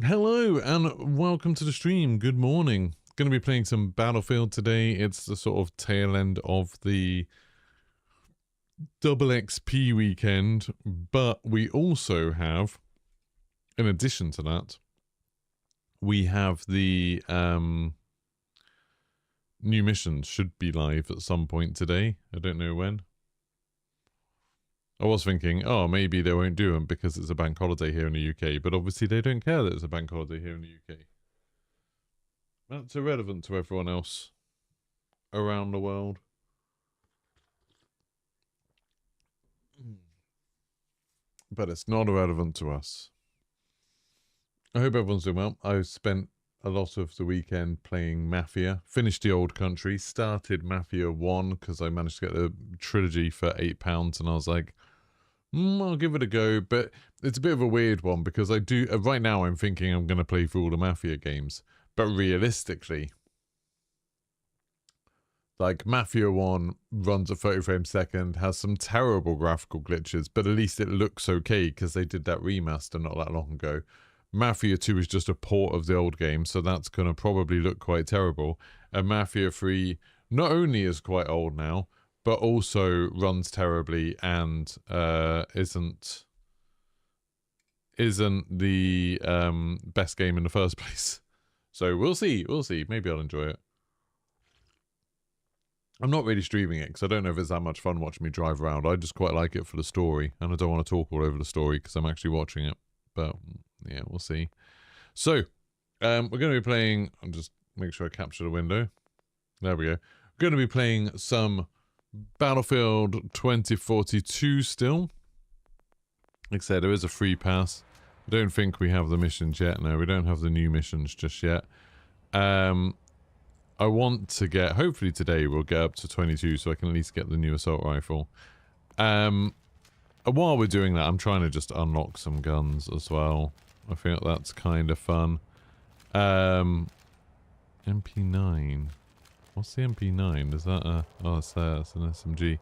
Hello and welcome to the stream. Good morning. Going to be playing some Battlefield today. It's the sort of tail end of the double XP weekend, but we also have, in addition to that, we have the new missions should be live at some point today. I don't know when. I was thinking, oh, maybe they won't do them because it's a bank holiday here in the UK, but obviously they don't care that it's a bank holiday here in the UK. That's irrelevant to everyone else around the world. But it's not irrelevant to us. I hope everyone's doing well. I spent a lot of the weekend playing Mafia. Finished the old country. Started Mafia 1 because I managed to get the trilogy for £8 and I was like, I'll give it a go. But it's a bit of a weird one because I do... right now I'm thinking I'm going to play through all the Mafia games. But realistically, like Mafia 1 runs at 30 frames a second, has some terrible graphical glitches, but at least it looks okay because they did that remaster not that long ago. Mafia 2 is just a port of the old game, so that's going to probably look quite terrible. And Mafia 3 not only is quite old now, but also runs terribly and isn't the best game in the first place. So we'll see. Maybe I'll enjoy it. I'm not really streaming it because I don't know if it's that much fun watching me drive around. I just quite like it for the story, and I don't want to talk all over the story because I'm actually watching it. But yeah, we'll see. So we're going to be playing. I'll just make sure I capture the window. There we go. We're going to be playing some Battlefield 2042 still. Like I said, there is a free pass. I don't think we have the missions yet. No, we don't have the new missions just yet. I want to get, hopefully today we'll get up to 22 so I can at least get the new assault rifle. While we're doing that, I'm trying to just unlock some guns as well. I think that's kind of fun. MP9. What's the MP9? Is that a... oh, it's there. It's an SMG.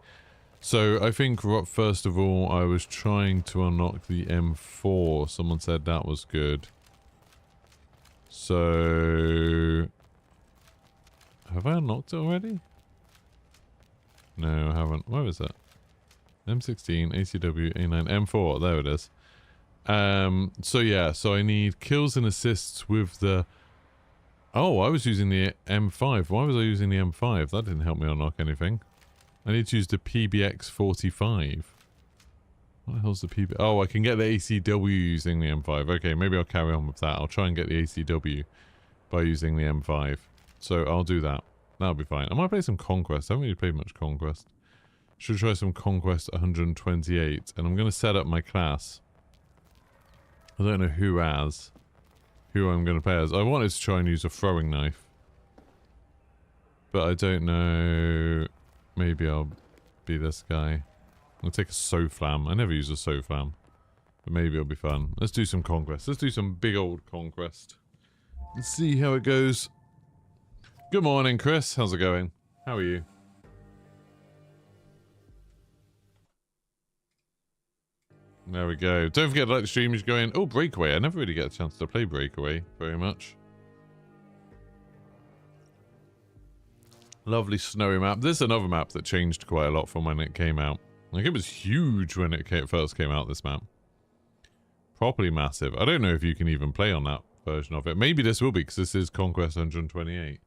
So I think first of all, I was trying to unlock the M4. Someone said that was good. So... have I unlocked it already? No, I haven't. Where is it? M16, ACW, A9, M4. There it is. So yeah, so I need kills and assists with the... oh, I was using the M5. Why was I using the M5? That didn't help me unlock anything. I need to use the PBX45. What the hell's the PB... oh, I can get the ACW using the M5. Okay, maybe I'll carry on with that. I'll try and get the ACW by using the M5. So I'll do that. That'll be fine. I might play some Conquest. I haven't really played much Conquest. Should try some Conquest 128. And I'm going to set up my class. I don't know who I'm going to play as. I wanted to try and use a throwing knife. But I don't know... maybe I'll be this guy. I'll take a SOFLAM. I never use a SOFLAM. But maybe it'll be fun. Let's do some Conquest. Let's do some big old Conquest. Let's see how it goes. Good morning, Chris. How's it going? How are you? There we go. Don't forget to like the stream as you go in. Oh, Breakaway. I never really get a chance to play Breakaway very much. Lovely snowy map. This is another map that changed quite a lot from when it came out. Like, it was huge when it first came out, this map. Properly massive. I don't know if you can even play on that version of it. Maybe this will be, because this is Conquest 128.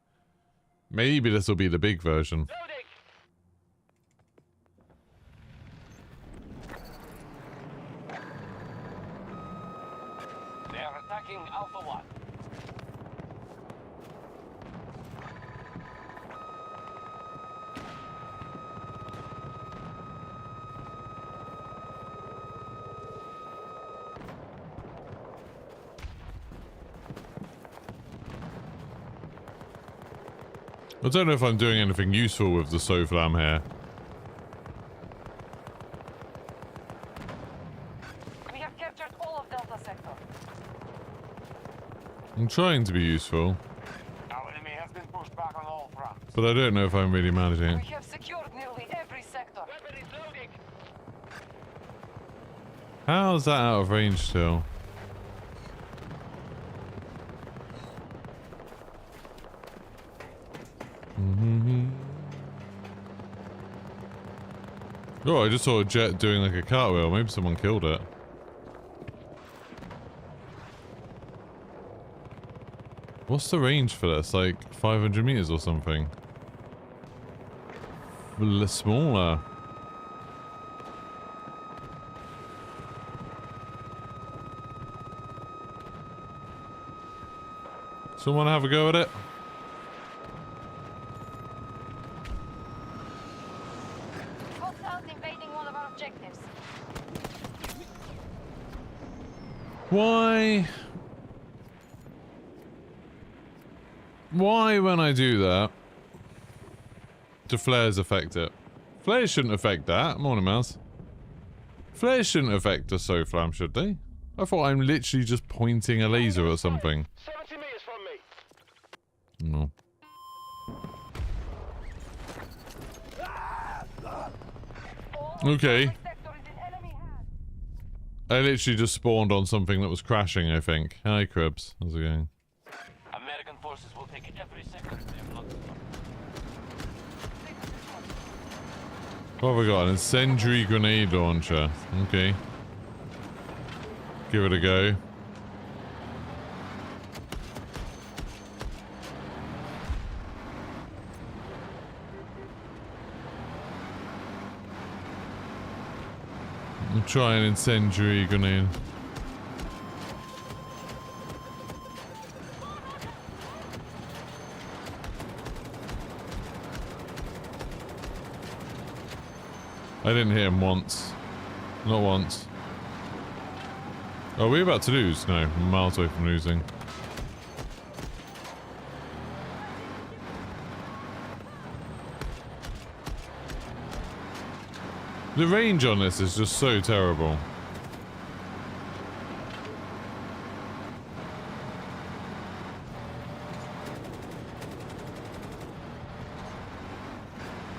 Maybe this will be the big version. They are attacking Alpha 1. I don't know if I'm doing anything useful with the SOFLAM here. We have captured all of Delta Sector. I'm trying to be useful. Our enemy has been pushed back on all fronts. But I don't know if I'm really managing. We have secured nearly every sector. Weapon is loading. How's that out of range still? Oh, I just saw a jet doing like a cartwheel. Maybe someone killed it. What's the range for this? Like 500 meters or something? Smaller. Someone have a go at it? Hostiles invading one of our objectives. Why? Why when I do that do flares affect it? Flares shouldn't affect that. Morning, mouse. Flares shouldn't affect a SOFLAM, should they? I thought I'm literally just pointing a laser or something. 70 meters from me. No. Okay. Sector is in enemy hands. I literally just spawned on something that was crashing, I think. Hi, Cribs. How's it going? American forces will take every sector they have lost. What have we got? An incendiary grenade launcher. Okay. Give it a go. I'll try an incendiary grenade. I didn't hit him once. Not once. Are we about to lose? No, I'm miles away from losing. The range on this is just so terrible.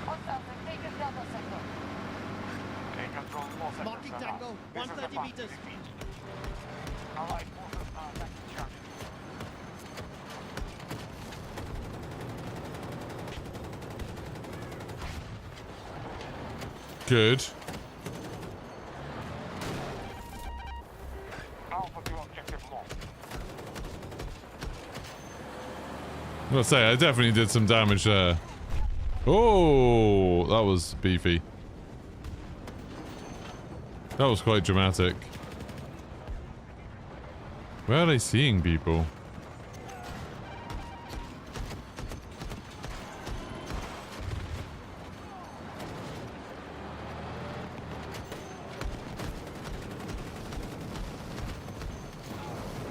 Hostiles have taken Delta sector. They control all sectors. Marking now. Tango, This is the 130 fast meters. defeat. Allied forces are attacking Charlie. Good. Alpha to objective lost. I'm gonna say, I definitely did some damage there. Oh, that was beefy. That was quite dramatic. Where are they seeing people?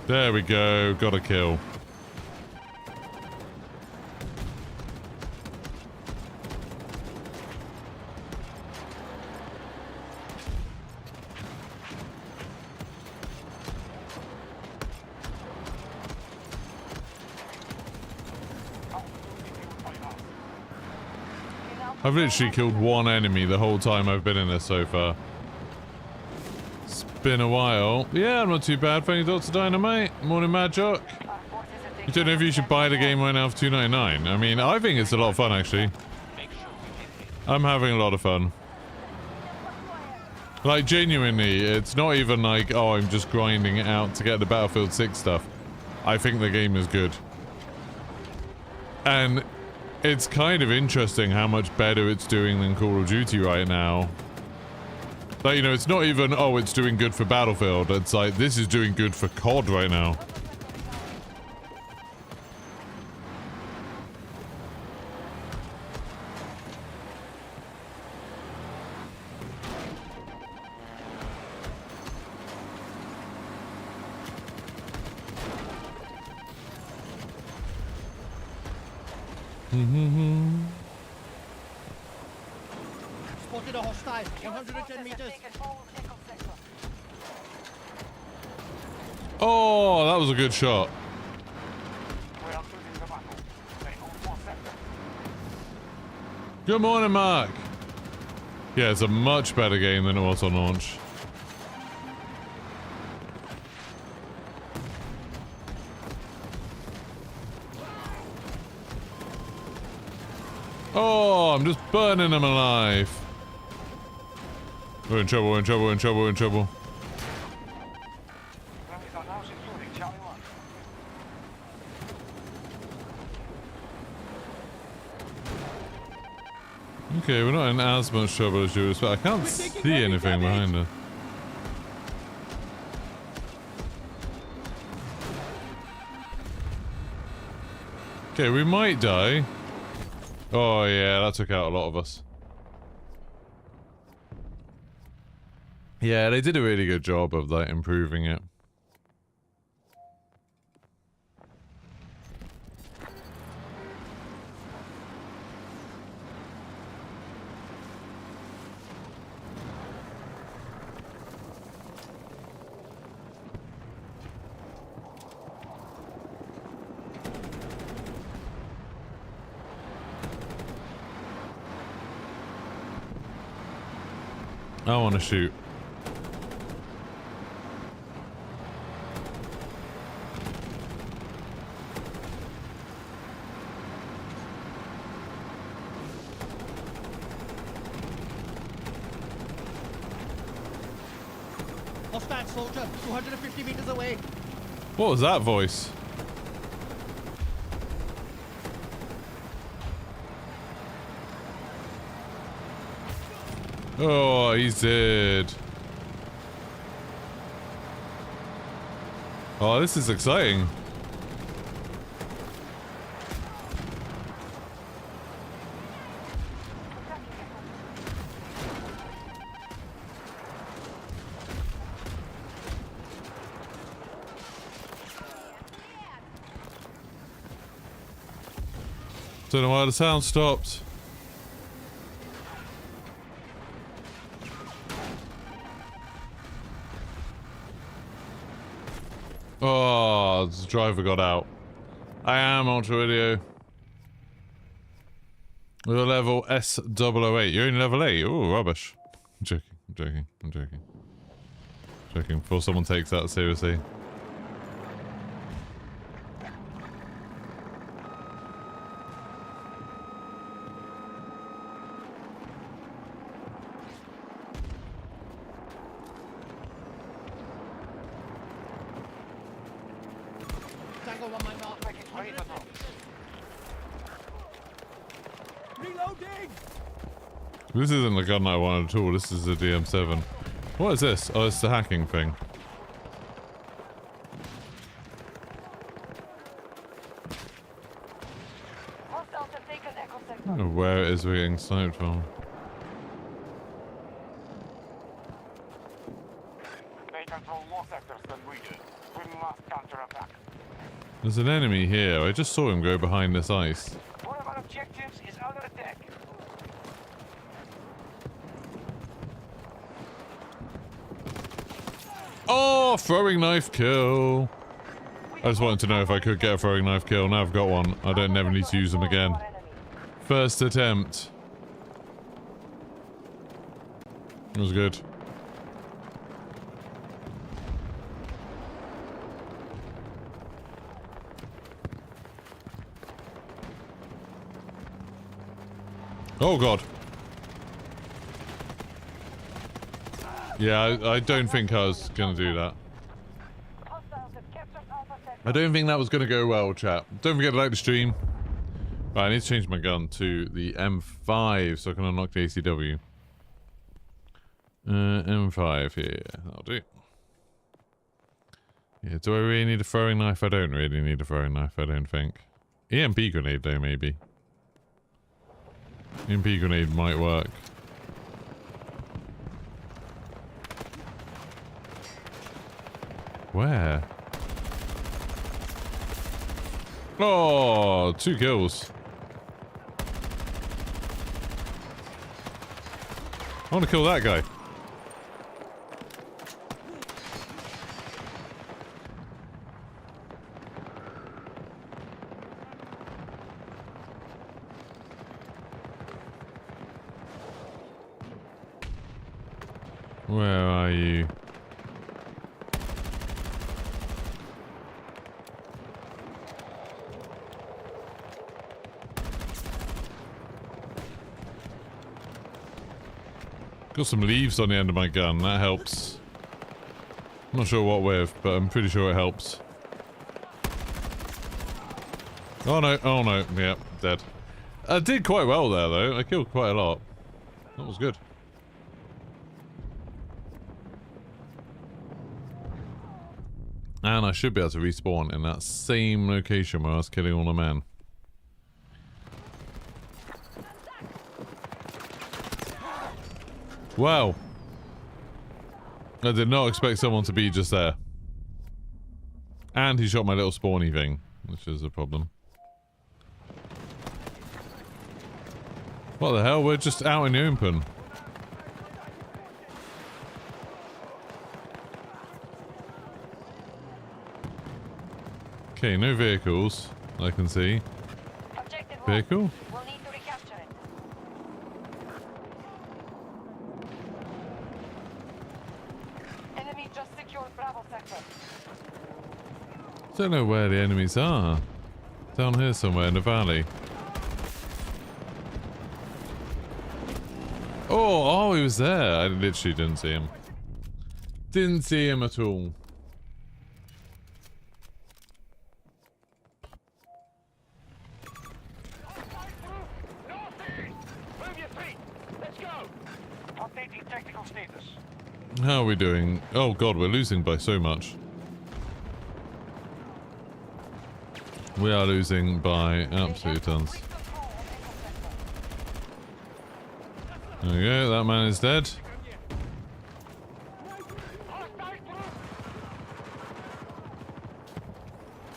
There we go, got a kill. I've literally killed one enemy the whole time I've been in this so far. It's been a while. Yeah, I'm not too bad. Thank you, Dr. Dynamite. Morning, Mad Jock. You don't know if you should buy the game right now for $2.99. I mean, I think it's a lot of fun, actually. I'm having a lot of fun. Like, genuinely, it's not even like, oh, I'm just grinding it out to get the Battlefield 6 stuff. I think the game is good. And it's kind of interesting how much better it's doing than Call of Duty right now. Like, you know, it's not even, oh, it's doing good for Battlefield. It's like, this is doing good for COD right now. Spotted a hostile, 110 meters. Oh, that was a good shot. We are losing the battle. They own more sector. Good morning, Mark. Yeah, it's a much better game than it was on launch. Oh, I'm just burning them alive. We're in trouble, we're in trouble, we're in trouble, we're in trouble. Friendlies are now securing Charlie 1. Okay, we're not in as much trouble as you expect. I can't see anything behind us. Okay, we might die. Oh yeah, that took out a lot of us. Yeah, they did a really good job of like improving it. I want to shoot. Hostile soldier, 250 meters away. What was that voice? Oh, he's dead. Oh, this is exciting. Don't know why the sound stopped. Oh, the driver got out. I am Ultra Video. We're level S008. You're in level 8. Oh, rubbish. I'm joking. I'm joking. I'm joking. Joking. Before someone takes that seriously. Tango on my mark. Make it ready to drop. Reloading! This isn't the gun I wanted at all. This is a DM7. What is this? Oh, it's the hacking thing. Hostiles have taken Echo I Sector. don't know where it is we're getting sniped from. They control more sectors than we do. We must counterattack. There's an enemy here. I just saw him go behind this ice. One of our objectives is under attack. Oh, throwing knife kill. I just wanted to know if I could get a throwing knife kill. Now I've got one. I don't never need to use them again. First attempt. It was good. Oh god. Yeah, I don't think I was gonna do that. Hostiles have captured Alpha Sector. I don't think that was gonna go well, chat. Don't forget to like the stream. Right, I need to change my gun to the M5 so I can unlock the ACW. M5 here. That'll do. Yeah, do I really need a throwing knife? I don't really need a throwing knife, I don't think. EMP grenade though, maybe. EMP grenade might work. Where? Oh, 2 kills. I want to kill that guy. Where are you? Got some leaves on the end of my gun. That helps. I'm not sure what with, but I'm pretty sure it helps. Oh no, oh no. Yeah, dead. I did quite well there though. I killed quite a lot. That was good. And I should be able to respawn in that same location where I was killing all the men. Wow. I did not expect someone to be just there. And he shot my little spawny thing, which is a problem. What the hell? We're just out in the open. Okay, no vehicles, I can see. Objective Vehicle? We'll need to recapture it. Enemy just secured Bravo sector. Don't know where the enemies are. Down here somewhere in the valley. Oh, he was there. I literally didn't see him. Didn't see him at all. How are we doing? Oh god, we're losing by so much. We are losing by absolute tons. There we go, that man is dead.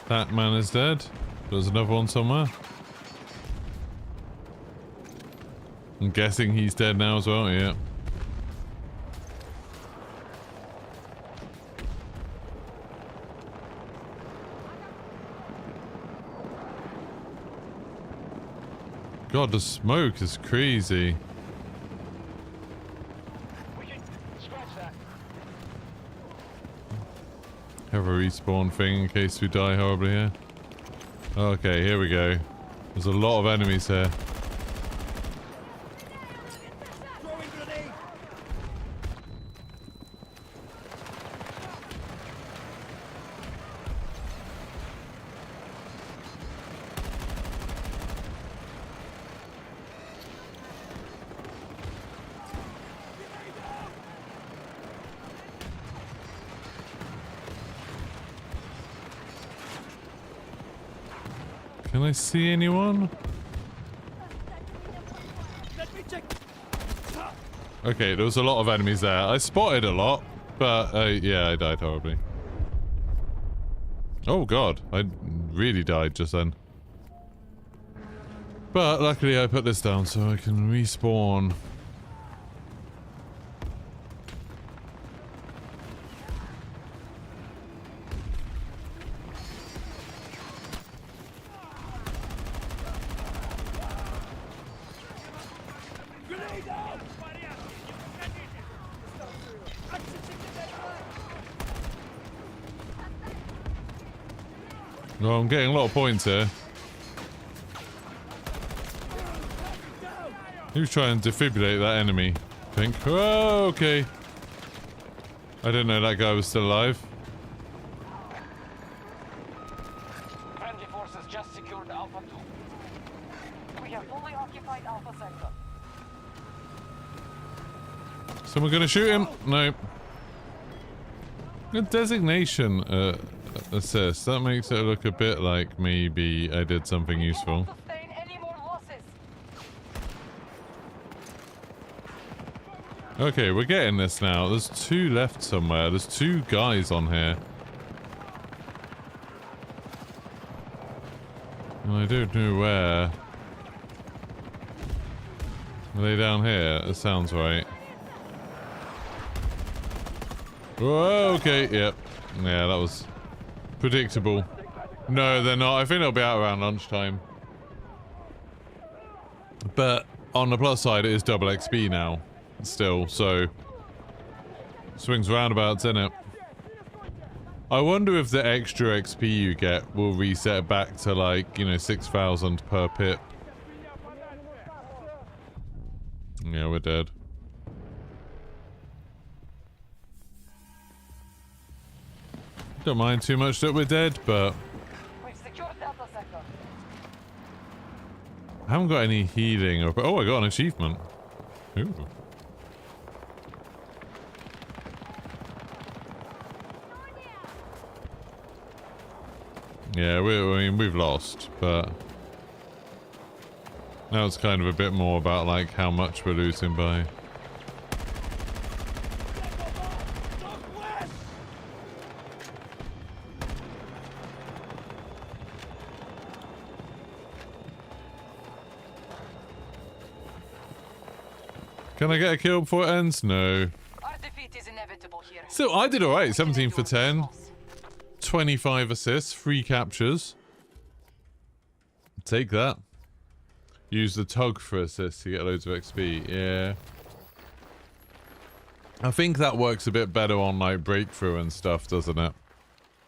That man is dead. There's another one somewhere. I'm guessing he's dead now as well, yeah. God, the smoke is crazy. Have a respawn thing in case we die horribly here. Okay, here we go. There's a lot of enemies here. Can I see anyone? Okay, there was a lot of enemies there. I spotted a lot, but yeah, I died horribly. Oh god, I really died just then. But luckily I put this down so I can respawn. No, I'm getting a lot of points here. He was trying to defibrillate that enemy, I think. Oh, okay. I didn't know that guy was still alive. Friendly forces just secured Alpha 2. We have fully occupied Alpha sector. Someone gonna shoot him? No. A designation assist. That makes it look a bit like maybe I did something useful. Sustain any more losses. Okay, we're getting this now. There's two left somewhere. There's two guys on here. And I don't know where. Are they down here? It sounds right. Whoa, okay, yep. Yeah, that was predictable. No, they're not. I think they'll be out around lunchtime. But on the plus side, it is double XP now. Still, so... swings roundabouts, innit? I wonder if the extra XP you get will reset back to like, you know, 6,000 per pip. Yeah, we're dead. Don't mind too much that we're dead, but We've secured Delta sector. I haven't got any healing. Or, oh, I got an achievement. Ooh. Yeah, I mean, we've lost, but now it's kind of a bit more about like how much we're losing by. Can I get a kill before it ends? No. Our defeat is inevitable here. So I did alright, 17 for 10. 25 assists, 3 captures. Take that. Use the tug for assists to get loads of XP. Yeah. I think that works a bit better on like breakthrough and stuff, doesn't it?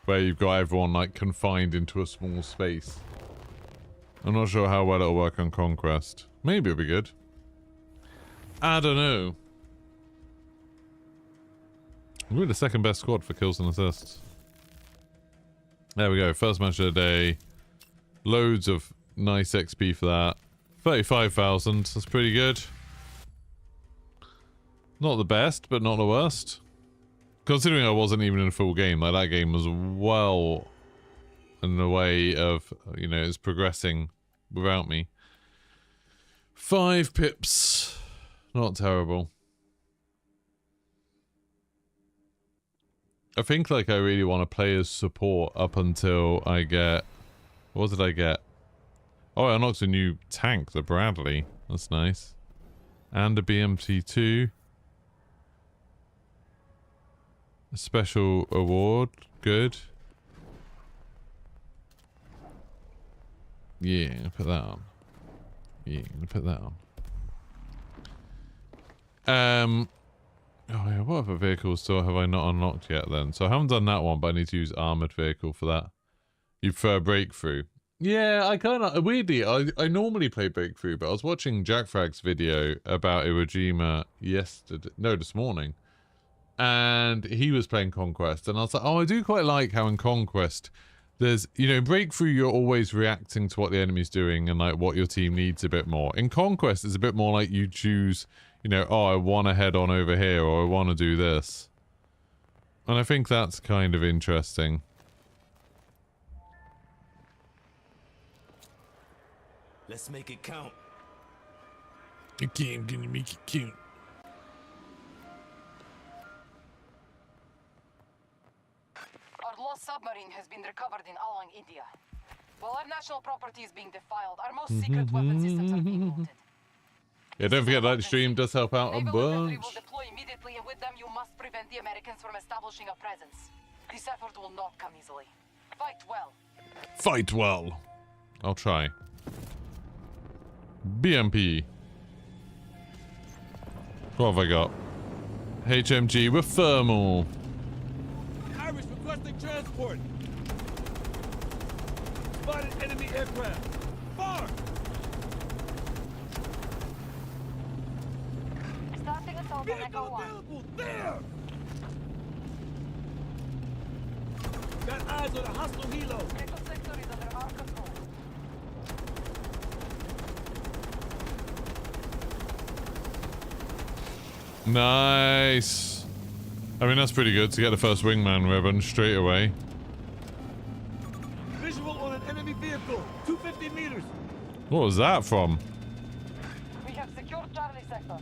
Where you've got everyone like confined into a small space. I'm not sure how well it'll work on Conquest. Maybe it'll be good. I don't know. We're the second best squad for kills and assists. There we go. First match of the day. Loads of nice XP for that. 35,000. That's pretty good. Not the best, but not the worst. Considering I wasn't even in a full game. Like, that game was well in the way of, you know, it's progressing without me. 5 pips. Not terrible. I think, like, I really want to play as support up until I get... What did I get? Oh, I unlocked a new tank, the Bradley. That's nice. And a BMT2. A special award. Good. Yeah, I'm gonna put that on. Yeah, I'm gonna put that on. Oh yeah, what other vehicles still have I not unlocked yet then? So I haven't done that one, but I need to use armored vehicle for that. You prefer breakthrough? Yeah, I kind of... Weirdly, I normally play breakthrough, but I was watching Jack Frag's video about Iwo Jima yesterday... No, this morning. And he was playing Conquest, and I was like, oh, I do quite like how in Conquest there's... You know, breakthrough, you're always reacting to what the enemy's doing and, like, what your team needs a bit more. In Conquest, it's a bit more like you choose... You know, oh, I want to head on over here, or I want to do this. And I think that's kind of interesting. Let's make it count. Okay, I'm gonna make it count. Our lost submarine has been recovered in Along, India. While our national property is being defiled, our most secret weapon systems are being looted. Yeah, don't forget that stream does help out a Naval infantry bunch. will deploy immediately, and with them you must prevent the Americans from establishing a presence. This effort will not come easily. Fight well. Fight well. I'll try. BMP. What have I got? HMG with thermal. Irish requesting transport. Spotted enemy aircraft. Far. Starting assault on Vehicle Echo 1. available. There. Got eyes on a hostile helo. Echo sector is under our control. Nice. I mean, that's pretty good to get the first wingman ribbon straight away. Visual on an enemy vehicle. 250 meters. What was that from? We have secured Charlie sector.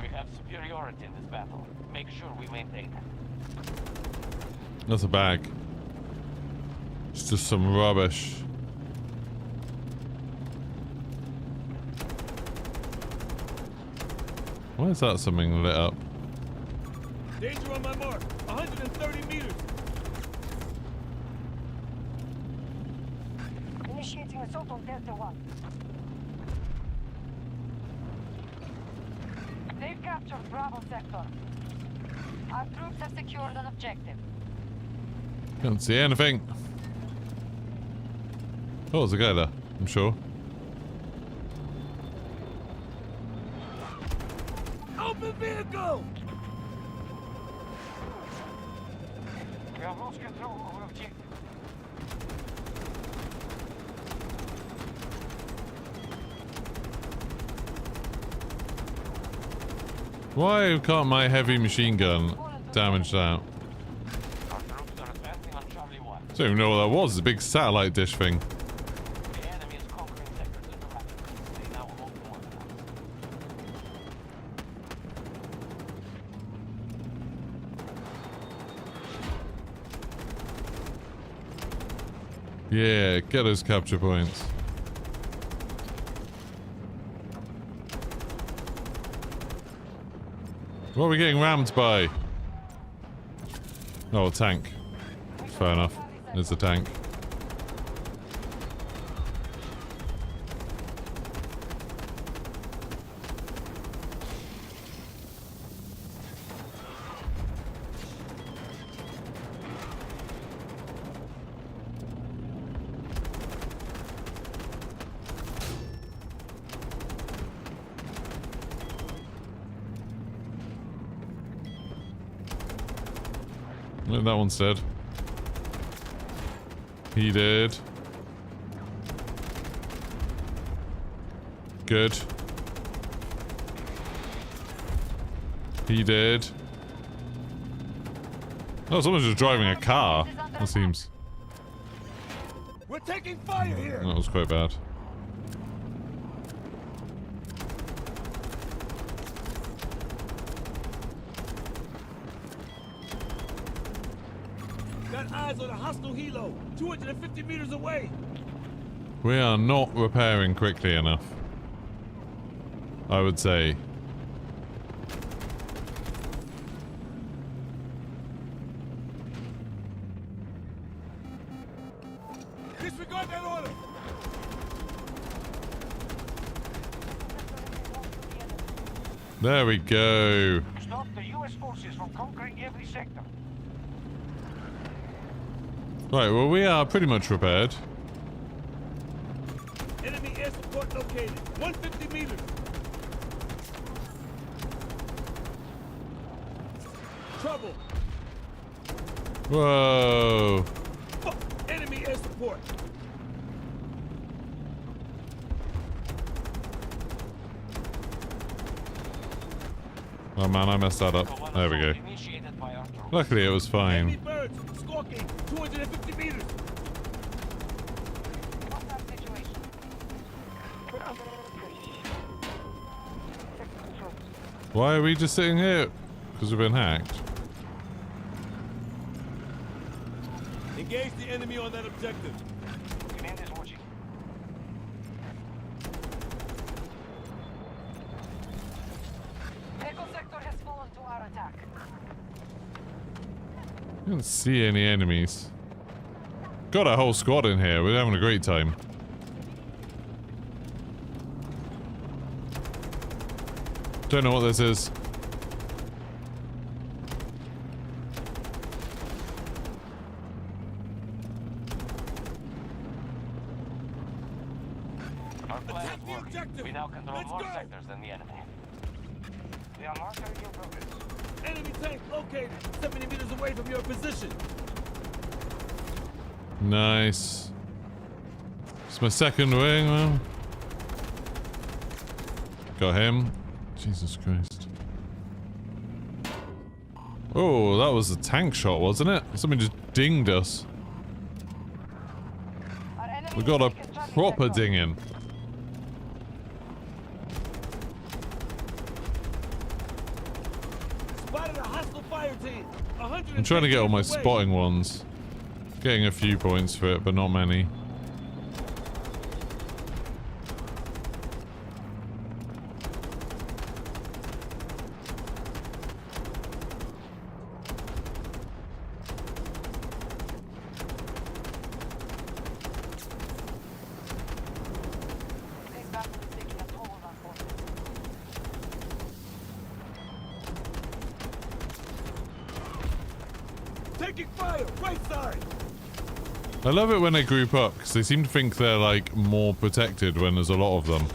We have superiority in this battle. Make sure we maintain it. That's a bag. It's just some rubbish. Why is that something lit up? Danger on my mark. 130 meters. Initiating assault on Delta 1. They've captured Bravo sector. Our troops have secured an objective. Can't see anything. Oh, there's a guy there, I'm sure. Open vehicle! We have lost control over objective. Why can't my heavy machine gun damage that? Our troops are advancing on Charlie 1. I don't even know what that was. It's a big satellite dish thing. The enemy is conquering sectors in the map. They now hold more than us. Yeah, get those capture points. What are we getting rammed by? Oh, a tank. Fair enough. There's a tank. No, that one's dead. He did. Good. He did. Oh, someone's just driving a car. That seems... We're taking fire here! That was quite bad. Got eyes on a hostile helo, 250 meters away. We are not repairing quickly enough, I would say. Disregard that order. There we go. Stop the U.S. forces from conquering every sector. Right, well, we are pretty much repaired. Enemy air support located, 150 meters. Trouble. Whoa. Fuck. Enemy air support. Oh man, I messed that up. There we go. Initiated by our troops. Luckily, it was Enemy fine. birds, stalking, 250 meters. What's that situation? Why are we just sitting here? Because we've been hacked. Engage the enemy on that objective. Command is watching. Echo sector has fallen to our attack. I don't see any enemies. Got a whole squad in here. We're having a great time. Don't know what this is. Our plan Attack is the working. objective. We now control Let's more go. sectors than the enemy. We are monitoring your progress. Enemy tank located, 70 meters away from your position. Nice. It's my second wing, man. Got him. Jesus Christ. Oh, that was a tank shot, wasn't it? Somebody just dinged us. Our enemy We got a has taken Charlie proper sector. dinging. Spotted a hostile fire team. I'm trying to get all my meters away. spotting ones. Getting a few points for it, but not many. This battle is taking a toll on our forces. Taking fire, right side. I love it when they group up, because they seem to think they're, like, more protected when there's a lot of them.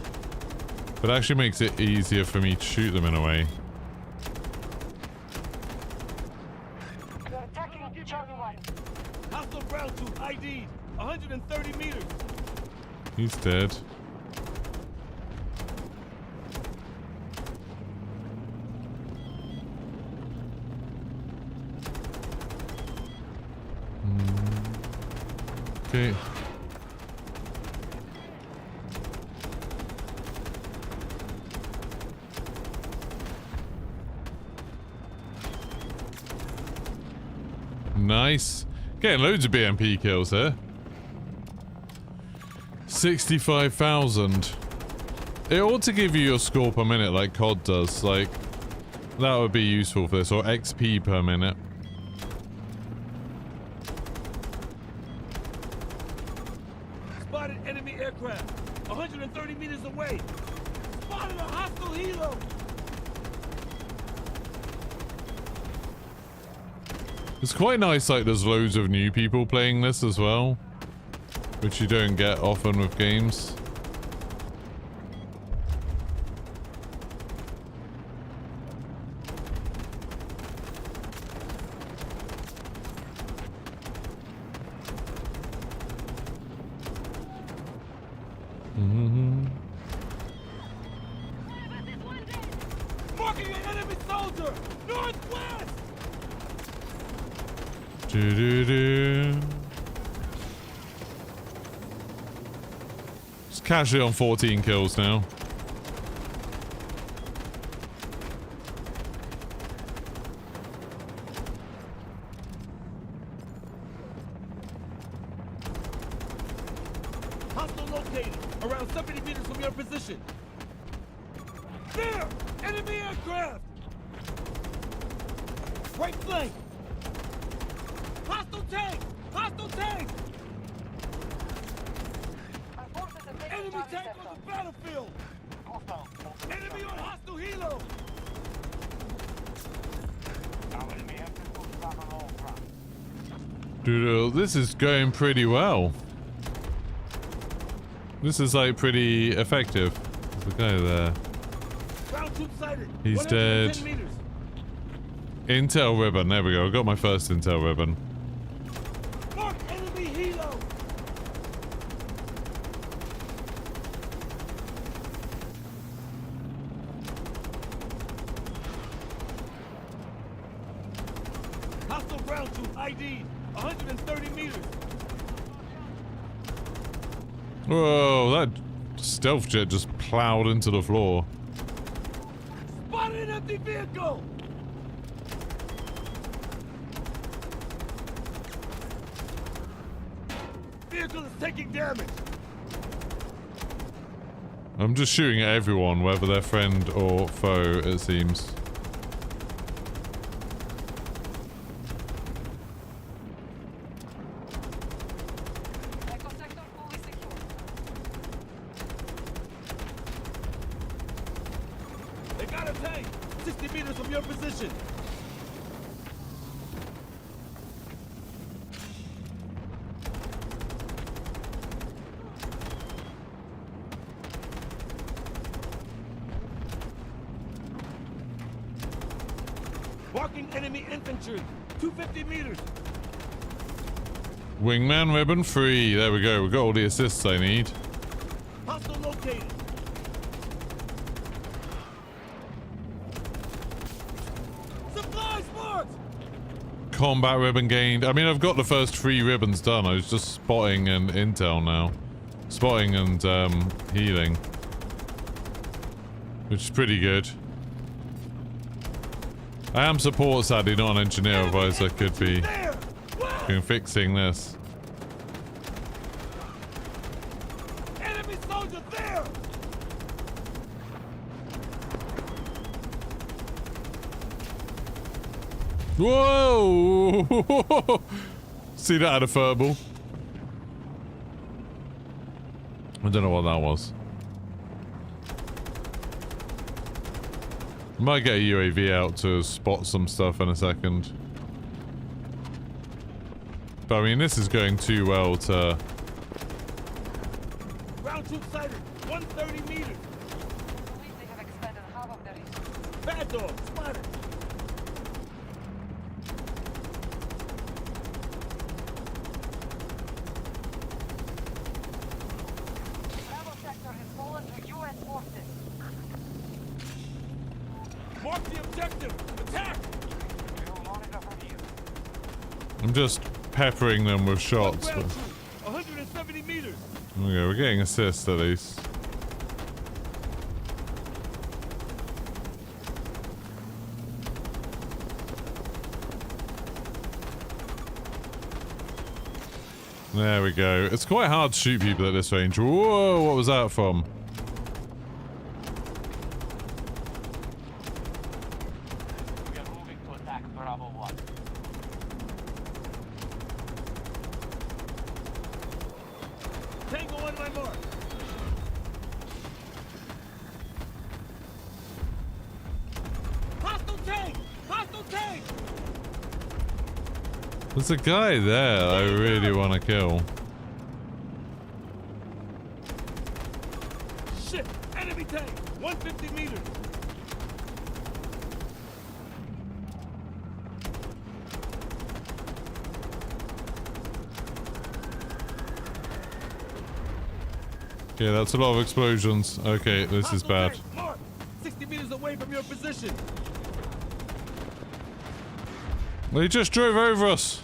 But it actually makes it easier for me to shoot them in a way. Attacking Charlie 1. Hostile ground troop ID'd. 130 meters. He's dead. Okay. Nice. Getting loads of BMP kills here. 65,000. It ought to give you your score per minute like COD does. Like, that would be useful for this. Or XP per minute. Spotted enemy aircraft. 130 meters away. Spotted a hostile helo. It's quite nice, like, there's loads of new people playing this as well. Which you don't get often with games. Marking an enemy soldier. Northwest. Do-do-do. Just casually on 14 kills now. Hostile located. Around 70 meters from your position. There! Enemy aircraft! Right flank! Hostile tank! Hostile tank! Our forces have taken Enemy Charlie tank sector. on the battlefield! Enemy on hostile helo! Our enemy have been pushed back on all fronts. Dude, this is going pretty well. This is like pretty effective. There's a guy there. Ground troop sighted. He's 110 dead. meters. Intel ribbon. There we go. I got my first intel ribbon. Mark enemy helo! Hostile ground troop ID. 130 meters. Whoa, that stealth jet just plowed into the floor. Spotted an empty vehicle! Vehicle is taking damage. I'm just shooting at everyone, whether they're friend or foe, it seems. Echo sector fully secure. They got a tank. 60 meters from your position. Marking enemy infantry. 250 meters. Wingman ribbon free. There we go. We got all the assists I need. Hostile located. Supplies marked. Combat ribbon gained. I mean, I've got the first 3 ribbons done. I was just spotting and intel now. Spotting and healing. Which is pretty good. I am support, sadly, not an engineer, otherwise I could be There. Wow. fixing this. Enemy soldier there. Whoa! See that at a furball? I don't know what that was. Might get a UAV out to spot some stuff in a second. But I mean, this is going too well to... Ground troop sighted. 130 meters. I believe they have expended half of their resources. Bad dog spotted. sector! Attack! We'll monitor from here. I'm just peppering them with shots. Ground But troop, 170 meters! okay, we're getting assists at least. There we go. It's quite hard to shoot people at this range. Whoa, what was that from? We are moving to attack Bravo 1. Tango on my mark! Hostile tank! Hostile tank! There's a guy there I really want to kill. Shit! Enemy tank! 150 meters! Okay, that's a lot of explosions. Okay, this is Hostile bad. tank, mark! 60 meters away from your position! They just drove over us.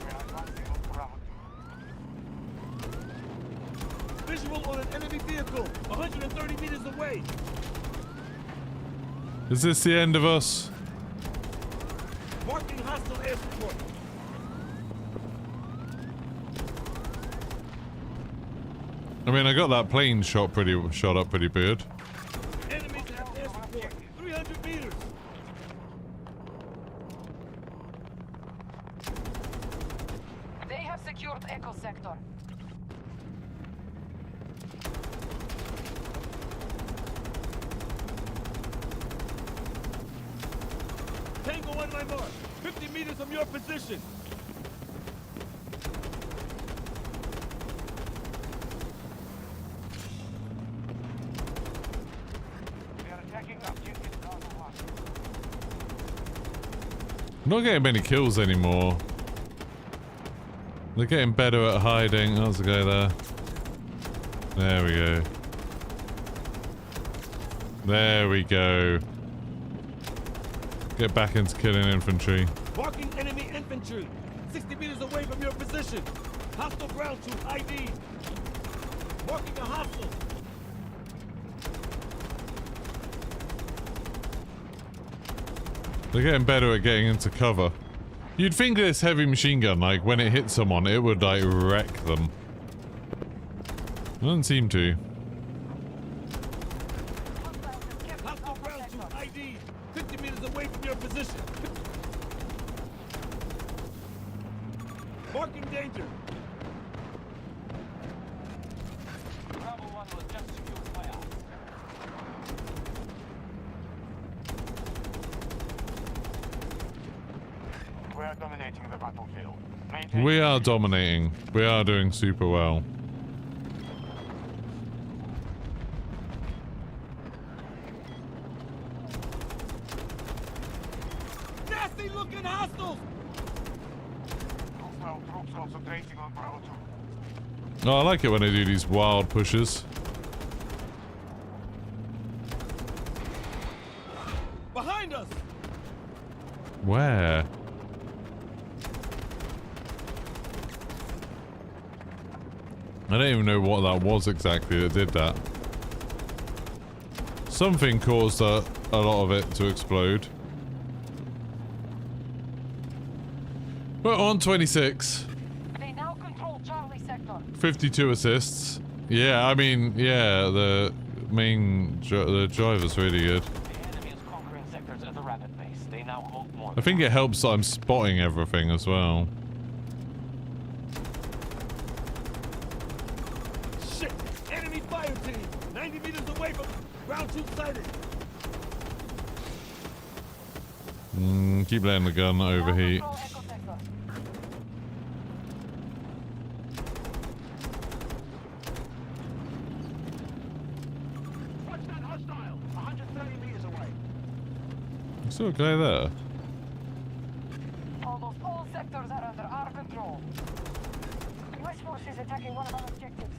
We are advancing on ground. Visual on an enemy vehicle! 130 meters away! Is this the end of us? Marking hostile air support! I mean, I got that plane shot up pretty good. Enemies have air support! 300 meters! They have secured Echo Sector. Tango on my mark! 50 meters from your position! We are attacking objective Bravo 1. I'm not getting many kills anymore. They're getting better at hiding. There's a guy there. There we go. There we go. Get back into killing infantry. Marking enemy infantry! 60 meters away from your position! Hostile ground troop ID! Marking a hostile! They're getting better at getting into cover. You'd think this heavy machine gun, like, when it hits someone, it would, like, wreck them. It doesn't seem to. Hostile ground troop ID! 50 meters away from your position! Marking danger! Bravo 1 was just secured by us. We are dominating the battlefield. Maintain We are dominating. We are doing super well. Nasty looking hostiles! hostile troops concentrating on Bravo 2. Oh, I like it when they do these wild pushes. Behind us! Where? I don't even know what that was exactly that did that. Something caused a lot of it to explode. We're on 26. They now control Charlie Sector. 52 assists. Yeah, I mean, yeah, the the driver's really good. The enemy is conquering sectors at a rapid pace. They now hold more. I think it helps that I'm spotting everything as well. Shit! Enemy fire team! 90 meters away from ground troop sighted! Keep letting the gun overheat. Now control Echo Sector. Watch that hostile! 130 meters away! There's still a guy there. Almost all sectors are under our control. US forces attacking one of our objectives.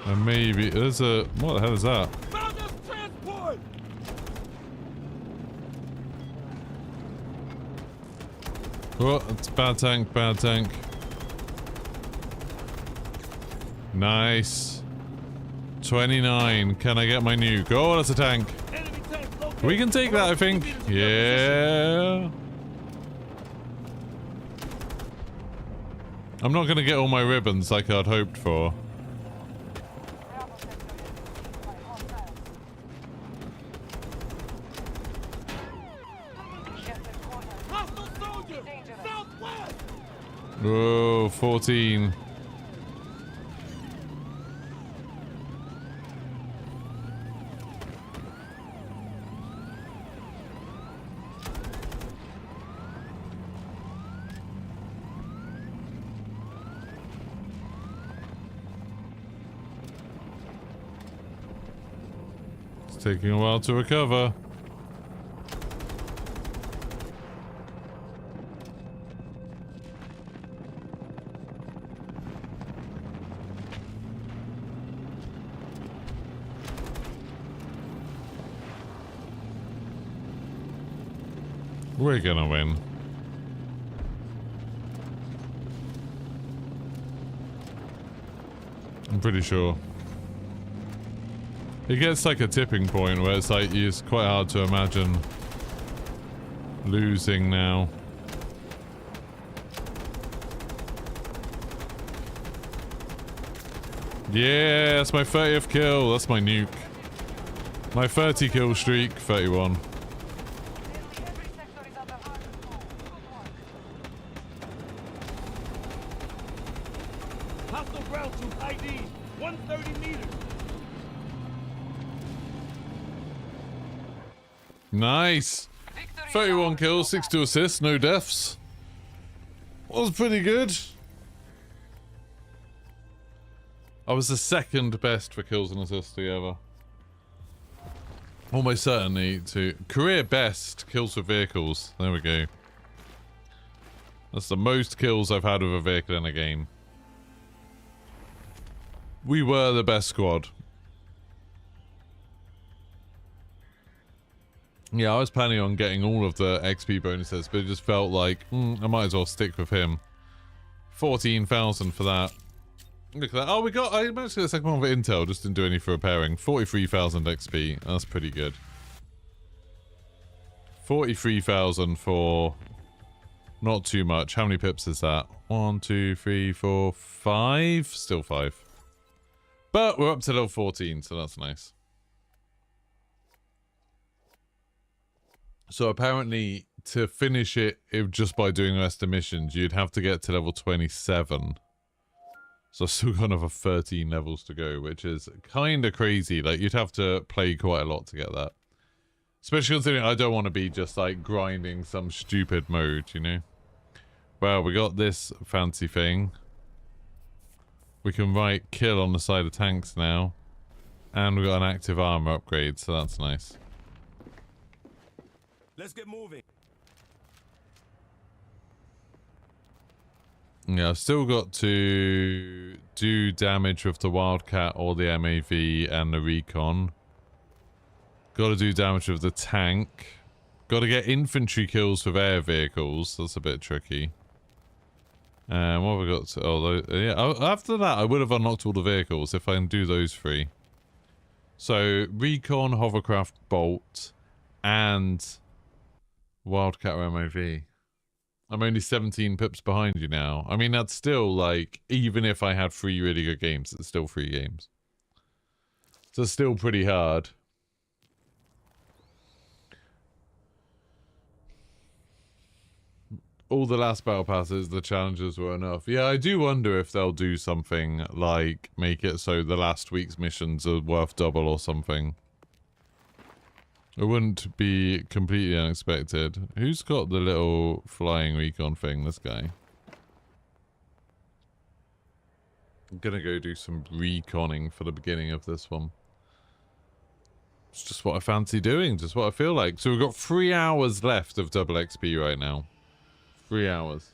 And maybe there's a... What the hell is that? Found us transport! Oh, it's bad tank, bad tank. Nice. 29. Can I get my nuke? Oh, that's a tank. Enemy tank located. We can take that, I think. Yeah. I'm not gonna get all my ribbons like I'd hoped for. Hostile soldier! Southwest! Oh, 14. It's taking a while to recover. We're gonna win. I'm pretty sure. It gets like a tipping point where it's like it's quite hard to imagine losing now. Yeah, that's my 30th kill. That's my nuke. My 30 kill streak, 31. Hostile ground troop ID 130 meters. Nice. 31 kills, 62 assists, no deaths. Was pretty good. I was the second best for kills and assists together. Almost certainly to career best kills with vehicles. There we go. That's the most kills I've had with a vehicle in a game. We were the best squad. Yeah, I was planning on getting all of the XP bonuses, but it just felt like, I might as well stick with him. 14,000 for that. Look at that. Oh, I managed to get a second one for Intel, just didn't do any for repairing. 43,000 XP. That's pretty good. 43,000 for not too much. How many pips is that? 1, 2, 3, 4, 5? Still 5. But we're up to level 14, so that's nice. So apparently, to finish it just by doing the rest of missions, you'd have to get to level 27. So I've still got another 13 levels to go, which is kind of crazy. Like, you'd have to play quite a lot to get that. Especially considering I don't want to be just, like, grinding some stupid mode, you know? Well, we got this fancy thing. We can write kill on the side of tanks now. And we got an active armor upgrade, so that's nice. Let's get moving. Yeah, I've still got to do damage with the Wildcat or the MAV and the Recon. Got to do damage with the tank. Got to get infantry kills with air vehicles. That's a bit tricky. What have we got to... Oh, yeah. After that, I would have unlocked all the vehicles if I can do those 3. So, Recon, Hovercraft, Bolt, and Wildcat or MAV. I'm only 17 pips behind you now. I mean, that's still, like, even if I had 3 really good games, it's still 3 games. So it's still pretty hard. All the last battle passes, the challenges were enough. Yeah, I do wonder if they'll do something like make it so the last week's missions are worth double or something. It wouldn't be completely unexpected. Who's got the little flying recon thing? This guy. I'm gonna go do some reconning for the beginning of this one. It's just what I fancy doing, just what I feel like. So we've got 3 hours left of double XP right now. 3 hours.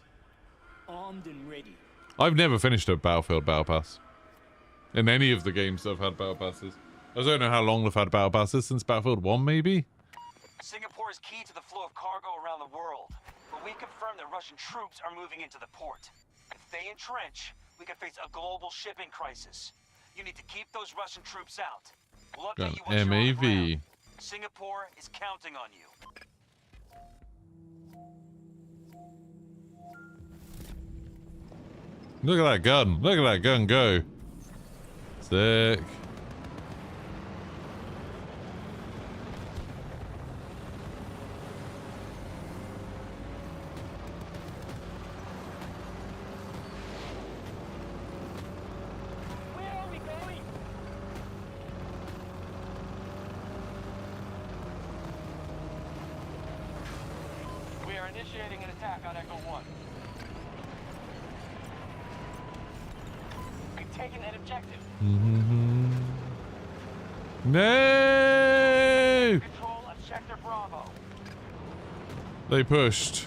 Armed and ready. I've never finished a Battlefield Battle Pass. in any of the games that have had battle passes. I don't know how long they've had battle passes, since Battlefield 1 maybe? Singapore is key to the flow of cargo around the world, but we confirmed that Russian troops are moving into the port. If they entrench, we could face a global shipping crisis. You need to keep those Russian troops out. We'll Got update you once you're on the MAV. ground. Singapore is counting on you. Look at that gun. Look at that gun go. Sick. Where are we going? We are initiating an attack on Echo 1. We've taken that objective. No! Control of Sector Bravo. They pushed.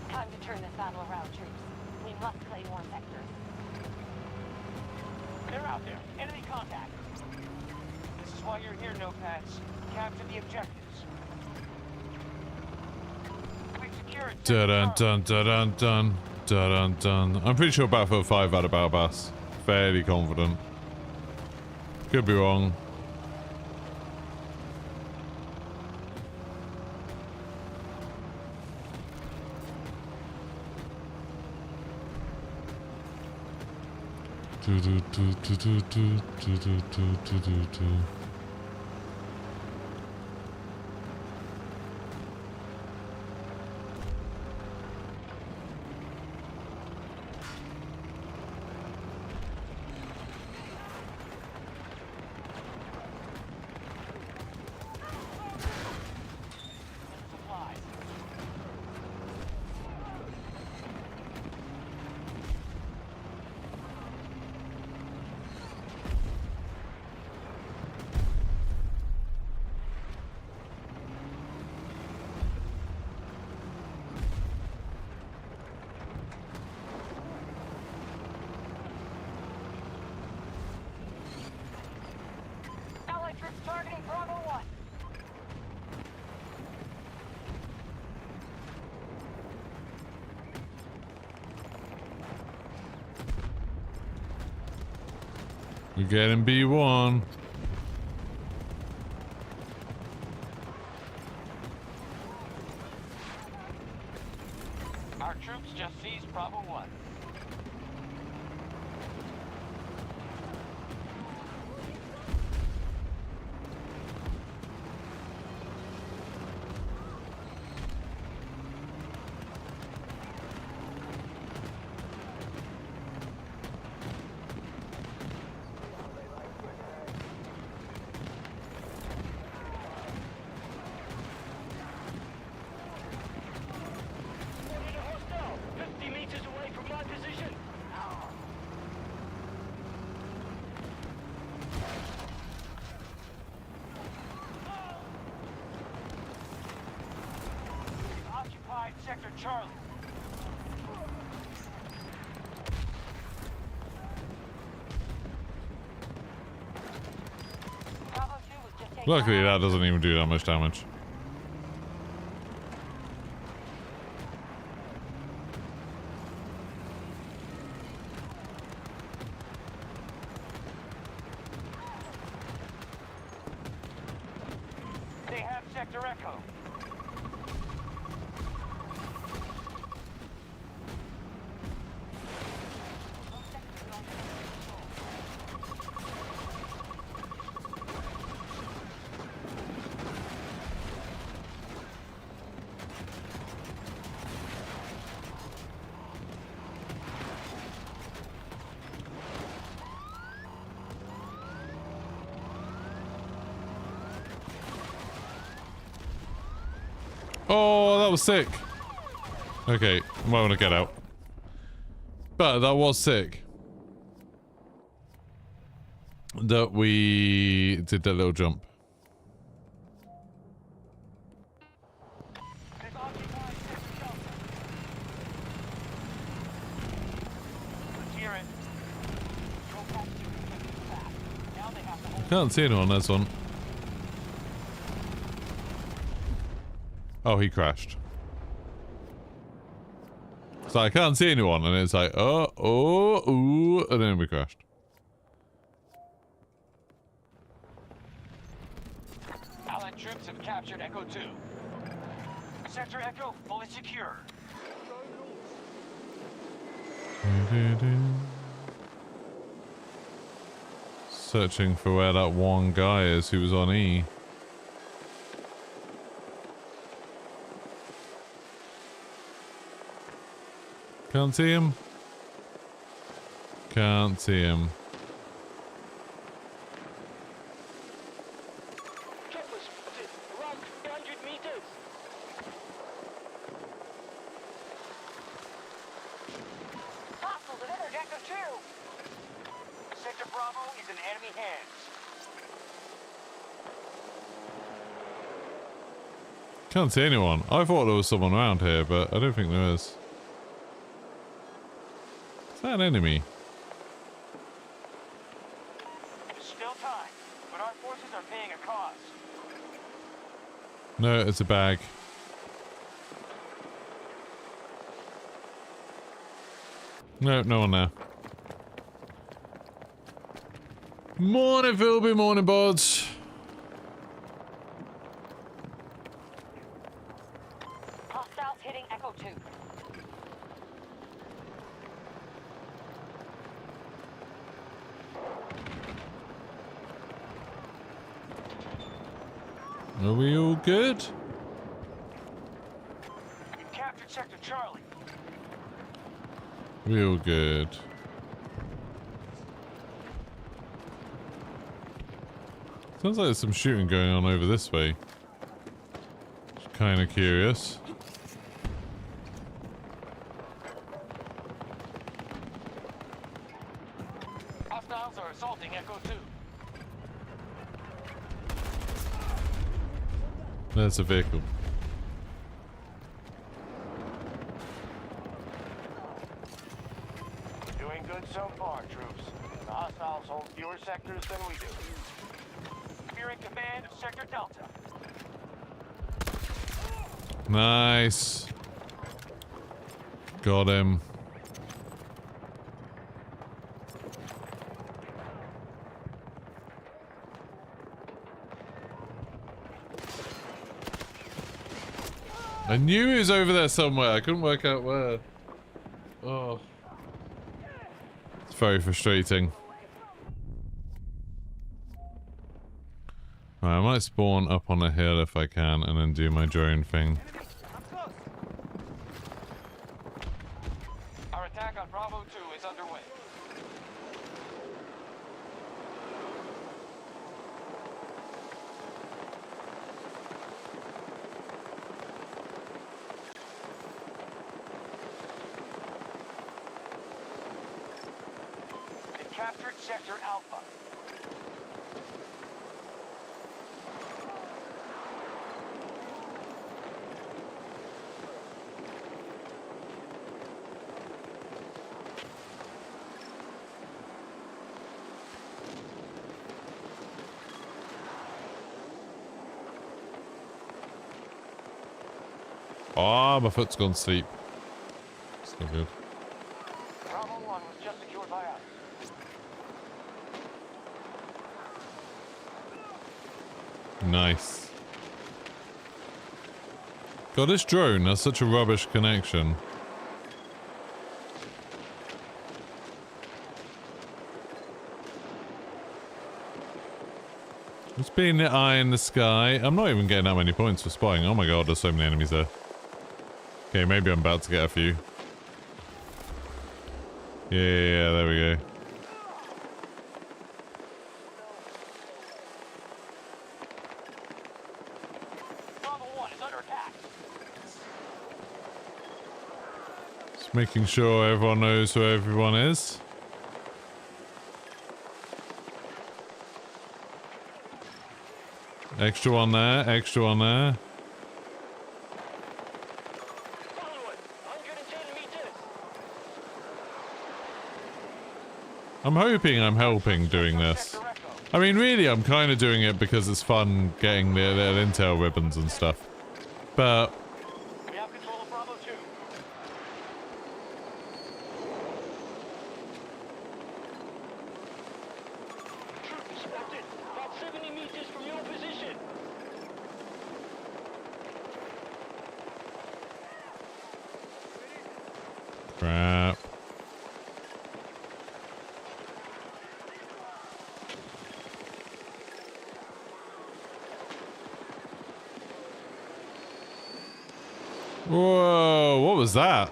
Time to turn this battle around, troops. We must claim more sectors. They're out there. Enemy contact. This is why you're here, notepads. Capture the objectives. We've secured. Dun dun dun dun dun dun dun. I'm pretty sure Battlefield 5 had a battle pass. Fairly confident. Could be wrong. Do, do, do, do, do, do, do, do, do, do, do. Supplies. Allied troops targeting Bravo 1. We're getting B1. Our troops just seized Bravo 1. Spotted a hostile, 50 meters away from my position. We've occupied Sector Charlie. Bravo 2 was just taken Luckily, out. that doesn't even do that much damage. They have Sector Echo. Oh, that was sick. Okay, I'm going to get out. But that was sick. That we did that little jump. They've occupied Sector Delta. Can't see anyone, there's one. Oh, he crashed. So I can't see anyone, and it's like, ooh, and then we crashed. Allied troops have captured Echo 2. Sector Echo fully secure. Searching for where that one guy is who was on E. Can't see him. Can't see him. Kepler spotted. Around 300 meters. Hostiles have entered Echo 2. Sector Bravo is in enemy hands. Can't see anyone. I thought there was someone around here, but I don't think there is. Is that an enemy? There's still time, but our forces are paying a cost. No, it's a bag. No, no one there. Morning, Philby. Morning, buds. Hostiles hitting Echo 2. Are we all good? We've captured Sector Charlie. We all good. Sounds like there's some shooting going on over this way. Kind of curious. Hostiles are assaulting Echo 2. There's a vehicle. Doing good so far, troops. The hostiles hold fewer sectors than we do. We're in command of Sector Delta. Nice. Got him. I knew he was over there somewhere. I couldn't work out where. Oh. It's very frustrating. Right, I might spawn up on a hill if I can and then do my drone thing. Our attack on Bravo 2 is underway. They captured Sector Alpha. Oh, my foot's gone to sleep. Still good. Bravo 1 was just secured by us. Nice. God, this drone has such a rubbish connection. It's being the eye in the sky. I'm not even getting that many points for spotting. Oh my god, there's so many enemies there. Okay, maybe I'm about to get a few. Yeah, there we go. Bravo 1 is under attack. Just making sure everyone knows who everyone is. Extra one there, extra one there. Follow it. 110 meters. I'm hoping I'm helping doing this. Sector Echo. I mean, really, I'm kind of doing it because it's fun getting the intel ribbons and stuff. But We have control of Bravo 2. Troop spotted. About 70 meters from your position. crap. Whoa, what was that?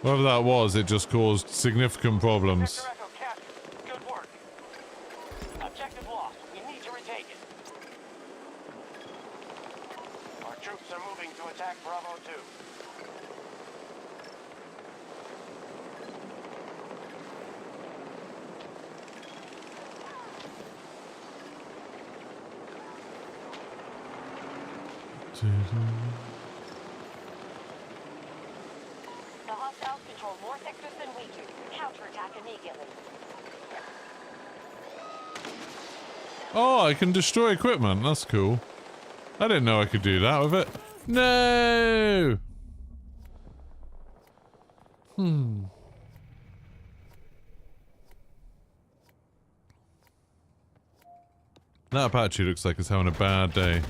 Whatever that was, it just caused significant problems. Sector Echo captured. Good work. Objective lost. We need to retake it. Our troops are moving to attack Bravo 2. The hostiles control more sectors than we do. Counterattack immediately. Oh, I can destroy equipment. That's cool. I didn't know I could do that with it. No! That Apache looks like it's having a bad day.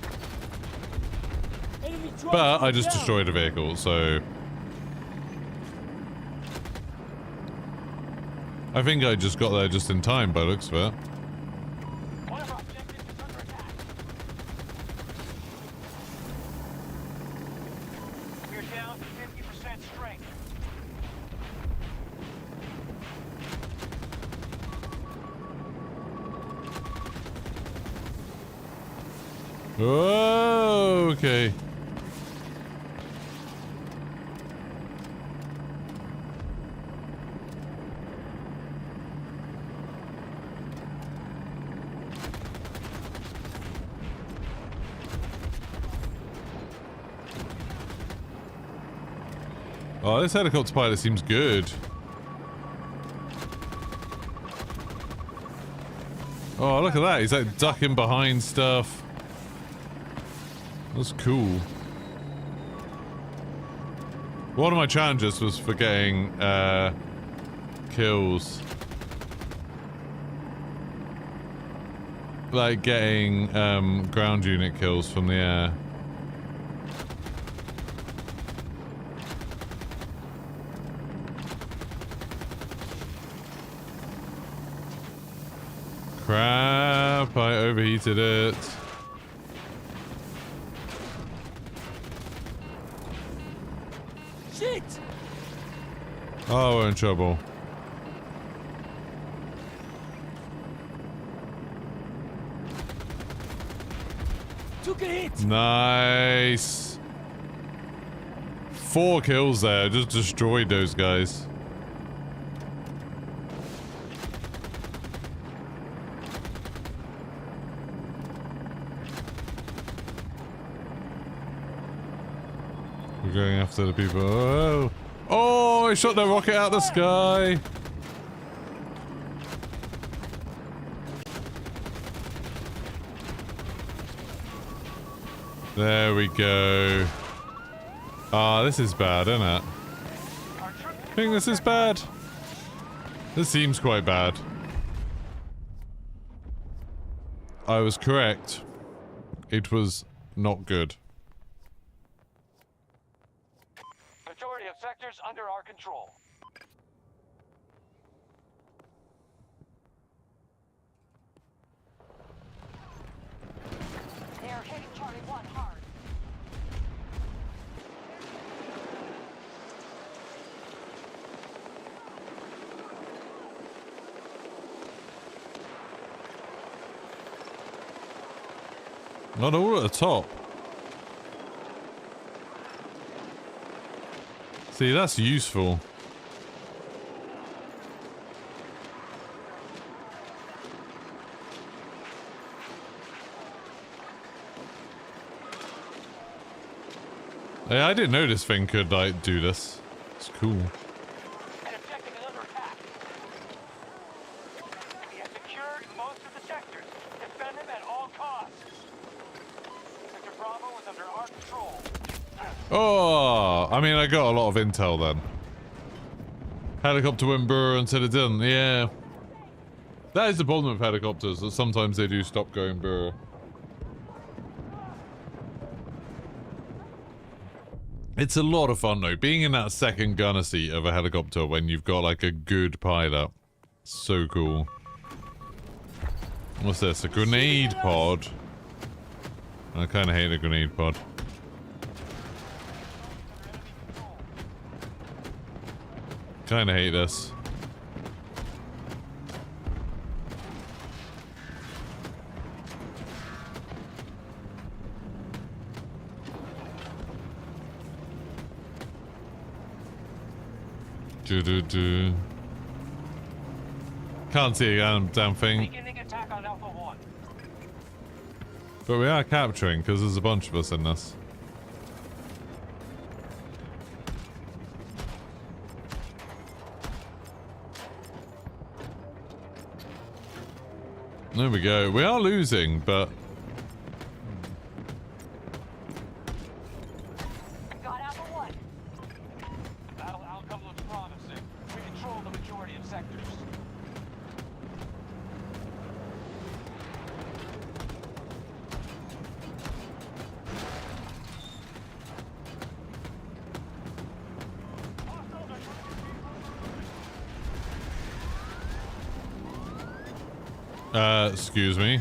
Enemy drones But I just down. destroyed a vehicle, so... I think I just got there just in time by the looks of it. One of our objectives is under attack. We're down to 50% strength. Oh, okay. Oh, this helicopter pilot seems good. Oh, look at that. He's like ducking behind stuff. That's cool. One of my challenges was for getting kills. Like getting ground unit kills from the air. Crap, I overheated it. Shit! Oh, we're in trouble. Took a hit! Nice. 4 kills there. Just destroyed those guys. We're going after the people. Oh, oh! I shot the rocket out the sky. There we go. Ah, this is bad, isn't it? I think this is bad. This seems quite bad. I was correct. It was not good. Majority of sectors under our control. They are hitting Charlie 1 hard. Not all at the top. See, that's useful. Hey, I didn't know this thing could, like, do this. It's cool. An objective is under attack. We have secured most of the sector. under our control. Oh, I mean, I got a lot of intel then. Helicopter went brr and said it didn't. Yeah. That is the problem with helicopters, that sometimes they do stop going brr. It's a lot of fun though, being in that second gunner seat of a helicopter when you've got like a good pilot. So cool. What's this? A grenade pod? I kind of hate a grenade pod. Kind of hate this. Do. Can't see a damn thing. Beginning attack on Alpha 1. But we are capturing because there's a bunch of us in this. There we go. We are losing, but Got Alpha 1. Battle outcome looks promising. We control the majority of sectors. excuse me.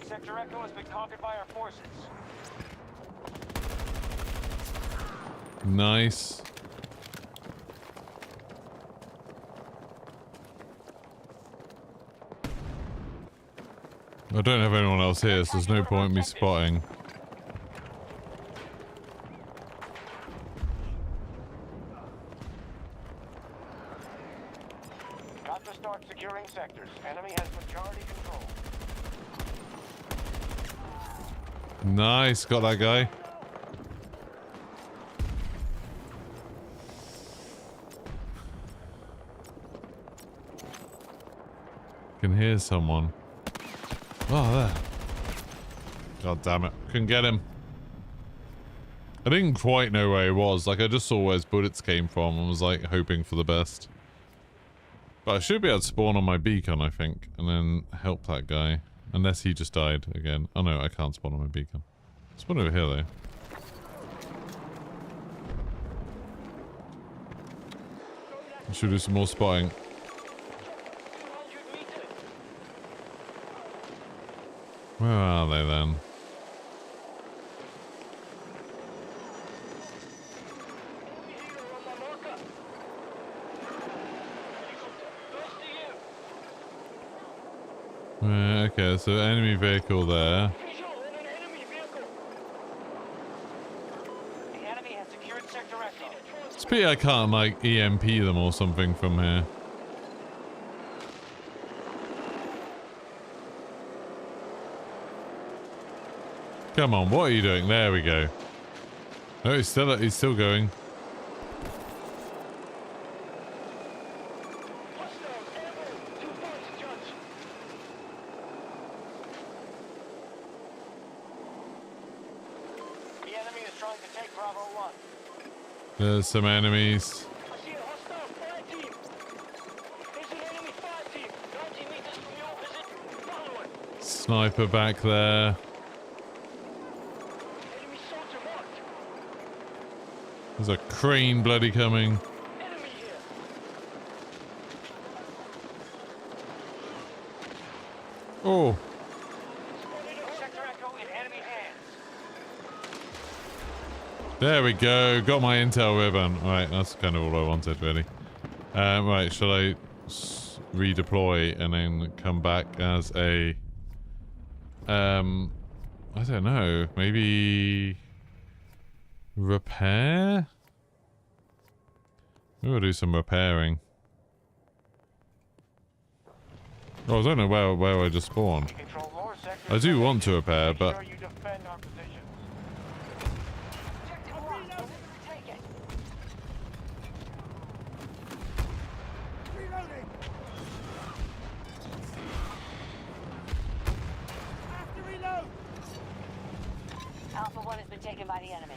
Sector Echo has been conquered by our forces. Nice. I don't have anyone else here, so there's no point me spotting. Got to start securing sectors. Enemy has majority control. Nice, got that guy. Can hear someone. Oh, there. God damn it. Couldn't get him. I didn't quite know where he was. Like, I just saw where his bullets came from and was, like, hoping for the best. But I should be able to spawn on my beacon, I think, and then help that guy. Unless he just died again. Oh, no, I can't spawn on my beacon. Spawn over here, though. I should do some more spotting. Where are they then? Okay, so enemy vehicle there. The enemy has secured Sector Echo. It's a pity I can't, like, EMP them or something from here. Come on, what are you doing? There we go. Oh, he's still going. The enemy is trying to take Bravo 1. There's some enemies. I see a hostile fire team. There's an enemy fire team. 90 meters from your position. Follow it. Sniper back there. Enemy soldier marked. There's a crane bloody coming. Enemy here. Oh. Sector Echo in enemy hands. There we go. Got my intel ribbon. Right, that's kind of all I wanted, really. Right, shall I redeploy and then come back as a... I don't know. Maybe... repair? Maybe we'll do some repairing. Oh, I don't know where I just spawned. Control more sectors. I do want to repair, Make but sure you defend our positions. Objective lost. We'll retake it. Reloading! Have to reload! Alpha 1 has been taken by the enemy.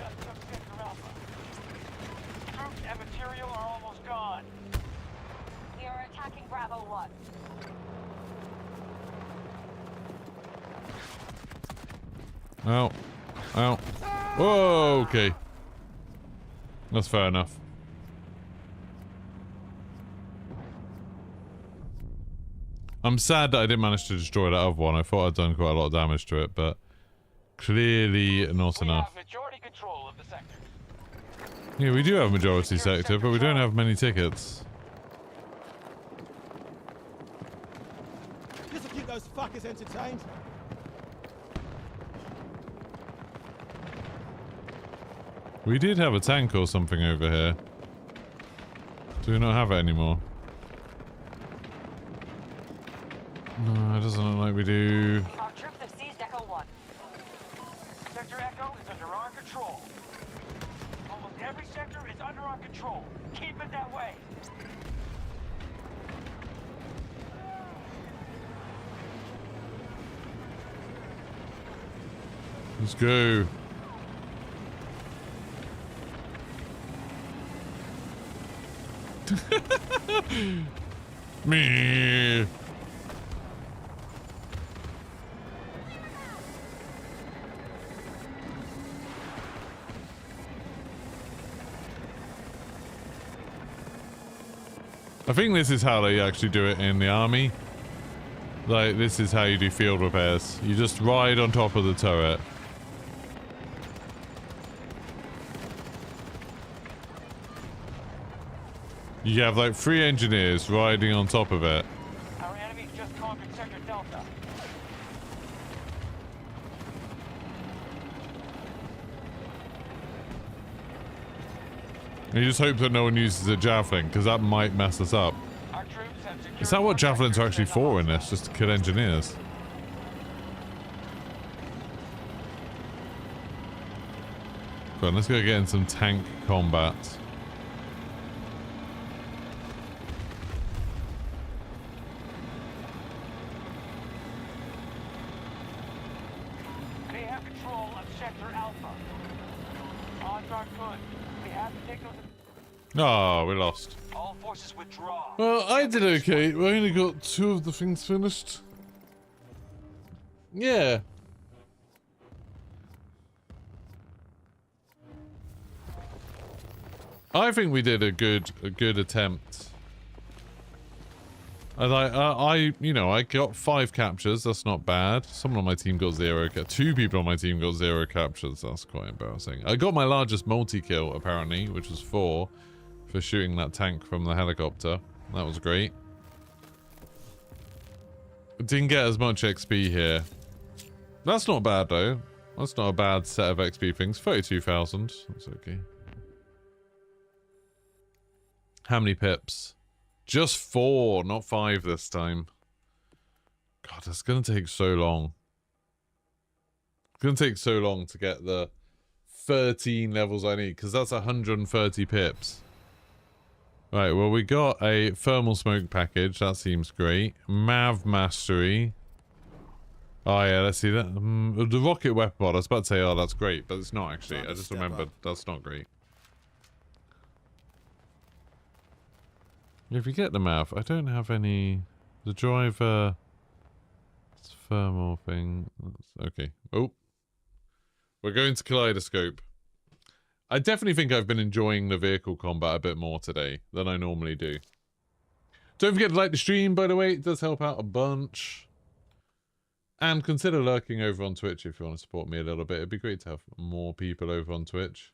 Just took sector Alpha. Troops and material are almost gone. We are attacking Bravo 1. ow, ow. Whoa, okay. That's fair enough. I'm sad that I didn't manage to destroy that other one. I thought I'd done quite a lot of damage to it, but clearly not We enough. have majority control of the sector. Yeah, we do have majority sector, but we don't have many tickets. This'll keep those fuckers entertained. We did have a tank or something over here. Do we not have it anymore? No, it doesn't look like we do. Our troops have seized Echo 1. Sector Echo is under our control. Almost every sector is under our control. Keep it that way. Let's go. Me. I think this is how they actually do it in the army. Like, this is how you do field repairs. You just ride on top of the turret. You have like 3 engineers riding on top of it. Our enemies just conquered Sector Delta. And you just hope that no one uses a javelin, because that might mess us up. Our troops have secured Is that what more javelins are sectors actually than for in Alpha. this? Just to kill engineers? Go on, let's go get in some tank combat. They have control of Sector Alpha. Odds are good. We have to take those. Oh, we lost. All forces withdraw. Well, I did okay. We only got 2 of the things finished. Yeah. I think we did a good attempt. I got 5 captures. That's not bad. Someone on my team got 0. 2 people on my team got 0 captures. That's quite embarrassing. I got my largest multi-kill apparently, which was 4 for shooting that tank from the helicopter. That was great. Didn't get as much XP here. That's not bad though. That's not a bad set of XP things. 32,000. That's okay. How many pips? Just 4, not 5 this time. God, it's gonna take so long. It's gonna take so long to get the 13 levels I need, because that's 130 pips. Right, well, we got a thermal smoke package. That seems great. Mav mastery. Oh yeah, let's see that. The rocket weapon mod. I was about to say, oh, that's great, but it's not actually. I just remembered that's not great. If you get the Mav, I don't have any. The driver. It's thermal thing. Okay. Oh. We're going to Kaleidoscope. I definitely think I've been enjoying the vehicle combat a bit more today than I normally do. Don't forget to like the stream, by the way. It does help out a bunch. And consider lurking over on Twitch if you want to support me a little bit. It'd be great to have more people over on Twitch.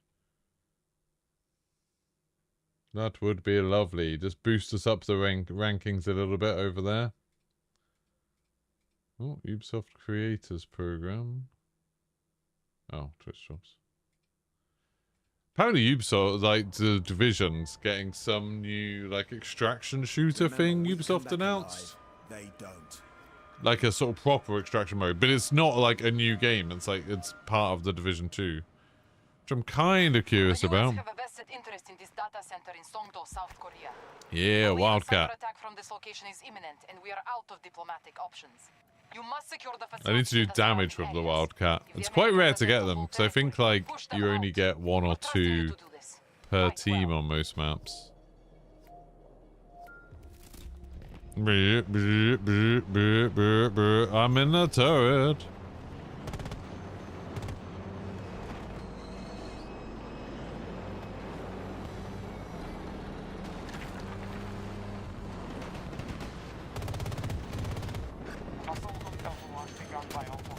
That would be lovely. Just boost us up the rankings a little bit over there. Oh, Ubisoft Creators Program. Oh, Twitch jobs. Apparently Ubisoft, like the Division's getting some new like extraction shooter thing Ubisoft announced. They don't. Like a sort of proper extraction mode, but it's not like a new game. It's like it's part of the Division 2, which I'm kind of curious The US about. have a vested interest in this data center in Songdo, South Korea. Yeah, A Wildcat. cyber attack from this location is imminent, and we are out of diplomatic options. You must secure the I need to do facility and the damage surrounding with the areas. Wildcat. If the It's quite rare Americans to get attempt them, hold because I think territory, like push them you only out. get one or We're trusting you two to do this. per Fight team well. on most maps. I'm in the turret. Assault on Delta 1 begun by Alpha.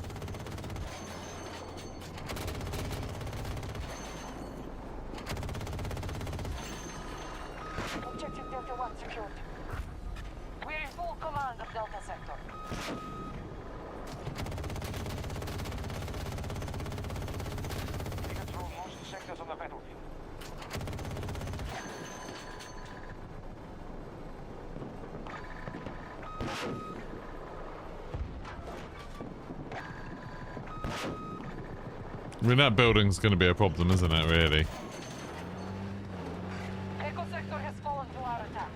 Objective Delta 1 secured. We're in full command of Delta Sector. We control most sectors on the battlefield. I mean, that building's going to be a problem, isn't it, really? Echo Sector has fallen to our attack.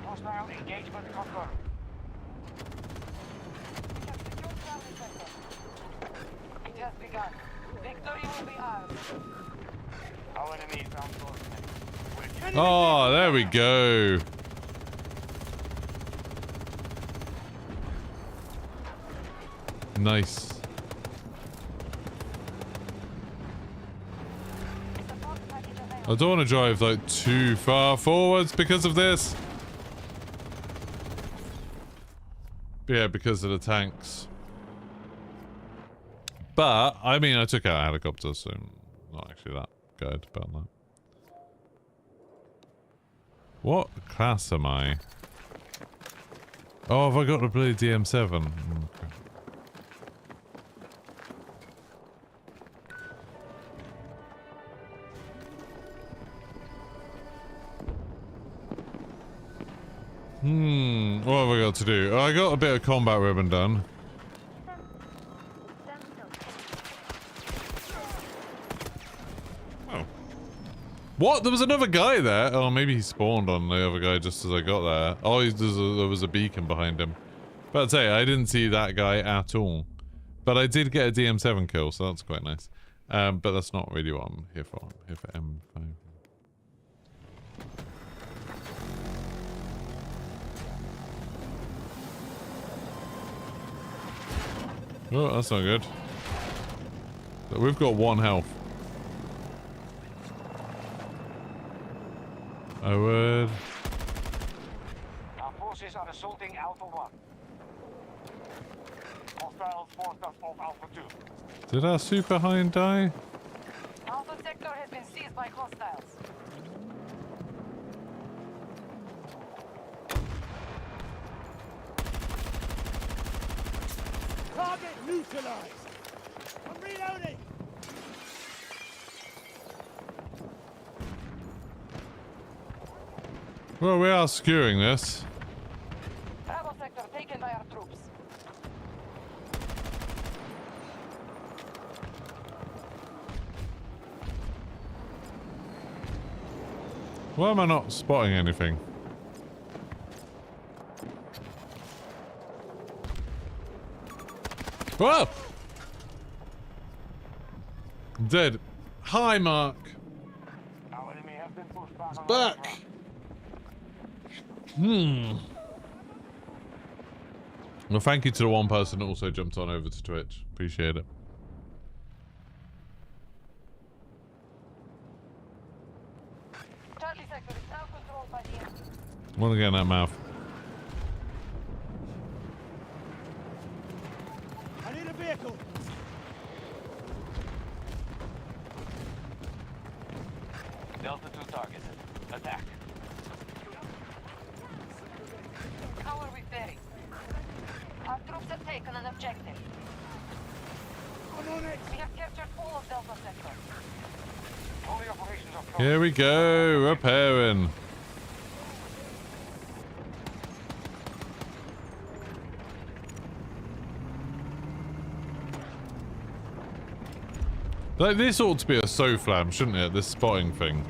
Hostile engagement confirmed. We have secured Charlie Sector. It has begun. Victory will be ours. Our enemy is outsourced. Oh, there we go. Nice. Support package available. I don't want to drive like too far forwards because of this. Yeah, because of the tanks. But, I mean, I took out a helicopter, so I'm not actually that good about that. What class am I? Oh, have I got to play DM7? Okay. What have I got to do? Oh, I got a bit of combat ribbon done. Oh. What? There was another guy there? Oh, maybe he spawned on the other guy just as I got there. Oh, there was a beacon behind him. But I'd say, I didn't see that guy at all. But I did get a DM7 kill, so that's quite nice. But that's not really what I'm here for. I'm here for M5. Oh, that's not good. But we've got 1 health. I would... Our forces are assaulting Alpha 1. Hostiles forced us off Alpha 2. Did our super hind die? Alpha Sector has been seized by hostiles. Target neutralized. I'm reloading. Well, we are skewing this. Bravo Sector taken by our troops. Why am I not spotting anything? Whoa! I'm dead. Hi, Mark. Our enemy has been pushed back. on Back. our front. Well, thank you to the one person that also jumped on over to Twitch. Appreciate it. Charlie Sector is now controlled by the enemy. I want to get in that mouth. I need a vehicle. Delta 2 targeted. Attack. How are we faring? Our troops have taken an objective. I'm on it! We have captured all of Delta Sector. All the operations are Here we go, repairing. Like, this ought to be a SOFLAM, shouldn't it? This spotting thing.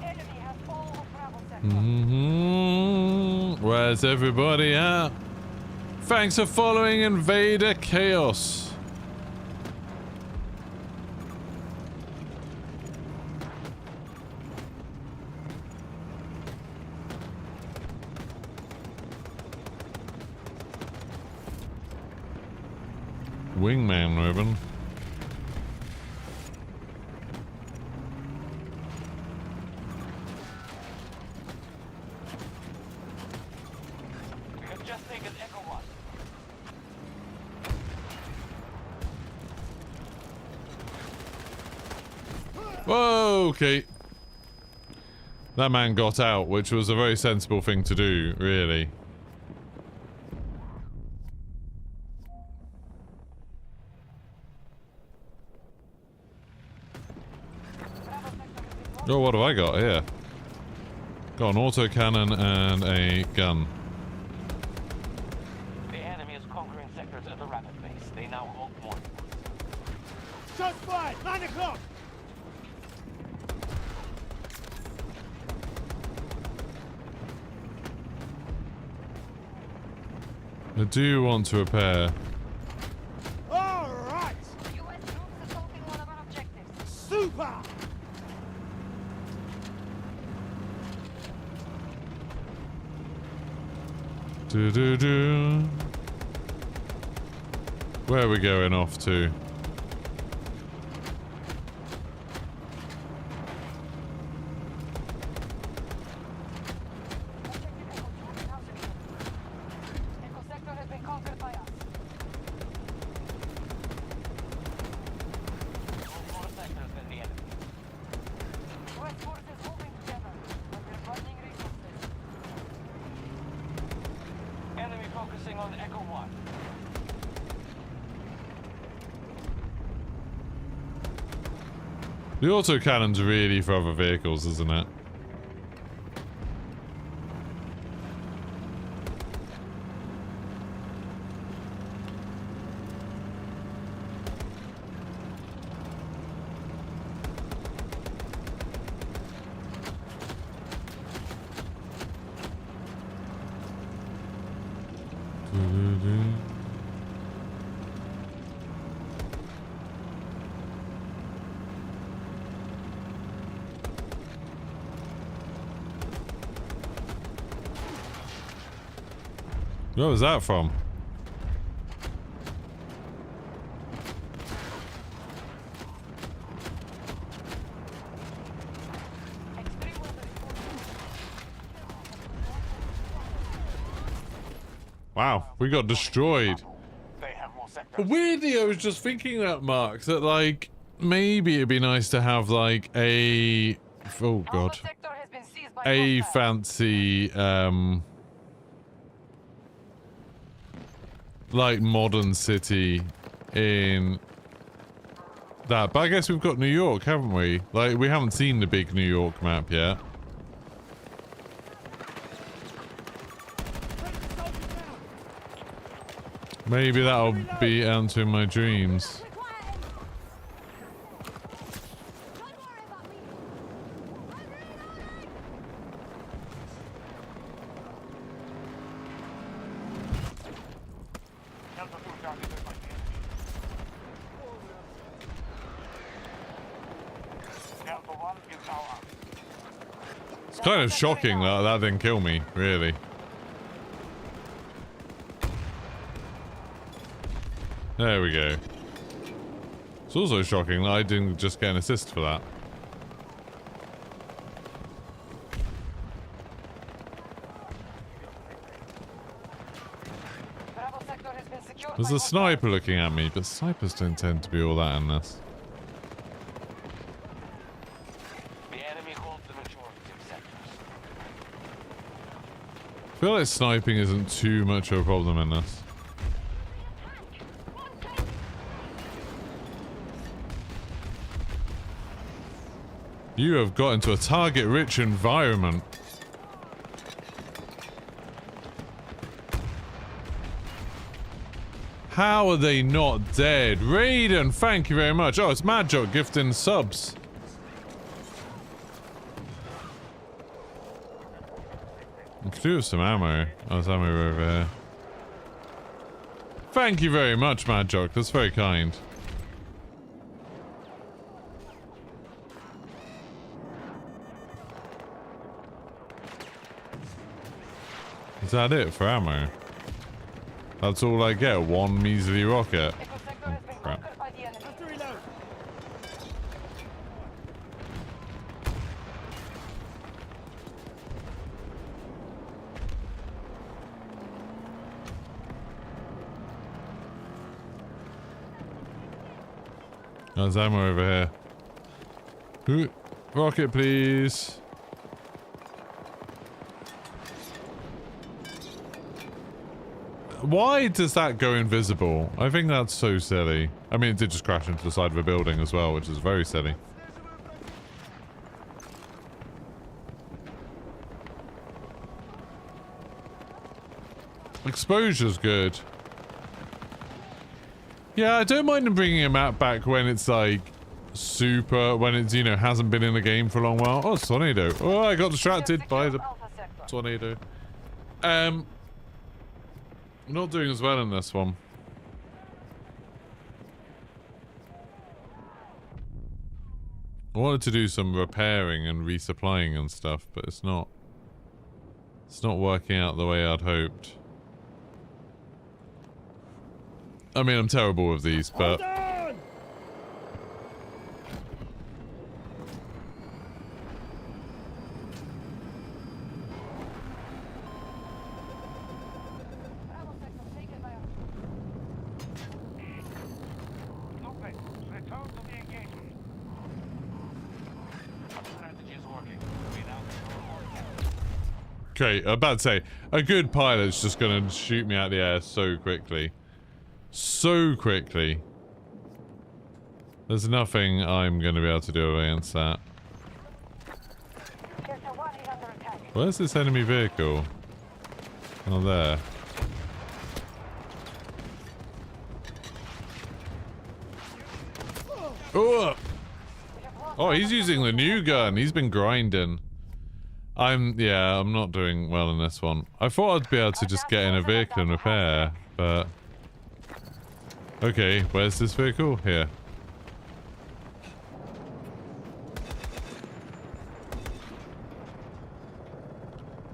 The enemy has all of Bravo Sector. Where's everybody at? Thanks for following Invader Chaos. Wingman ribbon. We have just taken Echo 1. Whoa, okay. That man got out, which was a very sensible thing to do, really. Oh, what have I got here? Got an autocannon and a gun. The enemy is conquering sectors at a rapid pace. They now hold more. Shots fired! 9 o'clock! I do want to repair. Alright! U.S. troops assaulting one of our objectives. Super! Do. Where are we going off to? Echo Sector has been conquered by us. More sectors than the enemy. U.S. forces moving together, but we're running resources. Enemy focusing on Echo 1. The autocannon's really for other vehicles, isn't it? Where was that from? Wow, we got destroyed. They have more sectors. Weirdly, I was just thinking that, Mark, that, like, maybe it'd be nice to have, like, a... Oh, God. Alpha Sector has been seized by A hostiles. fancy, like, modern city in that. But I guess we've got New York, haven't we? Like, we haven't seen the big New York map yet. Maybe that'll be answering my dreams. Delta 2 targeted by the enemy. Delta 1 is now up. It's kind of shocking that that didn't kill me, really. There we go. It's also shocking that I didn't just get an assist for that. secured There's by a sniper hostiles. looking at me, but snipers don't tend to be all that in this. The enemy holds the majority of sectors. I feel like sniping isn't too much of a problem in this. You have got into a target-rich environment. How are they not dead? Raiden, thank you very much. Oh, it's Mad Jock gifting subs. I could do with some ammo. Oh, there's ammo over here. Thank you very much, Mad Jock. That's very kind. Is that it for ammo? That's all I get, one measly rocket. Echo sector has been crap. conquered by the enemy. Have to reload. There's ammo over here. Ooh, rocket, please. Why does that go invisible? I think that's so silly. I mean, it did just crash into the side of a building as well, which is very silly. Exposure's good. Yeah, I don't mind them bringing a map back when it's like super, when it's, you know, hasn't been in the game for a long while. Oh, tornado. Oh, I got distracted by the Alpha sector. tornado. Not doing as well in this one. I wanted to do some repairing and resupplying and stuff, but it's not working out the way I'd hoped. I mean, I'm terrible with these, but Hold on! Bravo sector taken by Conquest, return to the engagement. Our strategy is working. We now control. okay, I'm about to say, a good pilot's just gonna shoot me out the air so quickly. So quickly. There's nothing I'm gonna be able to do against that. Sector 1 is under attack. Where's this enemy vehicle? Oh, there. Oh! Oh, he's using the new gun. He's been grinding. I'm not doing well in this one. I thought I'd be able to just get in a vehicle and repair, but... Okay, where's this vehicle? Here.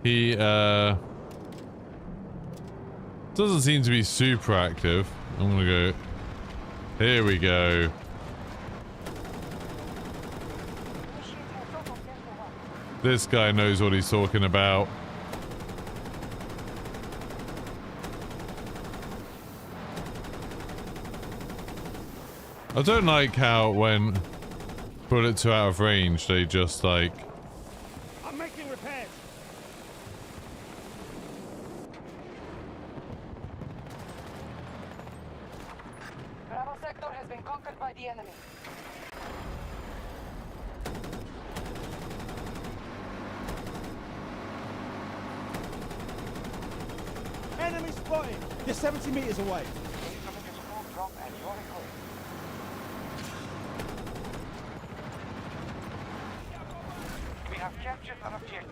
He, doesn't seem to be super active. I'm gonna go... Here we go. This guy knows what he's talking about. I don't like how when bullets are out of range, they just like... I'm making repairs. Bravo sector has been conquered by the enemy. Enemy spotted. You're 70 meters away. Incoming is a full drop and you're equipped. We have captured an objective.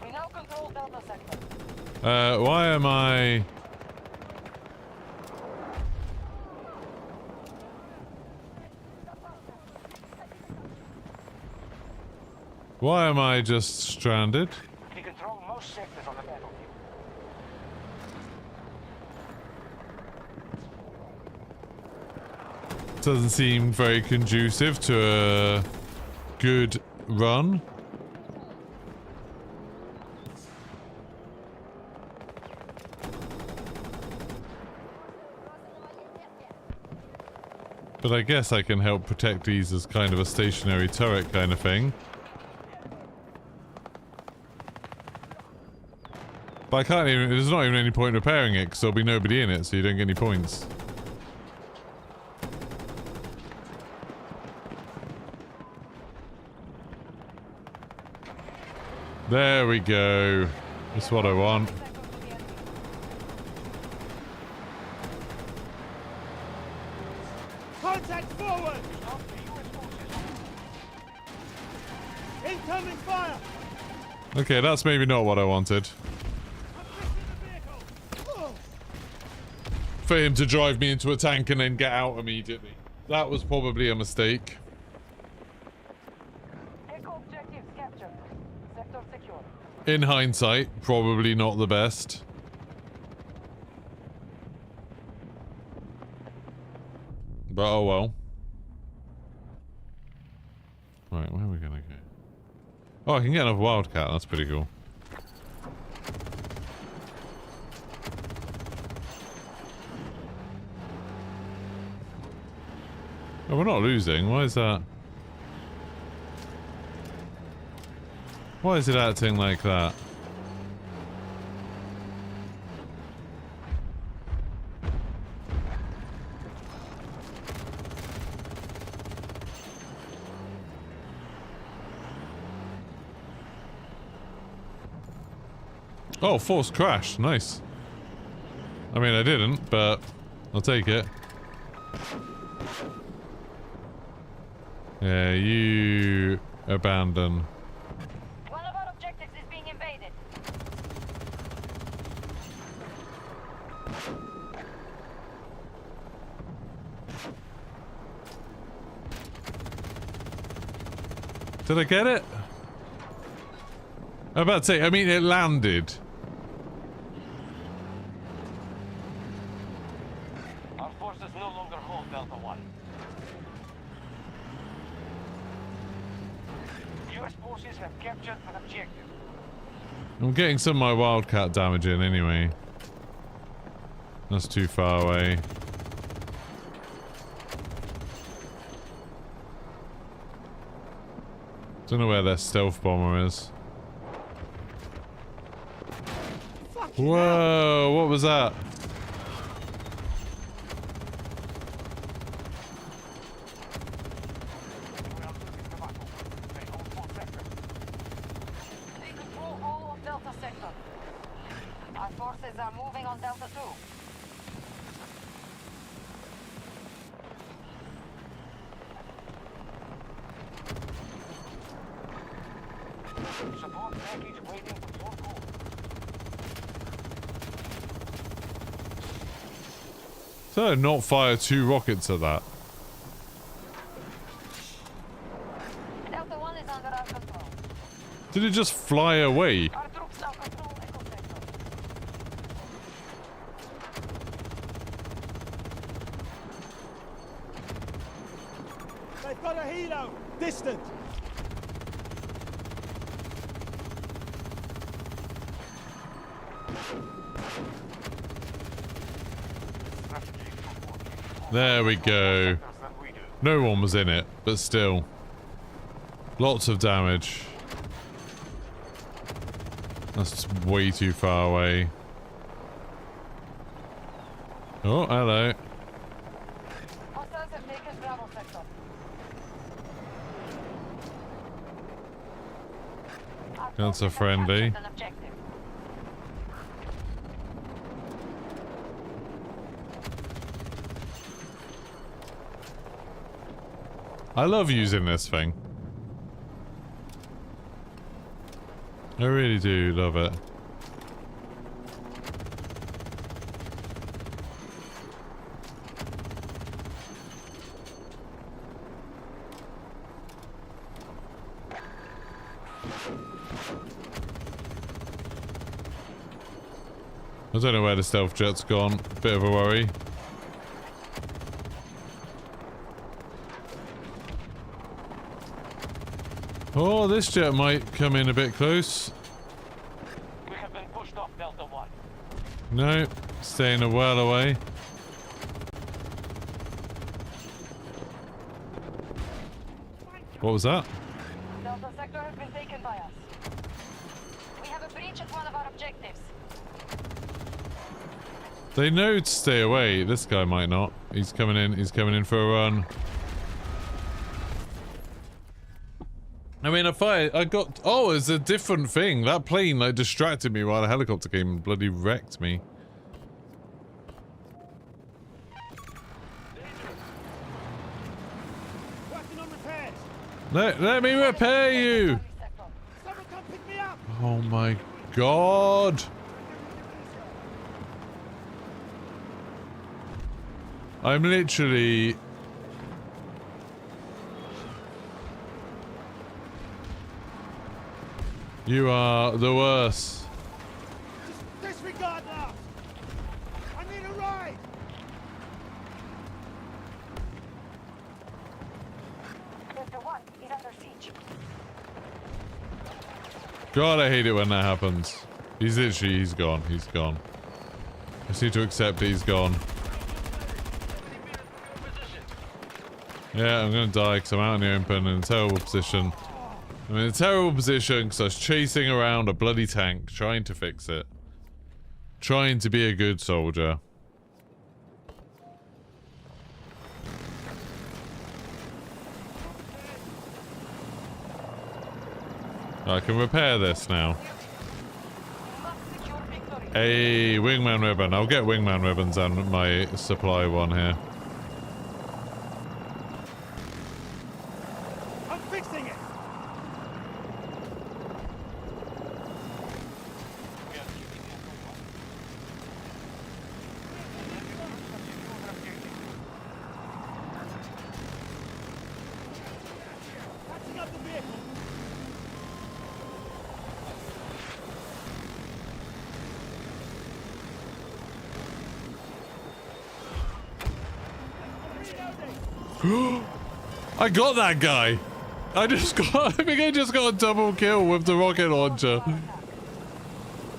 We now control Delta sector. why am I... Why am I just stranded? We control most sectors on the battlefield. Doesn't seem very conducive to a good run. But I guess I can help protect these as kind of a stationary turret kind of thing. But I can't even, there's not even any point repairing it because there'll be nobody in it, so you don't get any points. There we go. That's what I want. Contact forward! Incoming fire! Okay, that's maybe not what I wanted. For him to drive me into a tank and then get out immediately. That was probably a mistake. Echo objectives captured. Sector secure. In hindsight, probably not the best. But oh well. Right, where are we gonna go? Oh, I can get another wildcat. That's pretty cool. Oh, we're not losing. Why is that? Why is it acting like that? Oh, forced crash. Nice. I mean, I didn't, but I'll take it. Yeah, you abandon. One of our objectives is being invaded. Did I get it? I'm about to say, I mean, it landed. Our forces no longer hold Delta 1. U.S. forces have captured an objective. I'm getting some of my wildcat damage in anyway. That's too far away. Don't know where their stealth bomber is. Whoa, what was that? We control all of Delta sector. Our forces are moving on Delta 2. Support package waiting for your call. So not fire 2 rockets at that. Delta 1 is under our control. Did it just fly away? Our troops now control Echo sector. They've got a helo! Distant! There we go. No one was in it, but still. Lots of damage. That's way too far away. Oh, hello. Hostiles have taken Bravo sector. Our That's a forces have friendly. captured an objective. I love using this thing. I really do love it. I don't know where the stealth jet's gone. Bit of a worry. Oh, this jet might come in a bit close. We have been pushed off Delta 1. No, staying a well away. What was that? Delta sector has been taken by us. We have a breach at one of our objectives. They know to stay away. This guy might not. He's coming in. He's coming in for a run. I mean, I got... Oh, it's a different thing. That plane, like, distracted me while the helicopter came and bloody wrecked me. Working on repairs. Let me repair you! Someone come pick me up. Oh my god! I'm literally... You are the worst. Just disregard that. I need a ride. Delta 1 is under siege. God, I hate it when that happens. He's gone. He's gone. I just need to accept that he's gone. Yeah, I'm gonna die because I'm out in the open in a terrible position. I'm in a terrible position because I was chasing around a bloody tank, trying to fix it. Trying to be a good soldier. I can repair this now. Hey, wingman ribbon. I'll get wingman ribbons and my supply one here. I'm fixing it. Patching up the vehicle. I got that guy. I think I just got a double kill with the rocket launcher.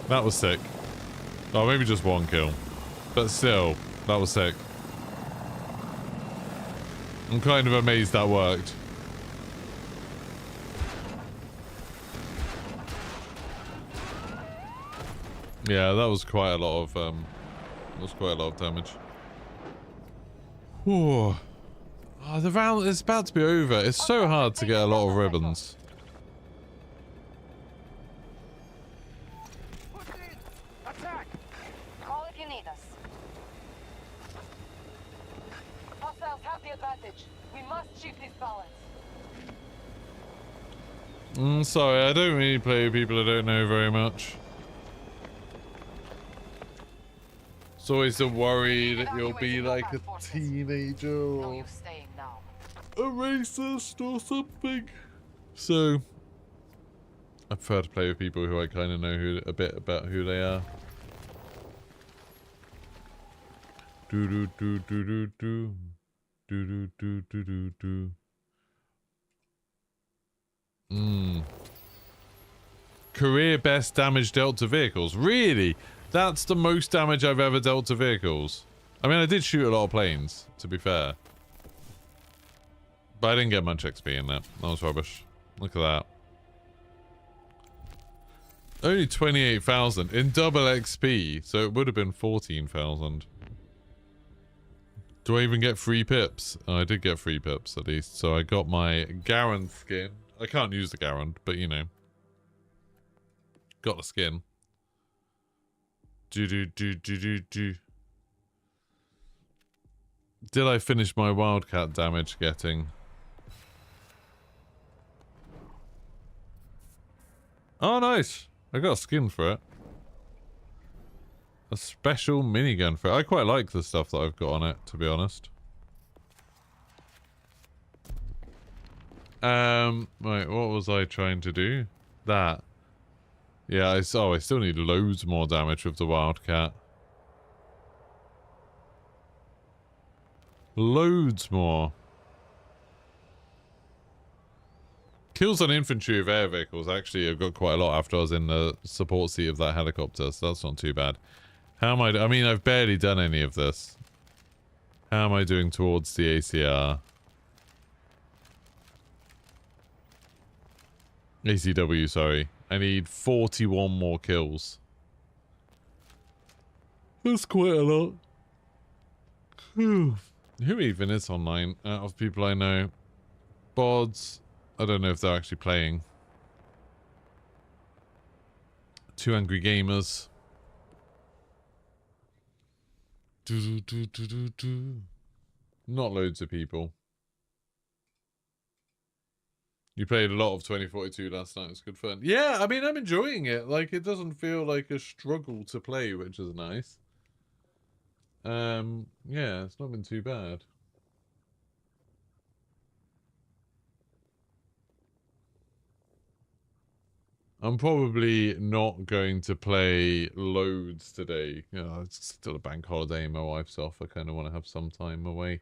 That was sick. Oh, maybe just one kill. But still, that was sick. I'm kind of amazed that worked. Yeah, that was quite a lot of damage. Whew. Oh, the round is about to be over. It's so hard to get a lot of ribbons. Attack. Call if you need us. Hostiles have the advantage. We must shift this balance. Sorry, I don't really play with people I don't know very much. It's always a worry that you'll be like a teenager or a racist or something. So, I prefer to play with people who I kind of know a bit about who they are. Do do do do do do do do do do do do. Career best damage dealt to vehicles. Really? That's the most damage I've ever dealt to vehicles. I mean, I did shoot a lot of planes, to be fair. But I didn't get much XP in that. That was rubbish. Look at that. Only 28,000 in double XP, so it would have been 14,000. Do I even get free pips? Oh, I did get free pips at least, so I got my Garand skin. I can't use the Garand, but you know. Got the skin. Do. Did I finish my wildcat damage getting? Oh, nice. I got a skin for it. A special minigun for it. I quite like the stuff that I've got on it, to be honest. Right, what was I trying to do? That. Yeah, I still need loads more damage with the wildcat. Loads more. Kills on infantry of air vehicles. Actually, I got quite a lot after I was in the support seat of that helicopter, so that's not too bad. How am I mean, I've barely done any of this. How am I doing towards the ACR? ACW, sorry. I need 41 more kills. That's quite a lot. Whew. Who even is online out of people I know? Bods. I don't know if they're actually playing. Two Angry Gamers. Not loads of people. You played a lot of 2042 last night. It was good fun. Yeah, I mean, I'm enjoying it. Like, it doesn't feel like a struggle to play, which is nice. Yeah, it's not been too bad. I'm probably not going to play loads today. You know, it's still a bank holiday and my wife's off. I kind of want to have some time away.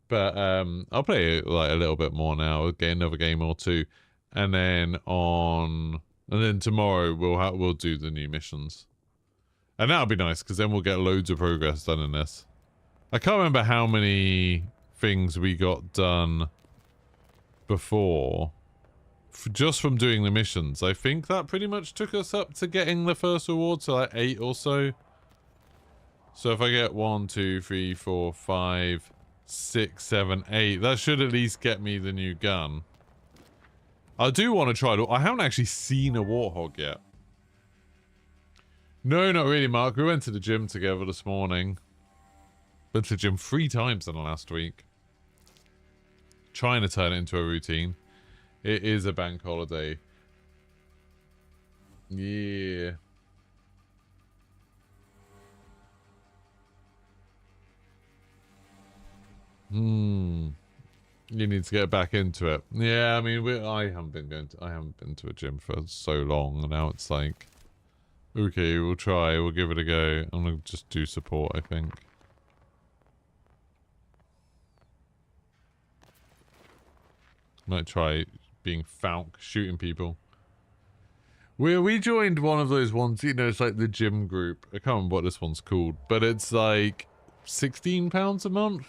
But I'll play like a little bit more now. I'll get another game or two. And then tomorrow we'll do the new missions. And that'll be nice because then we'll get loads of progress done in this. I can't remember how many things we got done before. Just from doing the missions. I think that pretty much took us up to getting the first reward, so like 8 or so. So if I get 1, 2, 3, 4, 5, 6, 7, 8, that should at least get me the new gun. I do want to try it. I haven't actually seen a Warthog yet. No, not really, Mark. We went to the gym together this morning. Went to the gym 3 times in the last week. Trying to turn it into a routine. It is a bank holiday. Yeah. You need to get back into it. Yeah, I mean, I haven't been to a gym for so long, and now it's like, okay, we'll try, we'll give it a go. I'm gonna just do support, I think. Might try being Falk, shooting people. We joined one of those ones, you know, it's like the gym group. I can't remember what this one's called, but it's like £16 a month.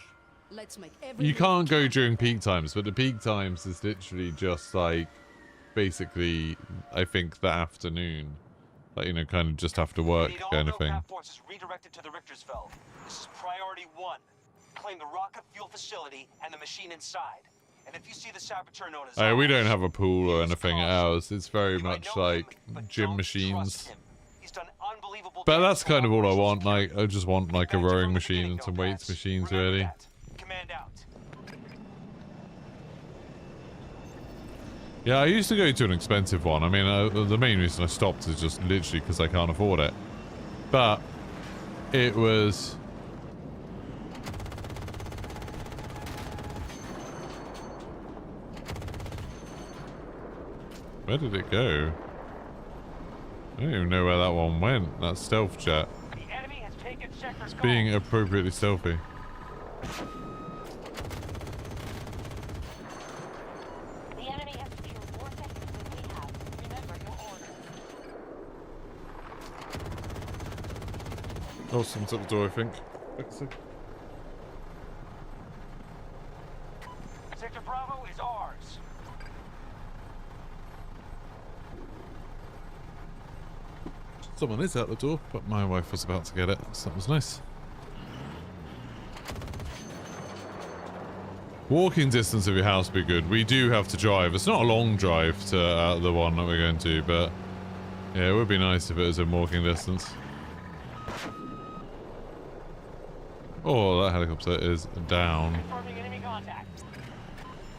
Let's make every You can't go during peak times, but the peak times is literally just like, basically, I think the afternoon. Like, you know, kind of just after work kind of thing. Forces redirected to the Richtersveld. This is priority 1. Claim the rocket fuel facility and the machine inside. And if you see the saboteur known as We don't have a pool or anything at ours. It's very much like gym machines. But that's kind of all I want. Like, I just want like a rowing machine and some weights machines really. Command out. Yeah, I used to go to an expensive one. I mean, the main reason I stopped is just literally because I can't afford it. But it was... Where did it go? I don't even know where that one went. That stealth jet. The enemy has taken sector It's being appropriately stealthy. The enemy has secured more sectors than we have. Remember your order. Oh, someone's at the door, I think. Sector Bravo is ours. Someone is out the door, but my wife was about to get it, so that was nice. Walking distance of your house would be good. We do have to drive. It's not a long drive to the one that we're going to, but yeah, it would be nice if it was in walking distance. Oh, that helicopter is down. Confirming enemy contact.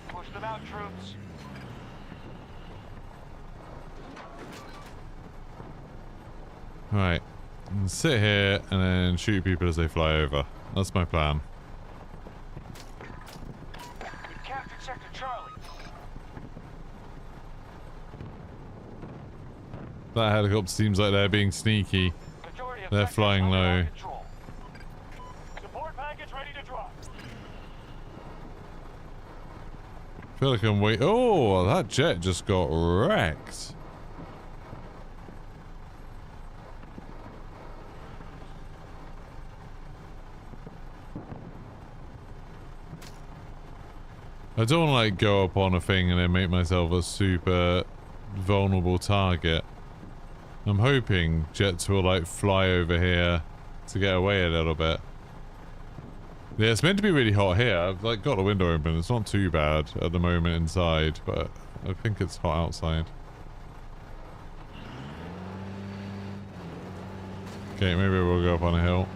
Push them out, troops. Right, sit here and then shoot people as they fly over. That's my plan. We've captured Sector Charlie. That helicopter seems like they're being sneaky. Majority of They're sectors flying under our low. control. Support package ready to drop. I feel like I'm wait. Oh, that jet just got wrecked. I don't want to like go up on a thing and then make myself a super vulnerable target. I'm hoping jets will like fly over here to get away a little bit. Yeah, it's meant to be really hot here. I've like got the window open. It's not too bad at the moment inside, but I think it's hot outside. Okay, maybe we'll go up on a hill.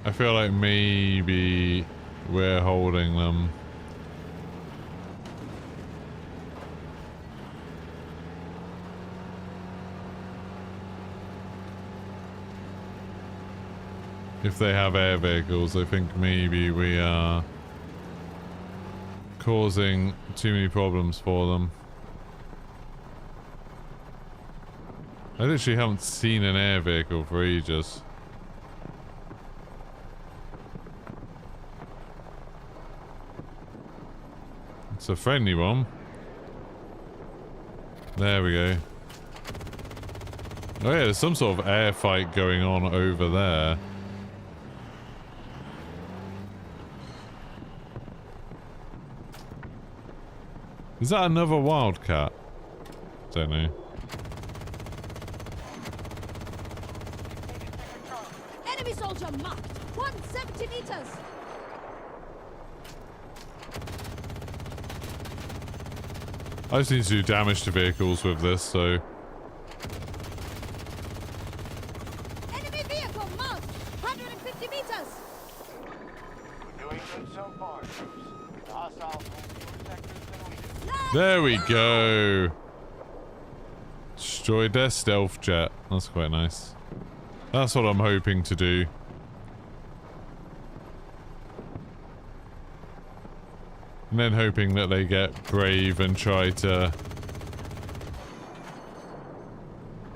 I feel like maybe we're holding them. If they have air vehicles, I think maybe we are causing too many problems for them. I literally haven't seen an air vehicle for ages. It's a friendly one. There we go. Oh yeah, there's some sort of air fight going on over there. Is that another wildcat? Don't know. Enemy soldier marked. 170 meters. I just need to do damage to vehicles with this, so... Enemy vehicle marked. 150 meters. We're doing good so far, troops. The hostiles hold fewer sectors than we do. There we go! Destroyed their stealth jet. That's quite nice. That's what I'm hoping to do. And then hoping that they get brave and try to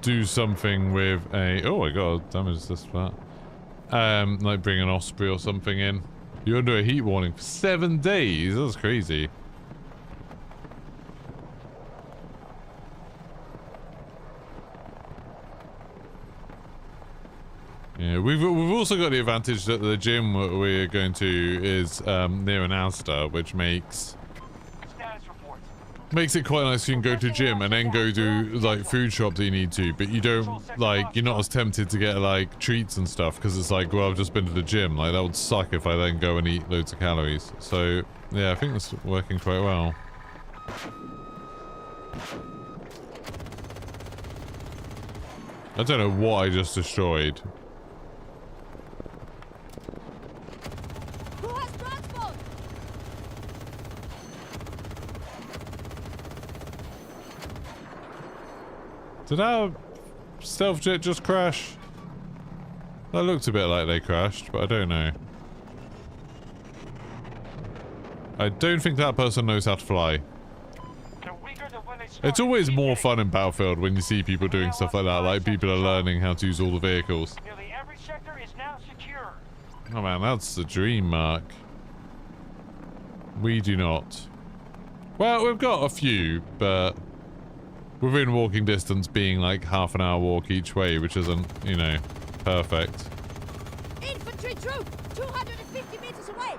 do something with a... Oh, I got damage this flat. Like bring an Osprey or something in. You're under a heat warning for 7 days? That's crazy. Yeah, we've also got the advantage that the gym we're going to is near an Asda, which makes it quite nice. You can go to gym and then go do like food shop that you need to, but you don't like you're not as tempted to get like treats and stuff because it's like, well, I've just been to the gym. Like that would suck if I then go and eat loads of calories. So yeah, I think that's working quite well. I don't know what I just destroyed. Did our stealth jet just crash? That looked a bit like they crashed, but I don't know. I don't think that person knows how to fly. It's always more fun in Battlefield when you see people doing stuff like that, like people are learning how to use all the vehicles. Nearly every sector is now secure. Oh man, that's the dream, Mark. We do not. Well, we've got a few, but within walking distance being like half an hour walk each way, which isn't, you know, perfect. Infantry troop, 250 meters away.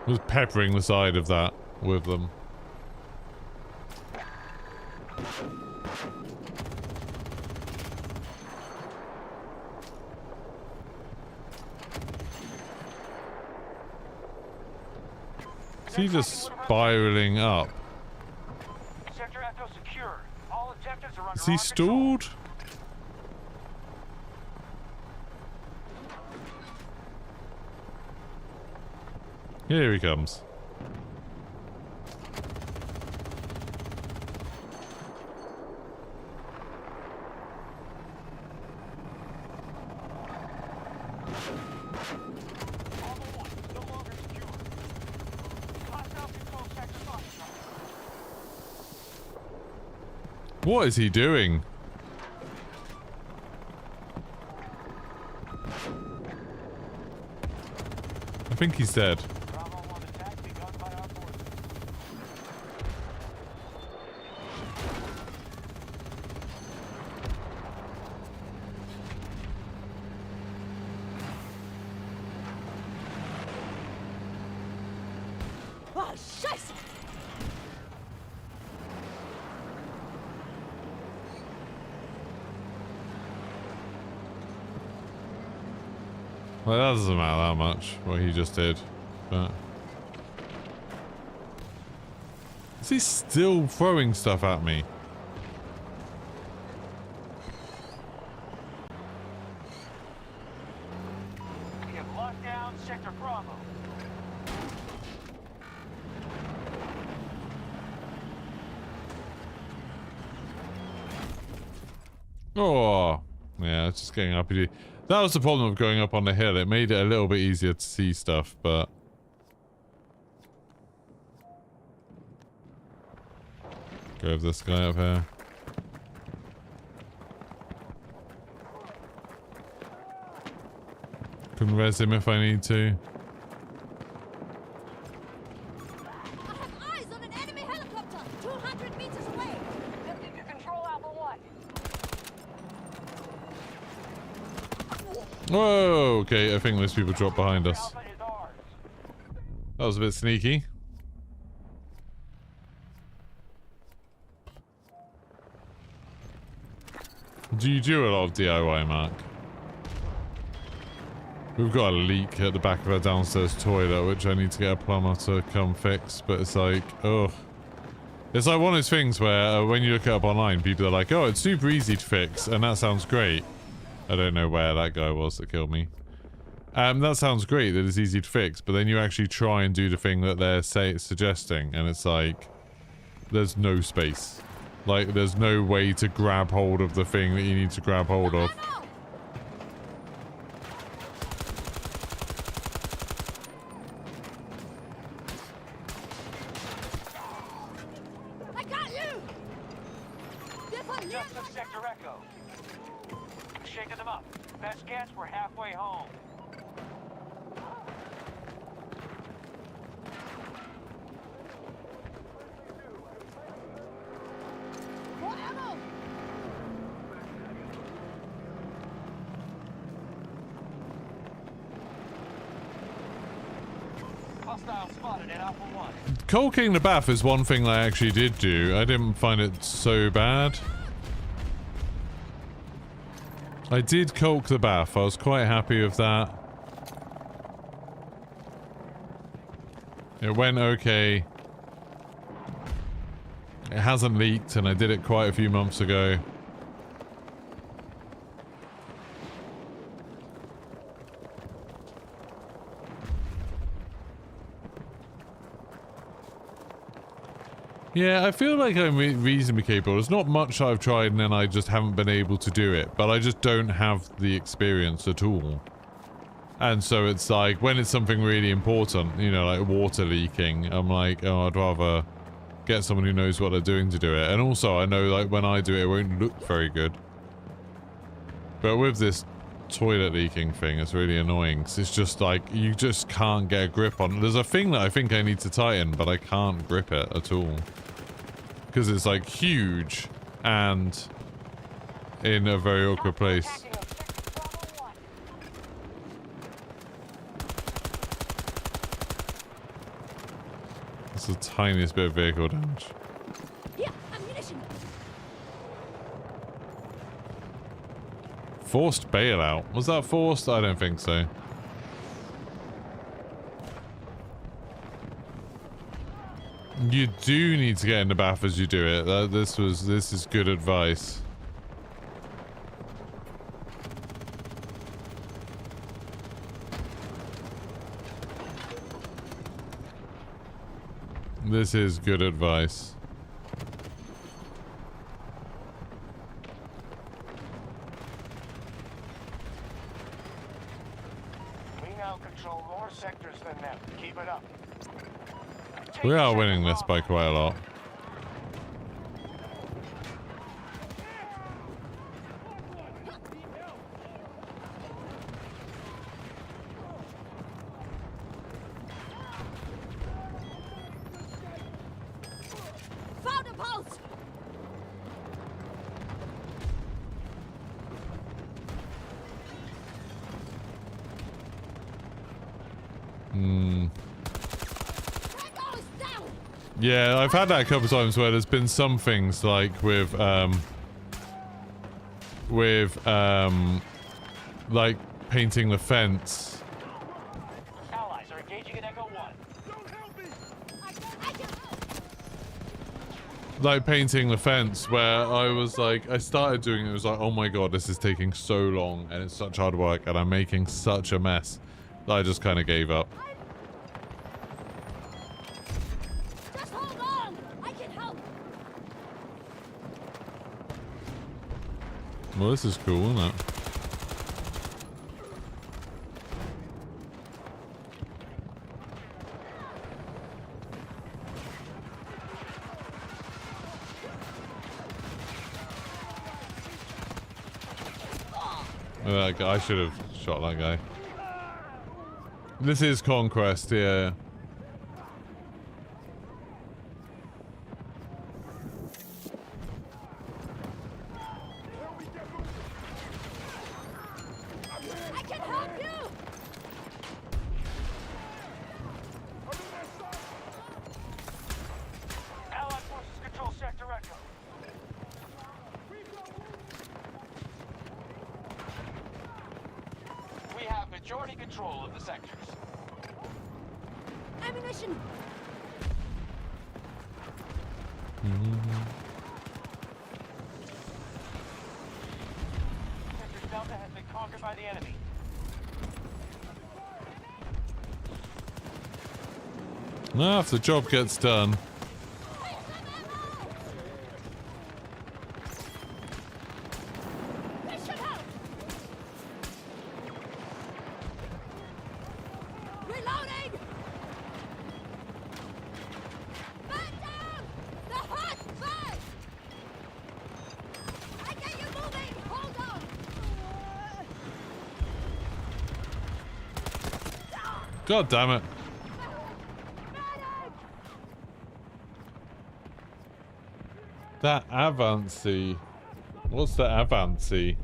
Just peppering the side of that with them. Is he just spiraling up? Sector Echo secure. All objectives are under Is he our control. stalled? Here he comes. What is he doing? I think he's dead. Oh, scheiße! Well, that doesn't matter that much, what he just did. But... is he still throwing stuff at me? We have locked down Sector Bravo. Oh, yeah, it's just getting RPG. That was the problem of going up on the hill. It made it a little bit easier to see stuff, but... go with this guy up here. Can res him if I need to. I have eyes on an enemy helicopter 200 meters away. Lifting to control Alpha 1. Whoa, okay, I think those people dropped behind us. Alpha is ours. That was a bit sneaky. Do you do a lot of DIY, Mark? We've got a leak at the back of our downstairs toilet, which I need to get a plumber to come fix, but it's like, ugh. It's like one of those things where when you look it up online, people are like, oh, it's super easy to fix, and that sounds great. I don't know where that guy was that killed me. That sounds great that it's easy to fix, but then you actually try and do the thing that they're suggesting, and it's like, there's no space. Like, there's no way to grab hold of the thing that you need to grab hold of. I got you! Just took Sector Echo. Shaking them up. Best guess, we're halfway home. More ammo! Hostile spotted at Alpha 1. Caulking the bath is one thing I actually did do. I didn't find it so bad. I did caulk the bath. I was quite happy with that. It went okay. It hasn't leaked, and I did it quite a few months ago. Yeah, I feel like I'm reasonably capable. There's not much I've tried and then I just haven't been able to do it. But I just don't have the experience at all. And so it's like, when it's something really important, you know, like water leaking, I'm like, oh, I'd rather get someone who knows what they're doing to do it. And also, I know, like, when I do it, it won't look very good. But with this toilet leaking thing, it's really annoying. 'Cause it's just like, you just can't get a grip on it. There's a thing that I think I need to tighten, but I can't grip it at all. Because it's like huge and in a very awkward place. It's the tiniest bit of vehicle damage. Here, ammunition. Forced bailout. Was that forced? I don't think so. You do need to get in the bath as you do it. This is good advice. This is good advice. We now control more sectors than them. Keep it up. We are winning this by quite a lot. Found a pulse! Hmm. Tango is Yeah, I've had that a couple of times where there's been some things like with like painting the fence. Allies are engaging at Echo 1. Like painting the fence where I was like, I started doing it, it was like, oh my god, this is taking so long and it's such hard work and I'm making such a mess that I just kind of gave up. Just hold on! I can help! Well, this is cool, isn't it? That guy, I should have shot that guy. This is Conquest, yeah. I can help you! Allied forces control Sector Echo. We have majority control of the sectors. Ammunition! Sector Delta has been conquered by the enemy. Now, if the job gets done. This should help! Reloading! Back down! The hot back! I get you moving! Hold on! God damn it. That Avancy. What's the Avancy?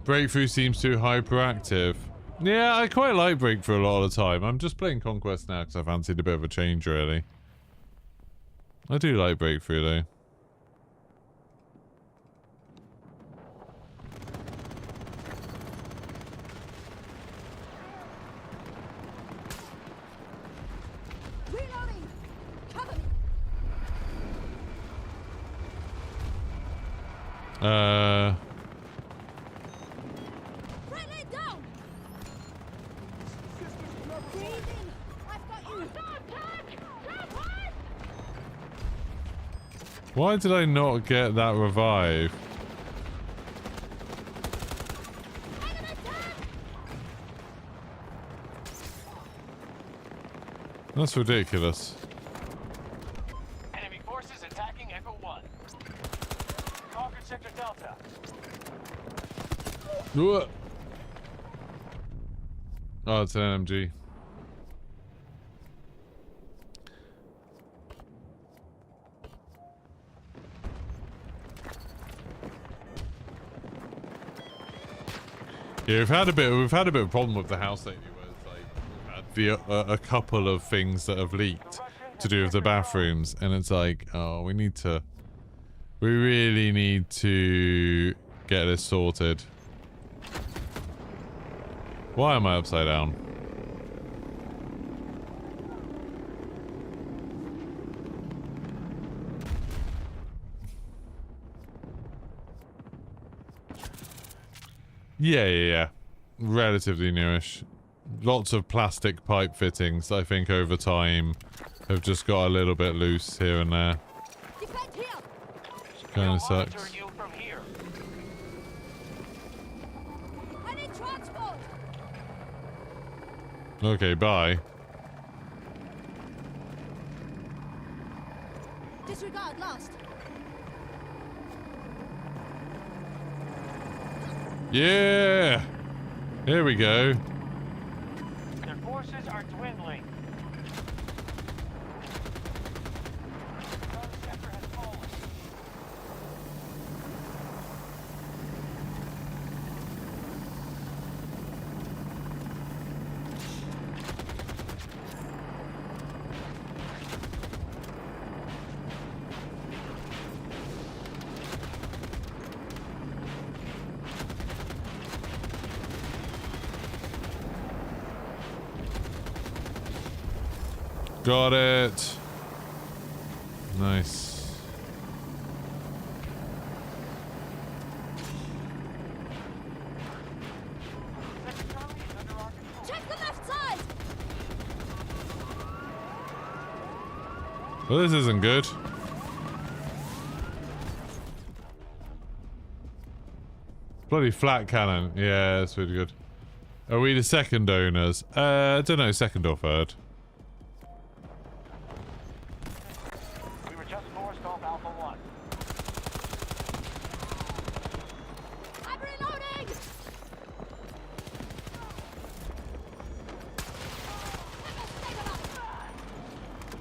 Breakthrough seems too hyperactive. Yeah, I quite like Breakthrough a lot of the time. I'm just playing Conquest now because I fancied a bit of a change, really. I do like Breakthrough, though. Reloading! Cover me! Friendly down! Breathe in! I've got you! Why did I not get that revive? That's ridiculous. Enemy forces attacking Echo 1. Conquered Sector Delta. Ugh. Oh, it's an MG. Yeah, we've had a bit of a problem with the house lately, where it's like we've had a couple of things that have leaked to do with the bathrooms, and it's like, oh, we really need to get this sorted. Why am I upside down? Yeah. Relatively newish. Lots of plastic pipe fittings, I think, over time have just got a little bit loose here and there. Defend here! Kind of We'll monitor sucks. you from here. I need transport! Okay, bye. Disregard last. Yeah! Here we go. Their forces are dwindling. Another sector has fallen. Got it. Nice. Check the left side! Well, this isn't good. Bloody flat cannon. Yeah, that's really good. Are we the second owners? I don't know, second or third. We were just forced off Alpha 1. I'm reloading!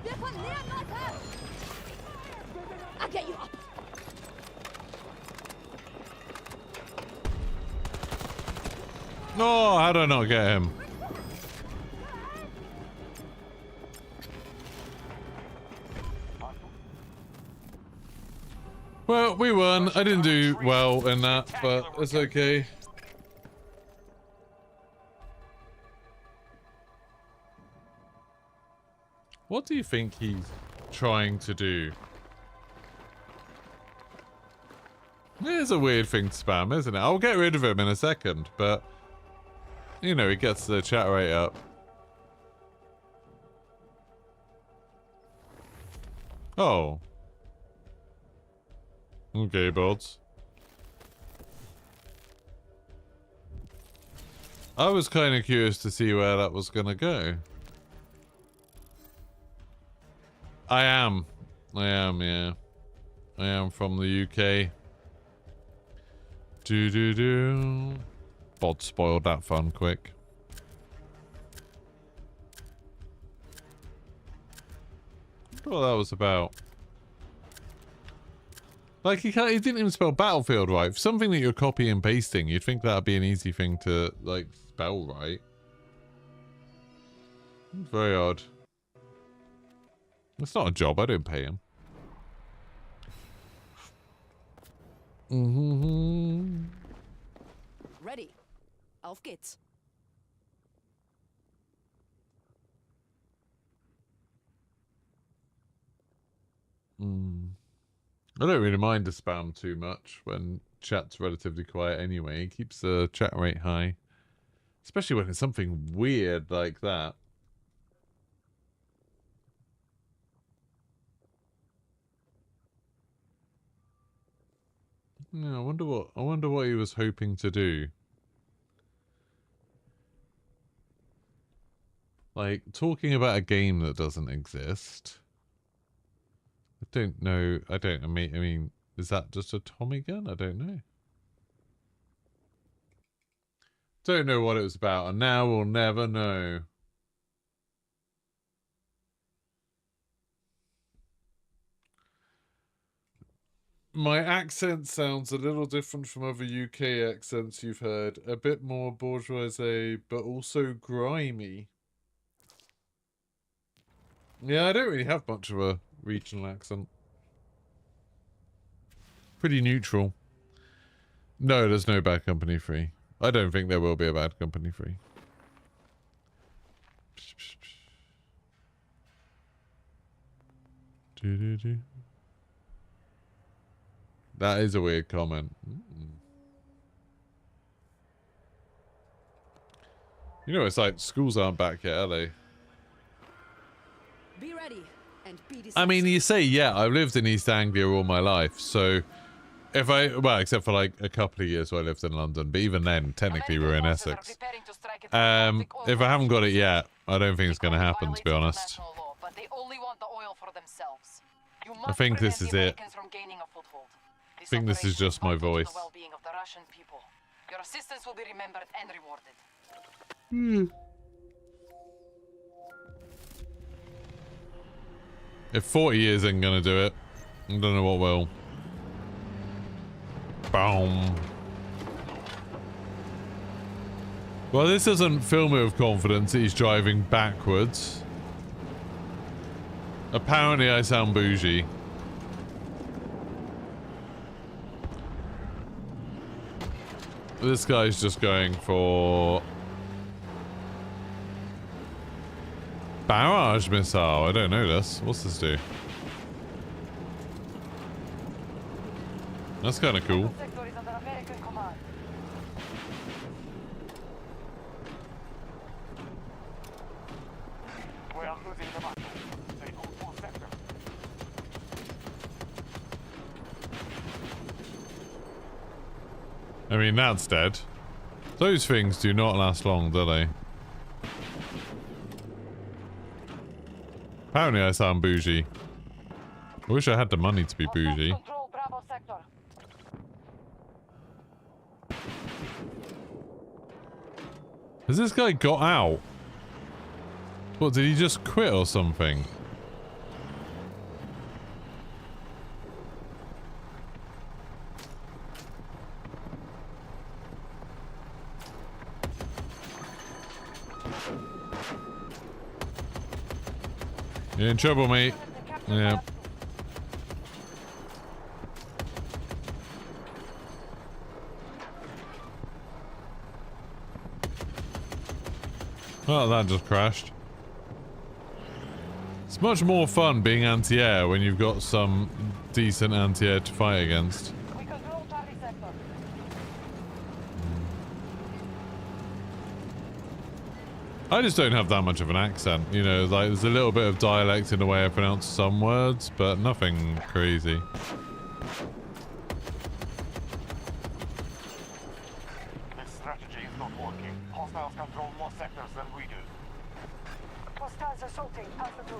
Wir verlieren, Leute! I'll get you up! No, how did I not get him? Well, we won. I didn't do well in that, but it's okay. What do you think he's trying to do? It is a weird thing to spam, isn't it? I'll get rid of him in a second, but... You know, he gets the chat rate up. Oh. Okay, bots. I was kind of curious to see where that was gonna go. I am, yeah. I am from the UK. Do. Bod spoiled that fun quick. I wonder what that was about. Like, he didn't even spell battlefield right. For something that you're copying and pasting, you'd think that'd be an easy thing to, like, spell right. Very odd. It's not a job, I don't pay him. Ready. Auf geht's. I don't really mind the spam too much when chat's relatively quiet anyway. It keeps the chat rate high. Especially when it's something weird like that. Yeah, I wonder what he was hoping to do. Like, talking about a game that doesn't exist. I don't know. I mean, is that just a Tommy gun? I don't know. Don't know what it was about, and now we'll never know. My accent sounds a little different from other UK accents you've heard. A bit more bourgeoisie, but also grimy. Yeah, I don't really have much of a regional accent. Pretty neutral. No, there's no Bad Company 3. I don't think there will be a Bad Company 3. That is a weird comment. You know, it's like schools aren't back yet, are they? Be ready and be decisive. I mean, you say, yeah, I've lived in East Anglia all my life, so if well, except for like a couple of years where I lived in London, but even then, technically we're in Essex. If I haven't got it yet, I don't think it's going to happen, to be honest. I think this is it. I think this is just my voice. Your assistance will be remembered and rewarded. If 40 years ain't gonna do it, I don't know what will. Boom. Well, this doesn't fill me with confidence that he's driving backwards. Apparently I sound bougie. This guy's just going for... Barrage missile. I don't know this. What's this do? That's kind of cool. Sector is under American command. We are losing the battle. They hold more sector. I mean, that's dead. Those things do not last long, do they? Apparently I sound bougie. I wish I had the money to be bougie. Control Bravo sector. Has this guy got out? What, did he just quit or something? You're in trouble, mate. Yeah. Oh, that just crashed. It's much more fun being anti-air when you've got some decent anti-air to fight against. We control Charlie sector. I just don't have that much of an accent, you know, like there's a little bit of dialect in the way I pronounce some words, but nothing crazy. This strategy is not working. Hostiles control more sectors than we do. Hostiles assaulting Alpha 2.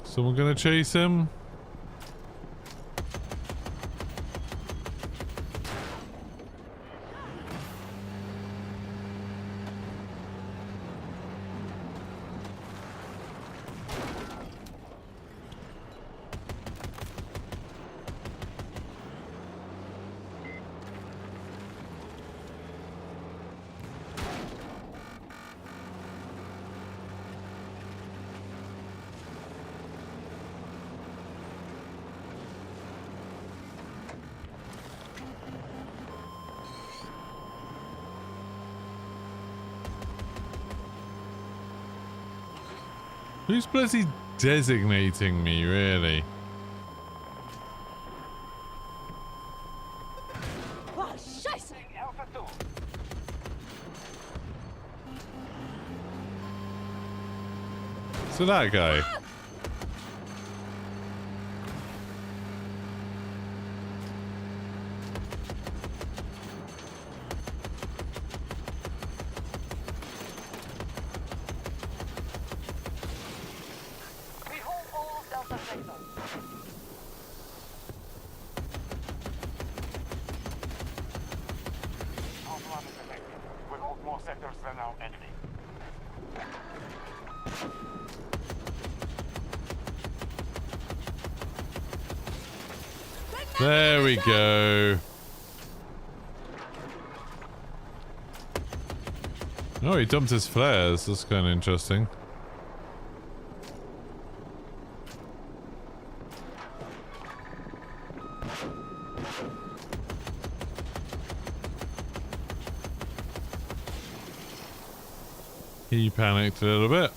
Someone gonna chase him? Who's bloody designating me, really? Oh, scheiße! Alpha 2. So that guy. We hold all of Delta sector. Our plan is effective. We hold more sectors than our enemy. There we go. Oh, he dumped his flares. That's kind of interesting. He panicked a little bit.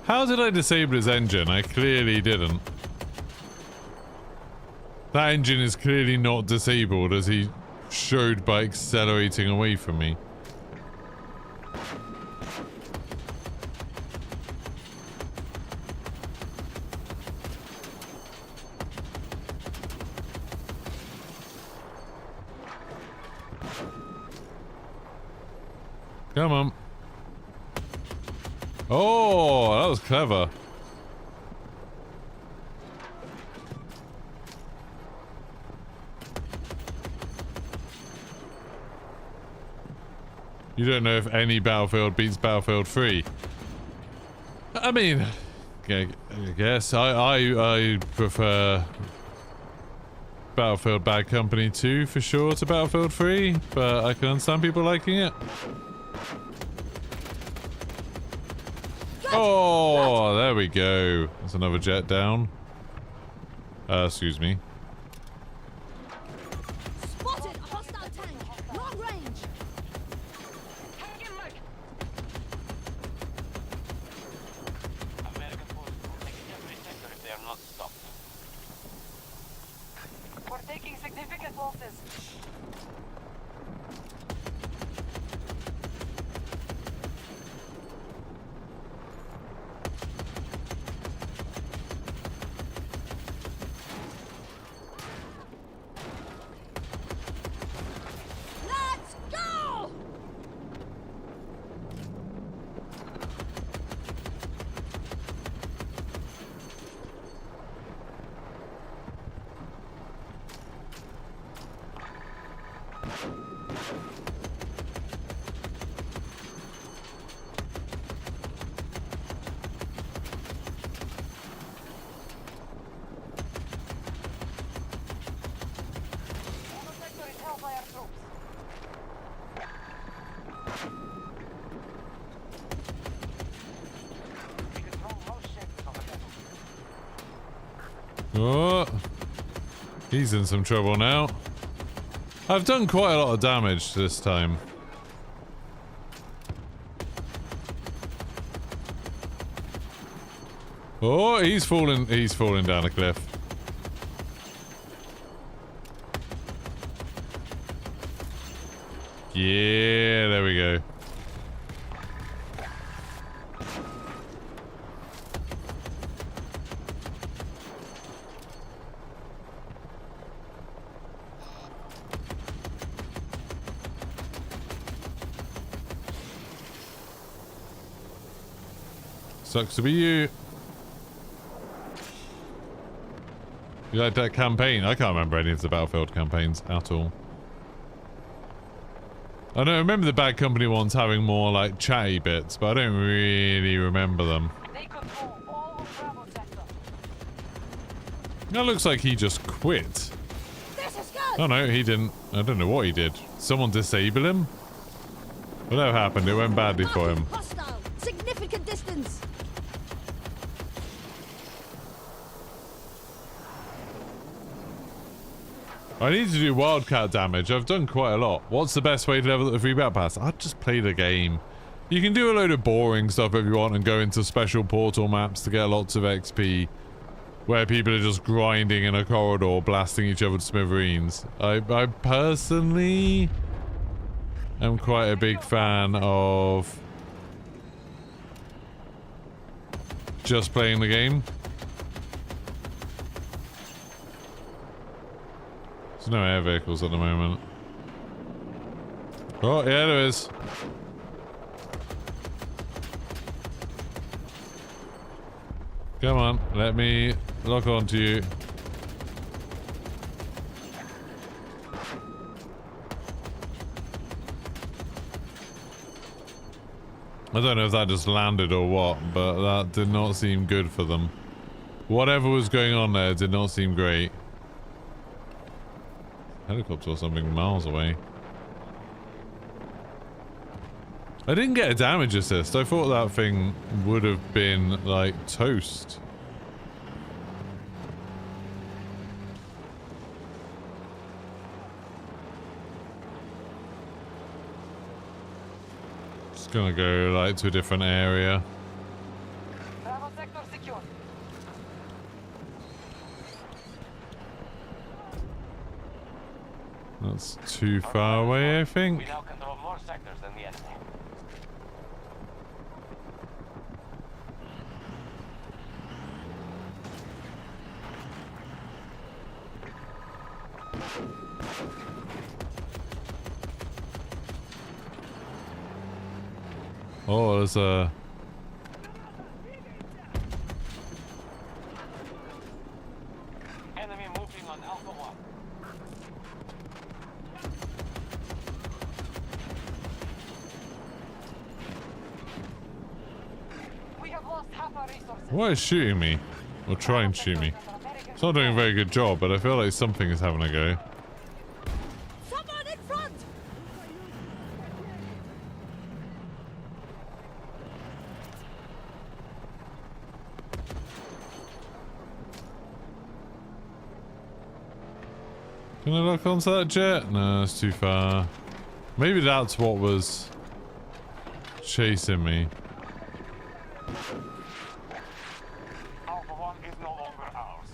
How did I disable his engine? I clearly didn't. That engine is clearly not disabled, as he showed by accelerating away from me. Come on. Oh, that was clever. You don't know if any Battlefield beats Battlefield 3. I mean, I guess I prefer Battlefield Bad Company 2 for sure to Battlefield 3, but I can understand people liking it. Oh, there we go. There's another jet down. Excuse me. Spotted a hostile tank. Long range. Hang in, Mike. American forces will take every sector if they are not stopped. We're taking significant losses. Let's go! All sector is held by our troops. We control most sectors on the battle. Oh, he's in some trouble now. I've done quite a lot of damage this time. Oh, he's falling down a cliff. Yeah, there we go. Sucks to be you. You like that campaign? I can't remember any of the Battlefield campaigns at all. I don't remember the Bad Company ones having more like chatty bits, but I don't really remember them. They control all of Bravo sector. That looks like he just quit. This is good! Oh no, he didn't. I don't know what he did. Someone disable him? Whatever happened, it went badly for him. Hostile. Significant distance. I need to do wildcat damage. I've done quite a lot. What's the best way to level up the free battle pass? I'd just play the game. You can do a load of boring stuff if you want and go into special portal maps to get lots of XP where people are just grinding in a corridor, blasting each other to smithereens. I personally am quite a big fan of just playing the game. There's no air vehicles at the moment. Oh, yeah, there is. Come on, let me lock onto you. I don't know if that just landed or what, but that did not seem good for them. Whatever was going on there did not seem great. Helicopter or something miles away. I didn't get a damage assist. I thought that thing would have been like toast. Just gonna go like to a different area. Bravo sector secure. That's too far away, I think. We now control more sectors than the enemy. Oh, there's a... Enemy moving on Alpha 1. We have lost half our resources. Why is shooting me? Or trying to shoot me? It's not doing a very good job, but I feel like something is having a go. Someone in front! Can I lock onto that jet? No, it's too far. Maybe that's what was chasing me. Alpha 1 is no longer ours.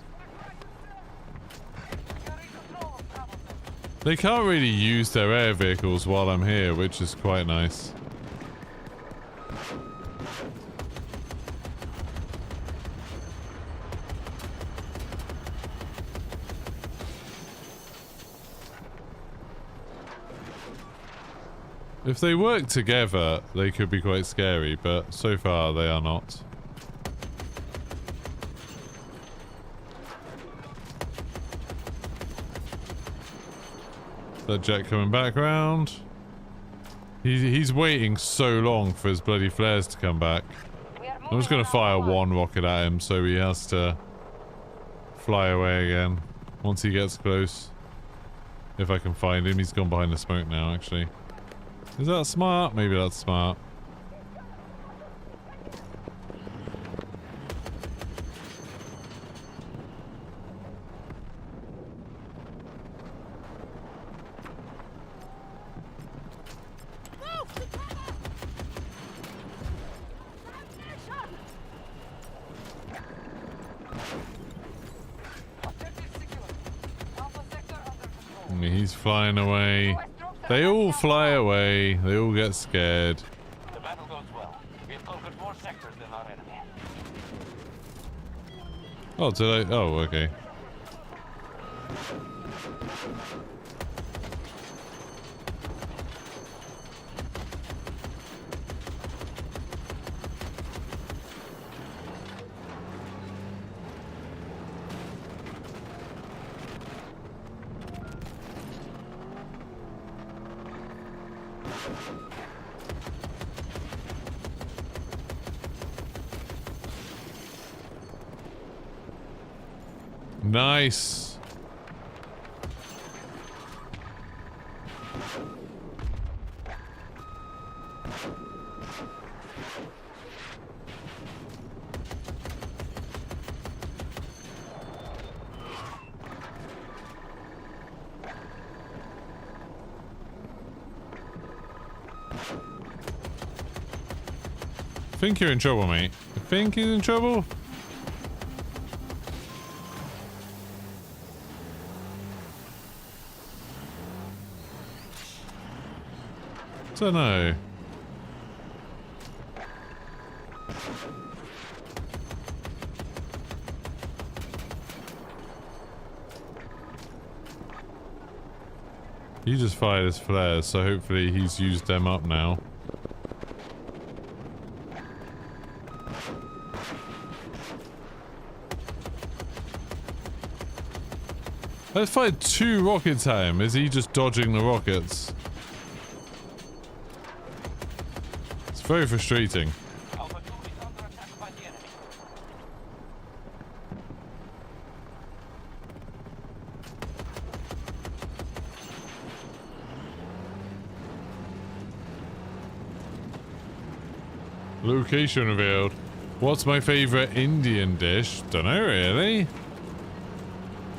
They can't really use their air vehicles while I'm here, which is quite nice. If they work together, they could be quite scary, but so far they are not. That jet coming back round. He's waiting so long for his bloody flares to come back. I'm just gonna fire one rocket at him so he has to fly away again once he gets close. If I can find him. He's gone behind the smoke now, actually. Is that smart? Maybe that's smart. Move to cover! Damnation! Objective secure. Alpha sector under control. He's flying away. They all fly away. They all get scared. The battle goes well. We have conquered more sectors than our enemy. Oh, did I? Oh, okay. Nice. I think you're in trouble, mate. I think he's in trouble. Don't know. He just fired his flares, so hopefully he's used them up now. I fired 2 rockets at him. Is he just dodging the rockets? It's very frustrating. Alpha 2 is under attack by the enemy. Location revealed. What's my favorite Indian dish? Dunno really.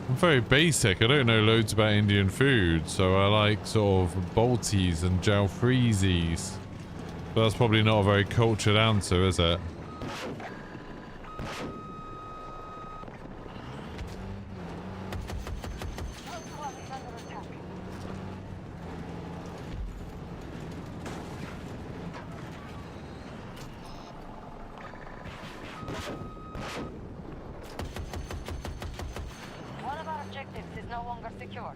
I'm very basic. I don't know loads about Indian food, so I like sort of bolties and jalfreezis. But that's probably not a very cultured answer, is it? One of our objectives is no longer secure.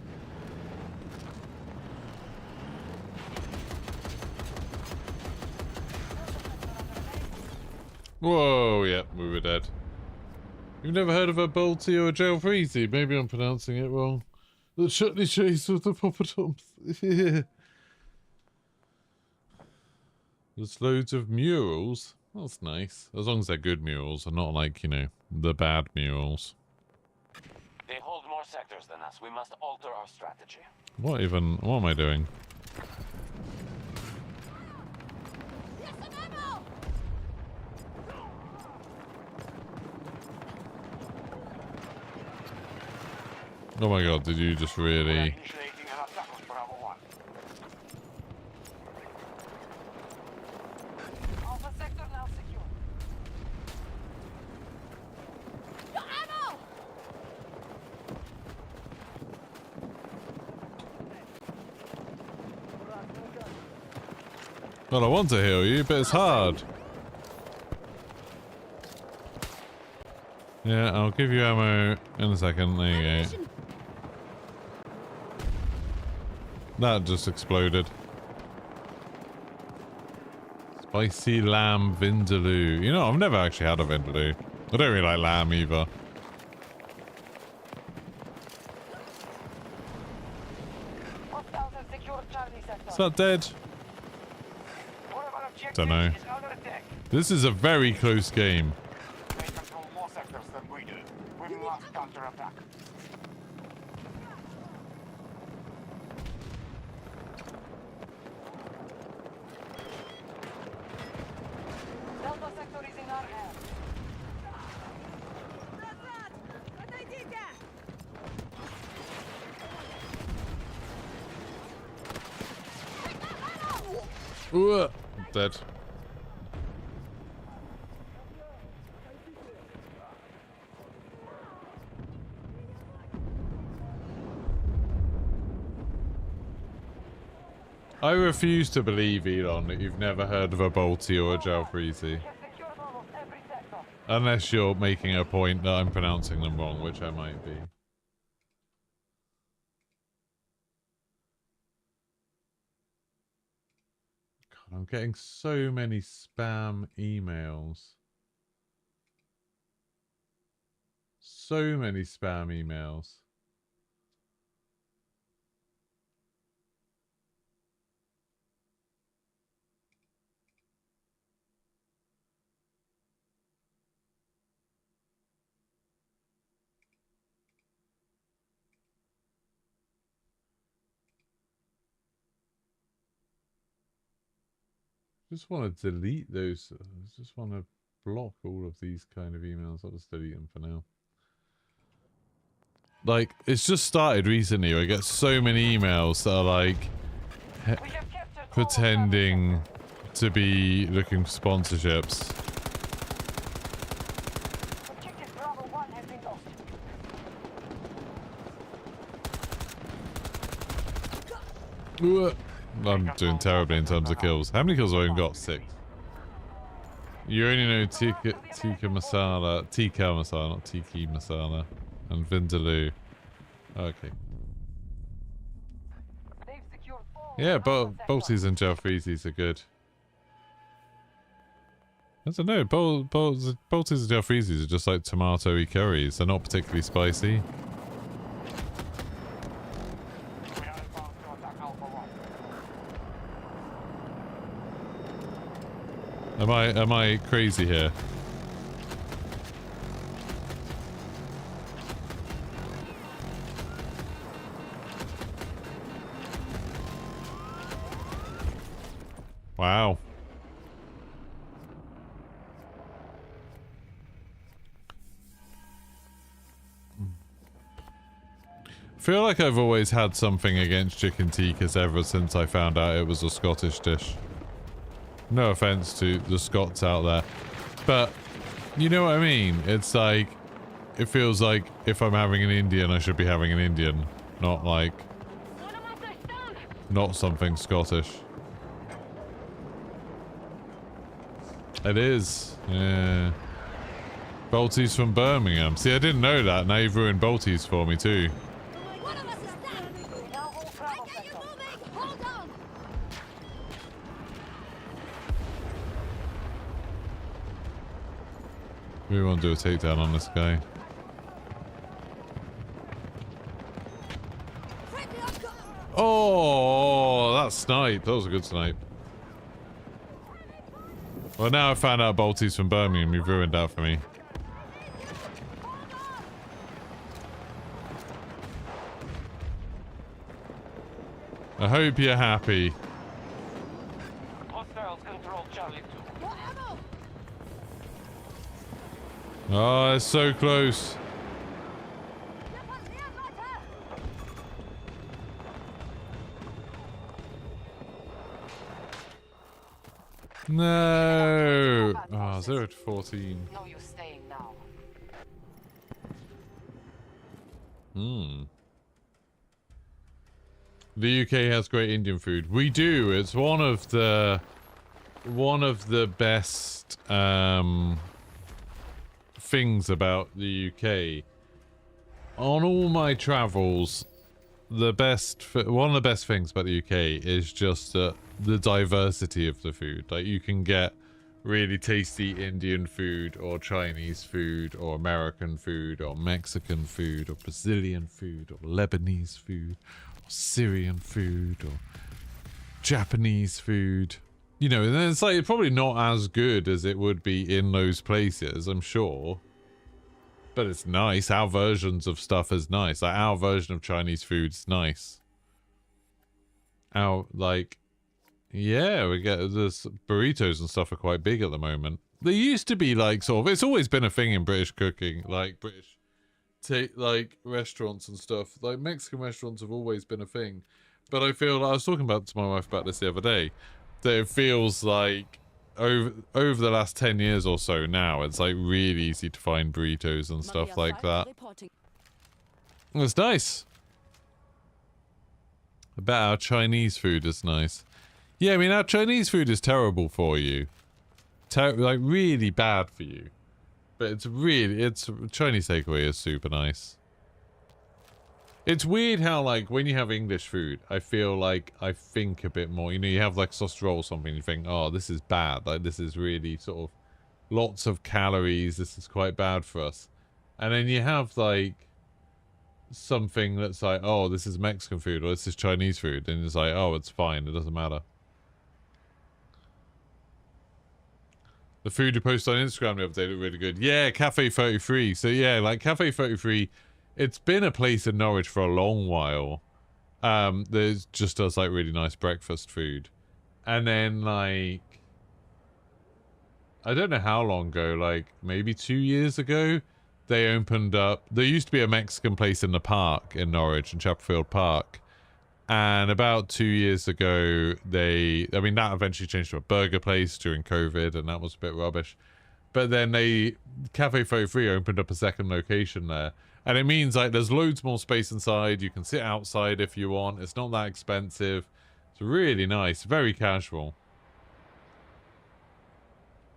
Whoa, yeah, we were dead. You've never heard of a Bolty or a Gel Freezy? Maybe I'm pronouncing it wrong. The chutney chase with the poppadoms. Yeah. There's loads of murals. That's nice. As long as they're good murals and not like, you know, the bad murals. They hold more sectors than us. We must alter our strategy. What am I doing? Yes, some ammo! Oh my god, did you just really... Initiating an attack on Bravo 1. Alpha sector now secure. Your ammo! Well, I want to heal you, but it's hard. Yeah, I'll give you ammo in a second. There you go. Ammunition. That just exploded. Spicy lamb vindaloo. You know, I've never actually had a vindaloo. I don't really like lamb either. Hostiles have secured Charlie sector. Is that dead? One of our objectives Don't know. is under attack. This is a very close game. They control more sectors than we do. We must counterattack. Delta sector is in our hands. Ooh, dead. I refuse to believe, Elon, that you've never heard of a Bolty or a Jalfreezy. We have secured almost every sector. Unless you're making a point that I'm pronouncing them wrong, which I might be. God, I'm getting so many spam emails. So many spam emails. Just want to delete those. I just want to block all of these kind of emails. I'll just delete them for now. Like, it's just started recently. I get so many emails that are like We have captured pretending to be looking for sponsorships. Objective Bravo 1 has been lost. Ooh. I'm doing terribly in terms of kills. How many kills have I even got? 6. You only know tikka masala, not tiki masala, and vindaloo. Okay. They've secured all Yeah, Alpha sector. Bolties and Jalfreezys are good. I don't know, Bolties and Jalfreezys are just like tomato-y curries. They're not particularly spicy. We are about to attack Alpha 1. Am I crazy here? Wow. I feel like I've always had something against chicken tikkas ever since I found out it was a Scottish dish. No offense to the Scots out there, but you know what I mean? It's like, it feels like if I'm having an Indian, I should be having an Indian, not like, not something Scottish. It is, yeah. Bolties from Birmingham. See, I didn't know that. Now you've ruined Bolties for me too. One of us is down. We now hold Bravo I get you sector. moving. Hold on. We won't do a takedown on this guy. Oh, that snipe. That was a good snipe. Well, now I found out Bolty's from Birmingham. You've ruined that for me. I hope you're happy. Hostiles control Charlie 2. Oh, it's so close. No. Oh, 0 to 14. No use staying now. The UK has great Indian food. We do. It's one of the best things about the UK. On all my travels, one of the best things about the UK is just the diversity of the food. Like, you can get really tasty Indian food, or Chinese food, or American food, or Mexican food, or Brazilian food, or Lebanese food, or Syrian food, or Japanese food. You know, and it's like probably not as good as it would be in those places, I'm sure. But it's nice. Our versions of stuff is nice. Like, our version of Chinese food's nice. Yeah, we get this burritos and stuff are quite big at the moment. They used to be like sort of, it's always been a thing in British cooking, like British restaurants and stuff. Like, Mexican restaurants have always been a thing. But I feel like, I was talking to my wife about this the other day, that it feels like over the last 10 years or so now, it's like really easy to find burritos and stuff like that. It's nice. I bet our Chinese food is nice. Yeah, I mean, our Chinese food is terrible for you. Like, really bad for you. But Chinese takeaway is super nice. It's weird how, like, when you have English food, I feel like I think a bit more. You know, you have, like, sausage roll or something, you think, oh, this is bad. Like, this is really sort of lots of calories. This is quite bad for us. And then you have, like, something that's like, oh, this is Mexican food, or this is Chinese food. And it's like, oh, it's fine. It doesn't matter. The food you posted on Instagram the other day looked really good. Yeah, Cafe 33. So yeah, like Cafe 33, it's been a place in Norwich for a long while. There's just does like really nice breakfast food. And then like, I don't know how long ago, like maybe 2 years ago, they opened up, there used to be a Mexican place in the park in Norwich, in Chapelfield Park. And about 2 years ago, that eventually changed to a burger place during COVID, and that was a bit rubbish. But then Cafe 33 opened up a second location there. And it means, like, there's loads more space inside. You can sit outside if you want. It's not that expensive. It's really nice. Very casual.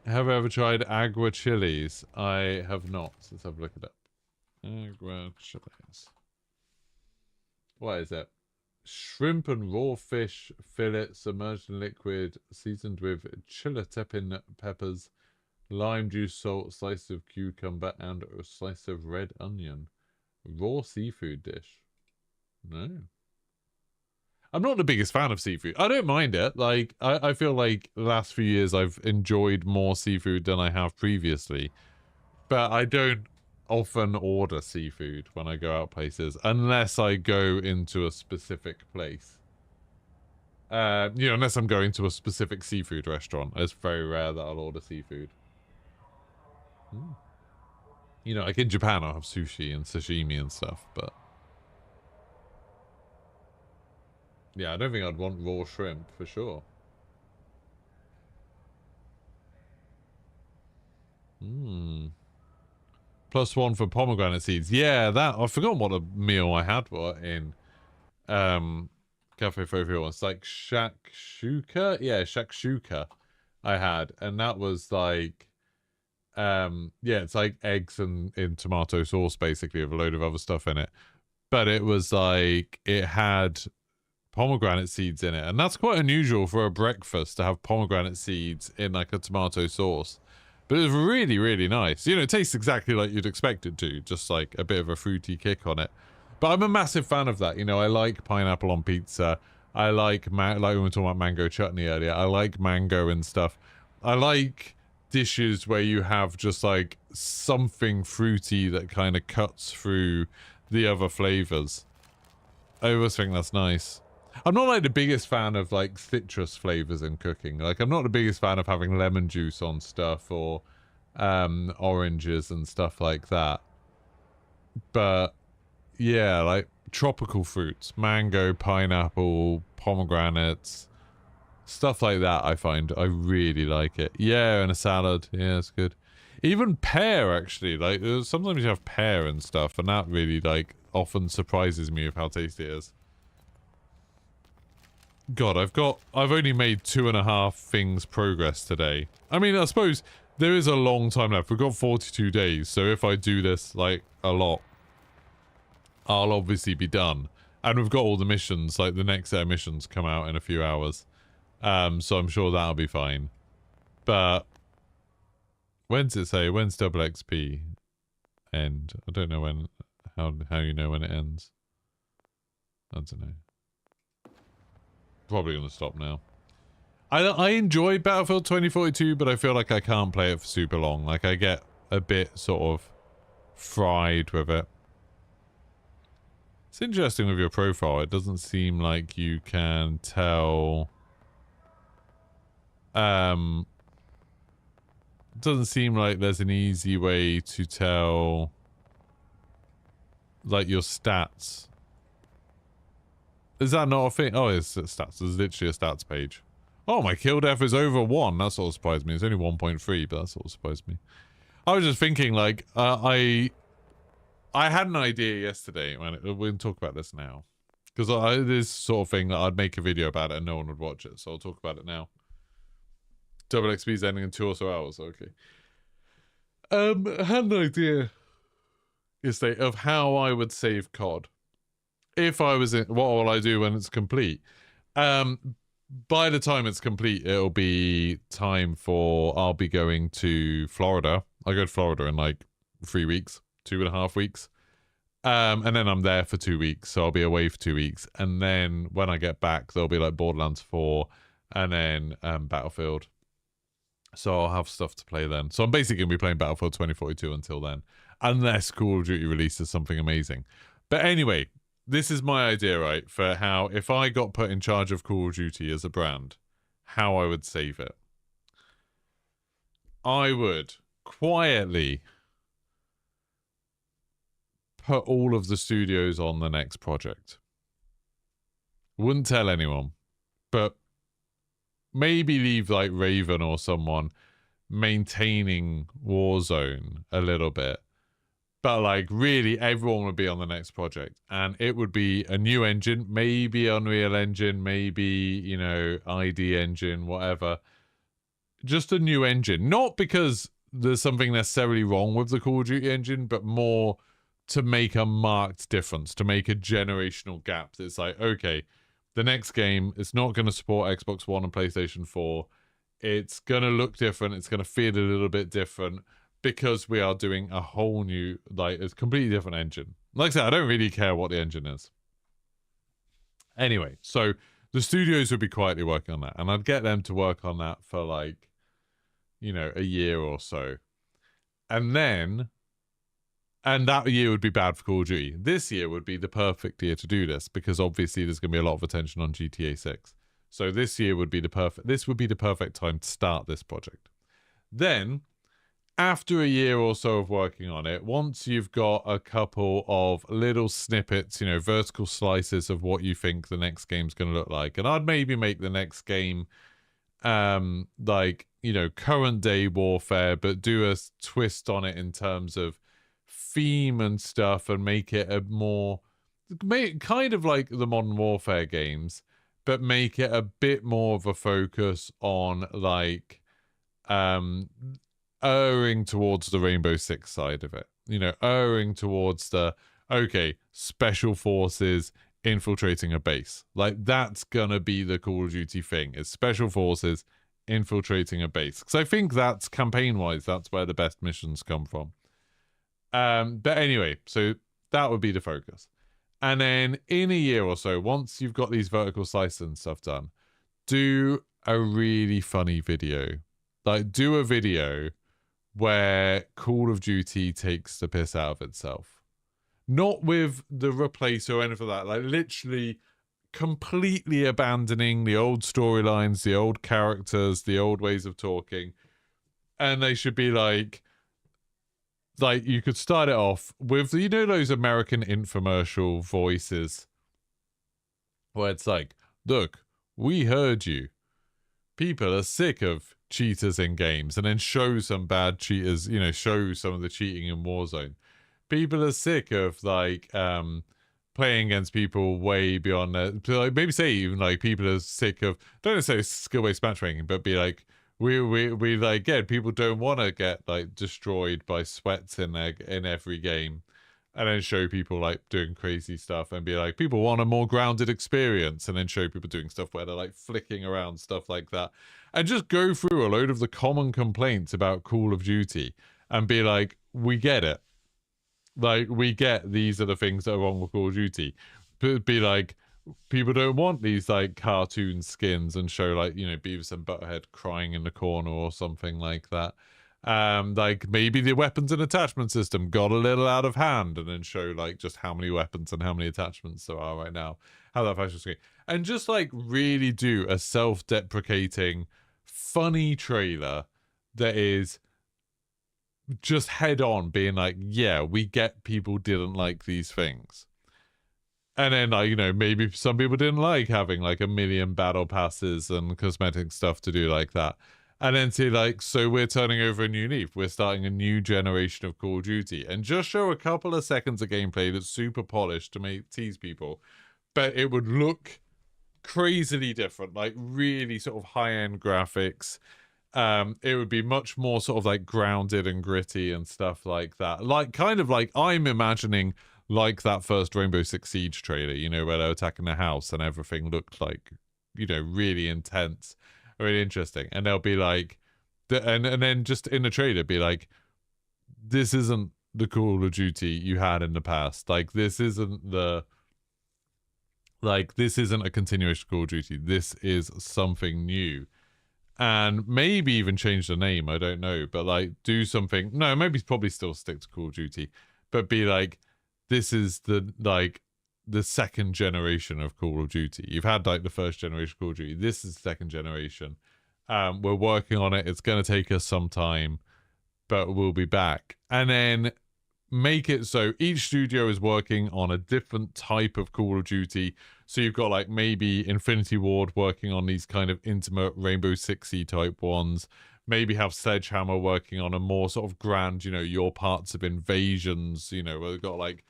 Have I ever tried agua chilies? I have not. Let's have a look at it. Agua chilies. What is it? Shrimp and raw fish fillet submerged in liquid, seasoned with chiltepin peppers, lime juice, salt, slice of cucumber, and a slice of red onion. Raw seafood dish. No. I'm not the biggest fan of seafood. I don't mind it. Like, I feel like the last few years I've enjoyed more seafood than I have previously. But I don't often order seafood when I go out places, unless I go into a specific place. Unless I'm going to a specific seafood restaurant. It's very rare that I'll order seafood. You know, like in Japan I'll have sushi and sashimi and stuff, but yeah, I don't think I'd want raw shrimp for sure. +1 for pomegranate seeds. Yeah, that I've forgotten what a meal I had in Cafe Fofio. It's like shakshuka. Yeah, shakshuka I had, and that was like it's like eggs and in tomato sauce basically with a load of other stuff in it. But it was like it had pomegranate seeds in it, and that's quite unusual for a breakfast to have pomegranate seeds in like a tomato sauce. But it was really, really nice. You know, it tastes exactly like you'd expect it to, just like a bit of a fruity kick on it. But I'm a massive fan of that. You know, I like pineapple on pizza. I like, like we were talking about mango chutney earlier, I like mango and stuff. I like dishes where you have just like something fruity that kind of cuts through the other flavors. I always think that's nice. I'm not like the biggest fan of like citrus flavors in cooking. Like I'm not the biggest fan of having lemon juice on stuff or oranges and stuff like that. But yeah, like tropical fruits, mango, pineapple, pomegranates, stuff like that. I find I really like it. Yeah, and a salad. Yeah, it's good. Even pear, actually. Like sometimes you have pear and stuff, and that really like often surprises me of how tasty it is. God, I've only made 2.5 things progress today. I mean, I suppose there is a long time left. We've got 42 days, so if I do this like a lot, I'll obviously be done. And we've got all the missions, like the next set of missions come out in a few hours. So I'm sure that'll be fine. But when's it say? When's double XP end? I don't know when, how you know when it ends. I don't know. Probably gonna stop now. I enjoy Battlefield 2042, but I feel like I can't play it for super long. Like I get a bit sort of fried with it. It's interesting with your profile. It doesn't seem like you can tell. It doesn't seem like there's an easy way to tell like your stats. Is that not a thing? Oh, it's stats. There's literally a stats page. Oh, my kill death is over 1. That sort of surprised me. It's only 1.3, but that sort of surprised me. I was just thinking, like, I had an idea yesterday. We'll talk about this now. Because this sort of thing that I'd make a video about it and no one would watch it. So I'll talk about it now. Double XP's ending in 2 or so hours. Okay. I had an idea yesterday of how I would save COD. If I was in, what will I do when it's complete? By the time it's complete, it'll be time for, I'll be going to Florida. I go to Florida in like 3 weeks, 2.5 weeks. And then I'm there for 2 weeks, so I'll be away for 2 weeks. And then when I get back, there'll be like Borderlands 4 and then Battlefield. So I'll have stuff to play then. So I'm basically going to be playing Battlefield 2042 until then. Unless Call of Duty releases something amazing. But anyway, this is my idea, right, for how, if I got put in charge of Call of Duty as a brand, how I would save it. I would quietly put all of the studios on the next project. Wouldn't tell anyone, but maybe leave like Raven or someone maintaining Warzone a little bit. But like really everyone would be on the next project and it would be a new engine, maybe Unreal Engine, maybe, you know, ID Engine, whatever. Just a new engine. Not because there's something necessarily wrong with the Call of Duty engine, but more to make a marked difference, to make a generational gap. It's like, okay, the next game, it's not going to support Xbox One and PlayStation 4. It's going to look different. It's going to feel a little bit different. Because we are doing a whole new, like, it's a completely different engine. Like I said, I don't really care what the engine is. Anyway, so the studios would be quietly working on that. And I'd get them to work on that for, like, you know, a year or so. And then, and that year would be bad for Call of Duty. This year would be the perfect year to do this. Because obviously there's going to be a lot of attention on GTA 6. So this year would be the perfect time to start this project. Then, after a year or so of working on it, once you've got a couple of little snippets, you know, vertical slices of what you think the next game's going to look like, and I'd maybe make the next game like, you know, current day warfare, but do a twist on it in terms of theme and stuff and make it a more, kind of like the Modern Warfare games, but make it a bit more of a focus on like erring towards the Rainbow Six side of it. You know, erring towards the, okay, special forces infiltrating a base. Like, that's gonna be the Call of Duty thing. It's special forces infiltrating a base. Because I think that's, campaign-wise, that's where the best missions come from. But anyway, so that would be the focus. And then in a year or so, once you've got these vertical slices and stuff done, do a really funny video. Like, do a video where Call of Duty takes the piss out of itself. Not with the replace or anything like that. Like, literally completely abandoning the old storylines, the old characters, the old ways of talking. And they should be like you could start it off with, you know, those American infomercial voices where it's like, look, we heard you. People are sick of cheaters in games, and then show some bad cheaters, you know, show some of the cheating in Warzone. People are sick of like playing against people way beyond like, maybe say even like people are sick of, don't necessarily skill-based matchmaking, but be like, we like, again, people don't want to get like destroyed by sweats in every game, and then show people like doing crazy stuff, and be like, people want a more grounded experience, and then show people doing stuff where they're like flicking around, stuff like that, and just go through a load of the common complaints about Call of Duty and be like, we get it. Like, we get these are the things that are wrong with Call of Duty. Be like, people don't want these like cartoon skins, and show like, you know, Beavis and Butthead crying in the corner or something like that. Like maybe the weapons and attachment system got a little out of hand, and then show like just how many weapons and how many attachments there are right now, how that fashion screen, and just like really do a self-deprecating funny trailer that is just head on, being like, yeah, we get people didn't like these things. And then, like, you know, maybe some people didn't like having like a million battle passes and cosmetic stuff to do like that. And then say like, so we're turning over a new leaf. We're starting a new generation of Call of Duty. And just show a couple of seconds of gameplay that's super polished to tease people. But it would look crazily different, like really sort of high-end graphics. It would be much more sort of like grounded and gritty and stuff like that. Like, kind of like, I'm imagining like that first Rainbow Six Siege trailer, you know, where they're attacking the house and everything looked like, you know, really intense, really interesting. And they'll be like, and then just in the trailer be like, this isn't the Call of Duty you had in the past. Like, this isn't the, like, this isn't a continuation of Call of Duty. This is something new. And maybe even change the name, I don't know, but like do something, no, maybe probably still stick to Call of Duty, but be like, this is the second generation of Call of Duty. You've had like the first generation of Call of Duty, this is the second generation. We're working on it, it's going to take us some time, but we'll be back. And then make it so each studio is working on a different type of Call of Duty. So you've got like maybe Infinity Ward working on these kind of intimate Rainbow Six-y type ones. Maybe have Sledgehammer working on a more sort of grand, you know, your parts of invasions, you know, where they've got like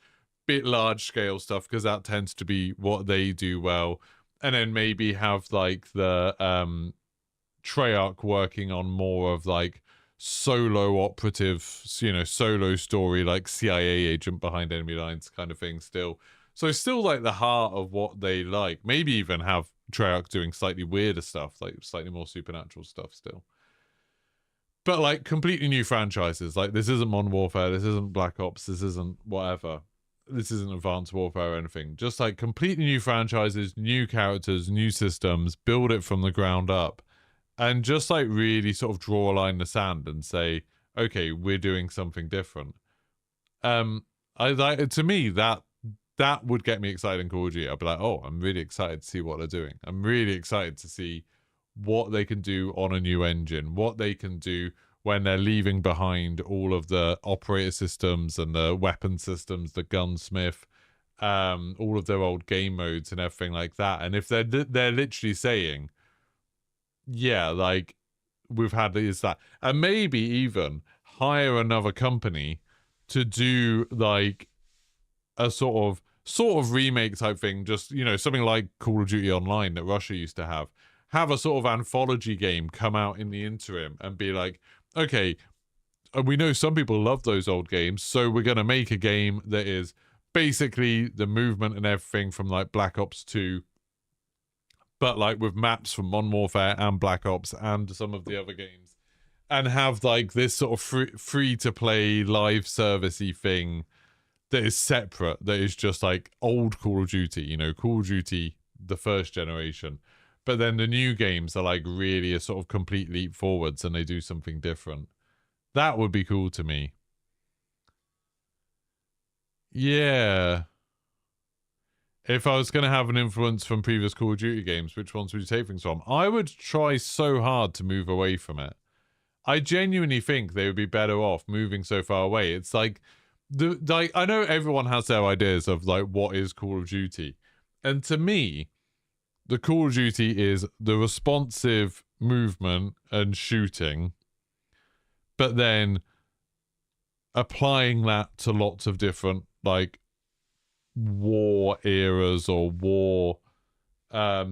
bit large scale stuff, because that tends to be what they do well. And then maybe have like the Treyarch working on more of like solo operative, you know, solo story, like CIA agent behind enemy lines kind of thing still. So still like the heart of what they like. Maybe even have Treyarch doing slightly weirder stuff, like slightly more supernatural stuff still. But like completely new franchises. Like, this isn't Modern Warfare, this isn't Black Ops, this isn't whatever. This isn't Advanced Warfare or anything. Just like completely new franchises, new characters, new systems, build it from the ground up. And just like really sort of draw a line in the sand and say, okay, we're doing something different. I like, to me, that would get me excited in Call of Duty. I'd be like, oh, I'm really excited to see what they're doing. I'm really excited to see what they can do on a new engine, what they can do when they're leaving behind all of the operator systems and the weapon systems, the gunsmith, all of their old game modes and everything like that. And if they're literally saying, yeah, like, we've had this, that, and maybe even hire another company to do like a sort of remake type thing, just, you know, something like Call of Duty Online that Russia used to have a sort of anthology game come out in the interim and be like, okay, we know some people love those old games, so we're going to make a game that is basically the movement and everything from like Black Ops 2, but like with maps from Modern Warfare and Black Ops and some of the other games, and have like this sort of free to play live servicey thing that is separate, that is just like old Call of Duty, you know, Call of Duty the first generation, but then the new games are like really a sort of complete leap forwards and they do something different. That would be cool to me. Yeah. If I was going to have an influence from previous Call of Duty games, which ones would you take things from? I would try so hard to move away from it. I genuinely think they would be better off moving so far away. It's like, I know everyone has their ideas of like what is Call of Duty. And to me, the Call of Duty is the responsive movement and shooting, but then applying that to lots of different like war eras or war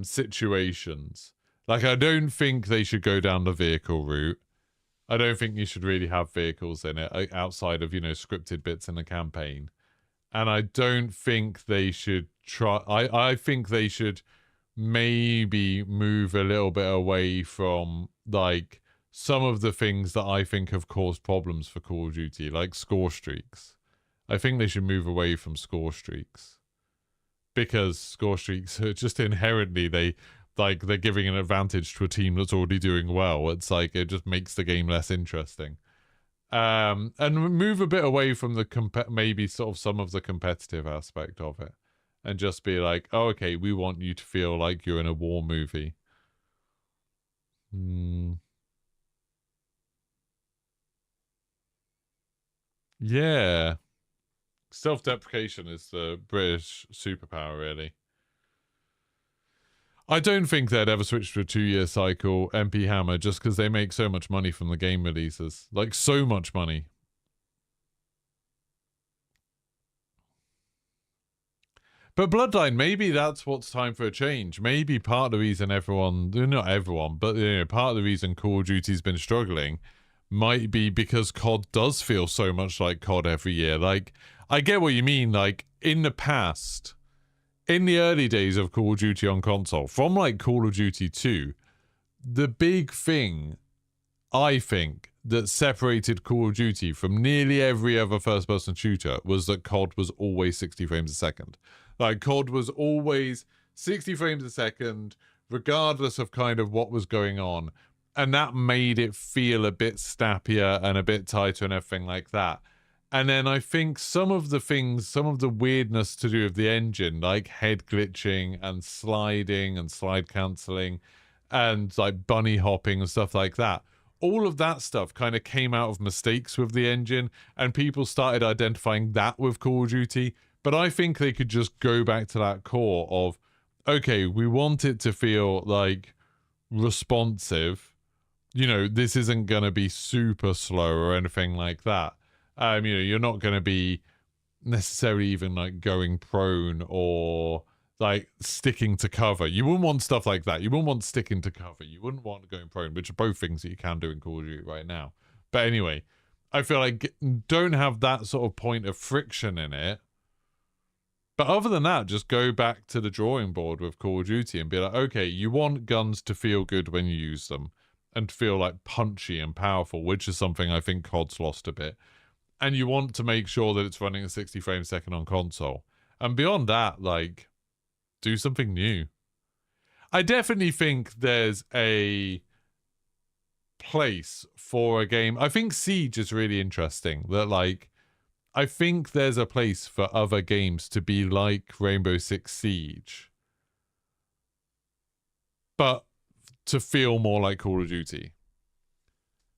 situations. Like, I don't think they should go down the vehicle route. I don't think you should really have vehicles in it outside of, you know, scripted bits in the campaign. And I don't think they should try... I think they should maybe move a little bit away from, like, some of the things that I think have caused problems for Call of Duty, like score streaks. I think they should move away from score streaks. Because score streaks are just inherently, they're giving an advantage to a team that's already doing well. It's like, it just makes the game less interesting. And move a bit away from the maybe sort of some of the competitive aspect of it. And just be like, oh, okay, we want you to feel like you're in a war movie. Yeah. Self-deprecation is the British superpower, really. I don't think they'd ever switch to a 2-year cycle, MP Hammer, just because they make so much money from the game releases. Like, so much money. But Bloodline, maybe that's what's time for a change. Maybe part of the reason not everyone, but you know, part of the reason Call of Duty's been struggling might be because COD does feel so much like COD every year. Like, I get what you mean, like, in the past, in the early days of Call of Duty on console, from like Call of Duty 2, the big thing, I think, that separated Call of Duty from nearly every other first-person shooter was that COD was always 60 frames a second. Like, COD was always 60 frames a second, regardless of kind of what was going on. And that made it feel a bit snappier and a bit tighter and everything like that. And then I think some of the weirdness to do with the engine, like head glitching and sliding and slide cancelling and like bunny hopping and stuff like that, all of that stuff kind of came out of mistakes with the engine, and people started identifying that with Call of Duty. But I think they could just go back to that core of, okay, we want it to feel like responsive. You know, this isn't going to be super slow or anything like that. You know, you're not going to be necessarily even like going prone or like sticking to cover. You wouldn't want stuff like that. You wouldn't want sticking to cover. You wouldn't want going prone, which are both things that you can do in Call of Duty right now. But anyway, I feel like don't have that sort of point of friction in it. But other than that, just go back to the drawing board with Call of Duty and be like, okay, you want guns to feel good when you use them and feel like punchy and powerful, which is something I think COD's lost a bit. And you want to make sure that it's running at 60 frames a second on console. And beyond that, like, do something new. I definitely think there's a place for a game. I think Siege is really interesting. That, like, I think there's a place for other games to be like Rainbow Six Siege, but to feel more like Call of Duty.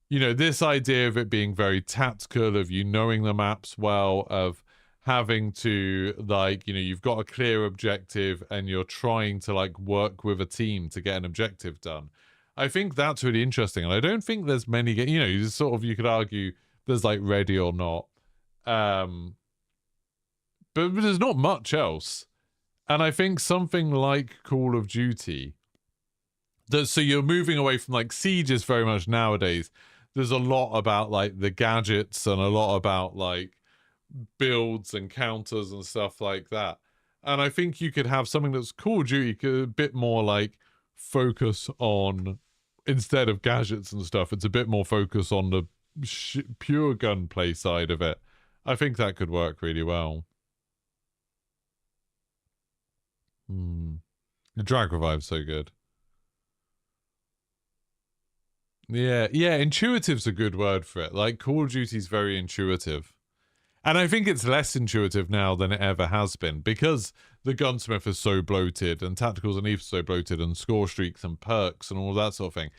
You know, this idea of it being very tactical, of you knowing the maps well, of having to, like, you know, you've got a clear objective and you're trying to, like, work with a team to get an objective done. I think that's really interesting. And I don't think there's many, you know, there's sort of, you could argue there's, like, Ready or Not. But there's not much else. And I think something like Call of Duty, so you're moving away from, like, Siege is very much nowadays. There's a lot about, like, the gadgets and a lot about, like, builds and counters and stuff like that. And I think you could have something that's Call of Duty, a bit more, like, focus on, instead of gadgets and stuff, it's a bit more focus on the pure gunplay side of it. I think that could work really well. The drag revive's so good. Yeah, intuitive's a good word for it. Like, Call of Duty's very intuitive. And I think it's less intuitive now than it ever has been, because the gunsmith is so bloated, and tacticals and EVs so bloated, and score streaks and perks and all that sort of thing.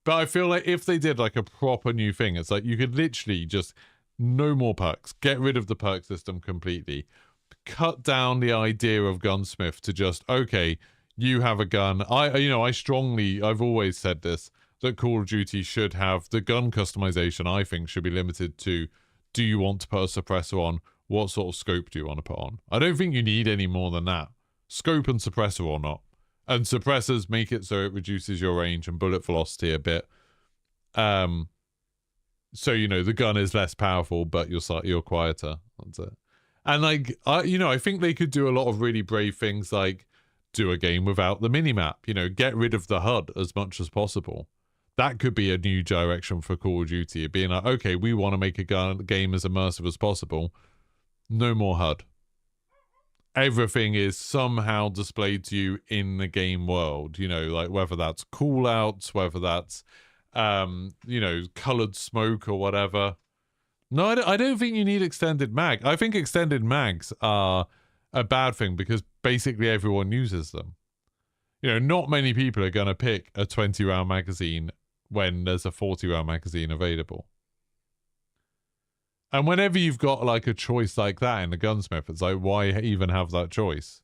But I feel like if they did like a proper new thing, it's like you could literally just no more perks, get rid of the perk system completely, cut down the idea of gunsmith to just, okay, you have a gun. I've always said this, that Call of Duty should have the gun customization. I think should be limited to, do you want to put a suppressor on? What sort of scope do you want to put on? I don't think you need any more than that. Scope and suppressor or not. And suppressors make it so it reduces your range and bullet velocity a bit. So, you know, the gun is less powerful, but you're quieter. That's it. And, like, I think they could do a lot of really brave things, like do a game without the minimap. You know, get rid of the HUD as much as possible. That could be a new direction for Call of Duty. It being like, okay, we want to make a game as immersive as possible. No more HUD. Everything is somehow displayed to you in the game world. You know, like whether that's callouts, whether that's, colored smoke or whatever. No, I don't think you need extended mag. I think extended mags are a bad thing because basically everyone uses them. You know, not many people are going to pick a 20-round magazine when there's a 40-round magazine available. And whenever you've got like a choice like that in the gunsmith, it's like, why even have that choice?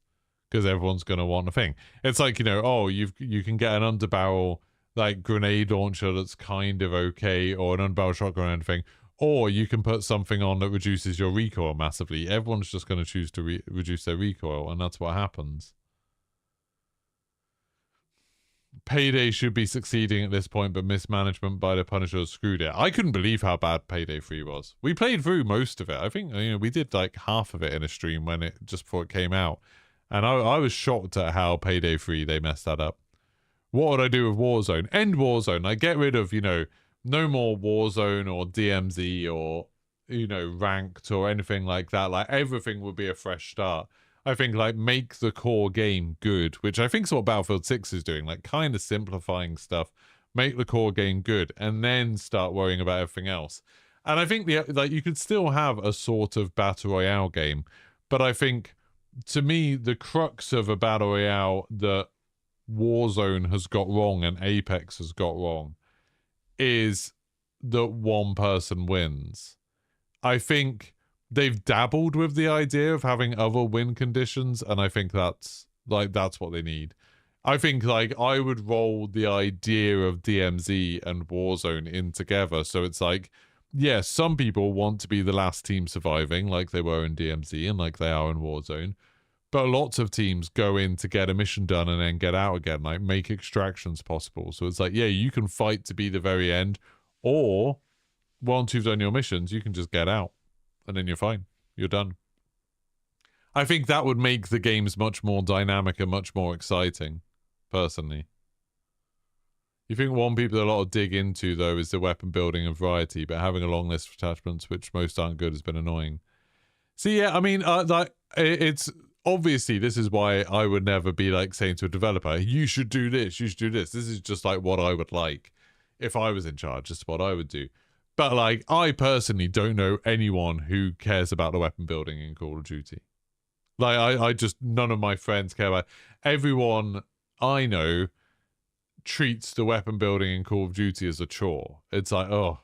Because everyone's going to want a thing. It's like, you can get an underbarrel like grenade launcher that's kind of okay, or an underbarrel shotgun or anything, or you can put something on that reduces your recoil massively. Everyone's just going to choose to reduce their recoil, and that's what happens. Payday should be succeeding at this point, but mismanagement by the Punisher screwed it. I couldn't believe how bad Payday 3 was. We played through most of it. I think we did like half of it in a stream just before it came out, and I was shocked at how Payday 3 they messed that up. What would I do with Warzone? End Warzone. I get rid of no more Warzone or DMZ or ranked or anything like that. Like everything would be a fresh start. I think, like, make the core game good, which I think is what Battlefield 6 is doing, like, kind of simplifying stuff, make the core game good, and then start worrying about everything else. And I think, you could still have a sort of Battle Royale game, but I think, to me, the crux of a Battle Royale that Warzone has got wrong and Apex has got wrong is that one person wins. I think they've dabbled with the idea of having other win conditions, and I think that's what they need. I think I would roll the idea of DMZ and Warzone in together, so it's like, yeah, some people want to be the last team surviving, like they were in DMZ and like they are in Warzone, but lots of teams go in to get a mission done and then get out again, like make extractions possible. So it's like, yeah, you can fight to be the very end, or once you've done your missions, you can just get out. And then you're fine. You're done. I think that would make the games much more dynamic and much more exciting, personally. You think one people a lot of dig into, though, is the weapon building and variety, but having a long list of attachments, which most aren't good, has been annoying. See, yeah, I mean, it's obviously, this is why I would never be like saying to a developer, you should do this, you should do this. This is just like what I would like. If I was in charge, this is what I would do. But, like, I personally don't know anyone who cares about the weapon building in Call of Duty. Like, I just, none of my friends care about it. Everyone I know treats the weapon building in Call of Duty as a chore. It's like, oh,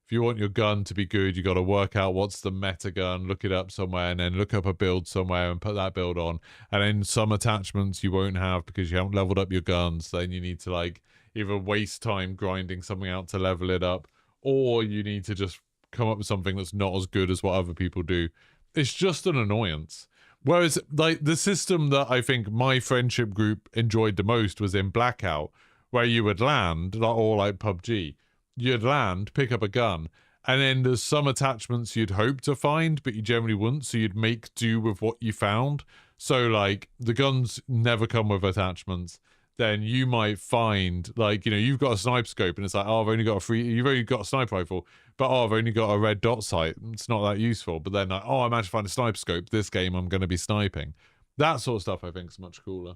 if you want your gun to be good, you got to work out what's the meta gun, look it up somewhere, and then look up a build somewhere and put that build on. And then some attachments you won't have because you haven't leveled up your guns. Then you need to, like, either waste time grinding something out to level it up, or you need to just come up with something that's not as good as what other people do. It's just an annoyance. Whereas, like, the system that I think my friendship group enjoyed the most was in Blackout, where you would land, or like PUBG, you'd land, pick up a gun, and then there's some attachments you'd hope to find, but you generally wouldn't, so you'd make do with what you found. So, like, the guns never come with attachments. then you might find, like, you know, you've got a sniper scope and it's like, oh, I've only got you've only got a sniper rifle, but oh, I've only got a red dot sight. It's not that useful. But then, like, oh, I managed to find a sniper scope. This game, I'm going to be sniping. That sort of stuff I think is much cooler.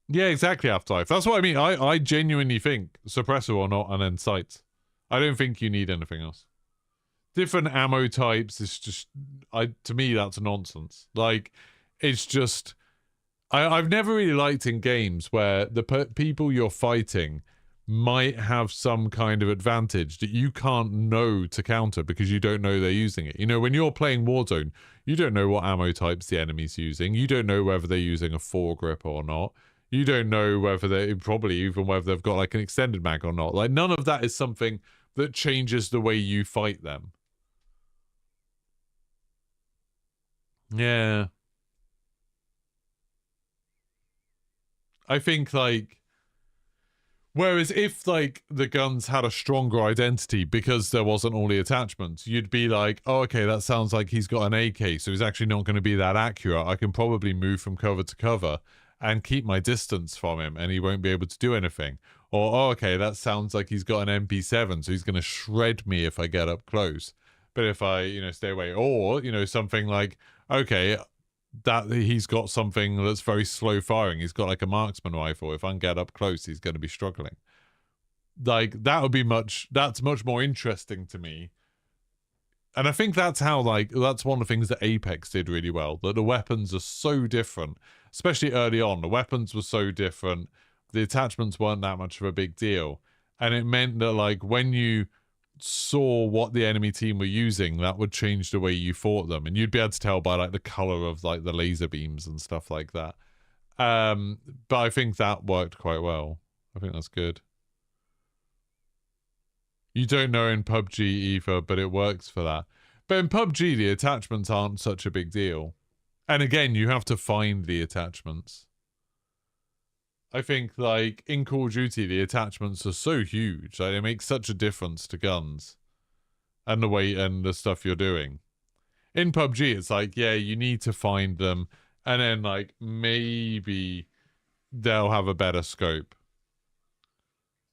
Yeah, exactly, Afterlife. That's what I mean. I genuinely think suppressor or not, and then sights. I don't think you need anything else. Different ammo types is just, to me, that's nonsense. Like, it's just, I've never really liked in games where the people you're fighting might have some kind of advantage that you can't know to counter because you don't know they're using it. You know, when you're playing Warzone, you don't know what ammo types the enemy's using. You don't know whether they're using a foregrip or not. You don't know whether they probably even whether they've got like an extended mag or not. Like, none of that is something that changes the way you fight them. Yeah. I think, like, whereas if, like, the guns had a stronger identity because there wasn't all the attachments, you'd be like, oh, okay, that sounds like he's got an AK, so he's actually not going to be that accurate. I can probably move from cover to cover and keep my distance from him, and he won't be able to do anything. Or, oh, okay, that sounds like he's got an MP7, so he's going to shred me if I get up close. But if I, you know, stay away, or, you know, something like, okay, that he's got something that's very slow firing. He's got like a marksman rifle. If I can get up close, he's going to be struggling. Like, that would be that's much more interesting to me. And I think that's how, like, that's one of the things that Apex did really well, that the weapons are so different, especially early on. The weapons were so different. The attachments weren't that much of a big deal. And it meant that, like, when you saw what the enemy team were using, that would change the way you fought them, and you'd be able to tell by, like, the color of, like, the laser beams and stuff like that. But I think that worked quite well. I think that's good. You don't know in PUBG either, but it works for that. But in PUBG, the attachments aren't such a big deal. And again, you have to find the attachments. I think, like, in Call of Duty, the attachments are so huge. Like, they make such a difference to guns and the way and the stuff you're doing. In PUBG, it's like, yeah, you need to find them, and then, like, maybe they'll have a better scope.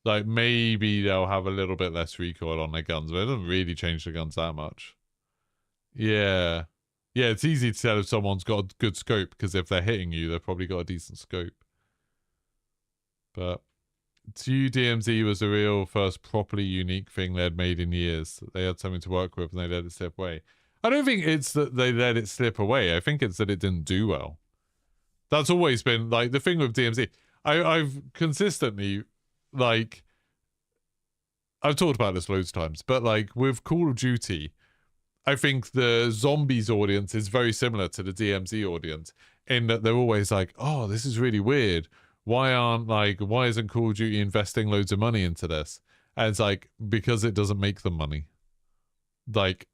Like, maybe they'll have a little bit less recoil on their guns, but it doesn't really change the guns that much. Yeah. Yeah, it's easy to tell if someone's got a good scope, because if they're hitting you, they've probably got a decent scope. But to you, DMZ was the real first properly unique thing they'd made in years. They had something to work with and they let it slip away. I don't think it's that they let it slip away. I think it's that it didn't do well. That's always been, like, the thing with DMZ. I've consistently, like, I've talked about this loads of times, but, like, with Call of Duty, I think the zombies audience is very similar to the DMZ audience in that they're always like, oh, this is really weird. Why isn't Call of Duty investing loads of money into this? And it's like, because it doesn't make them money. Like,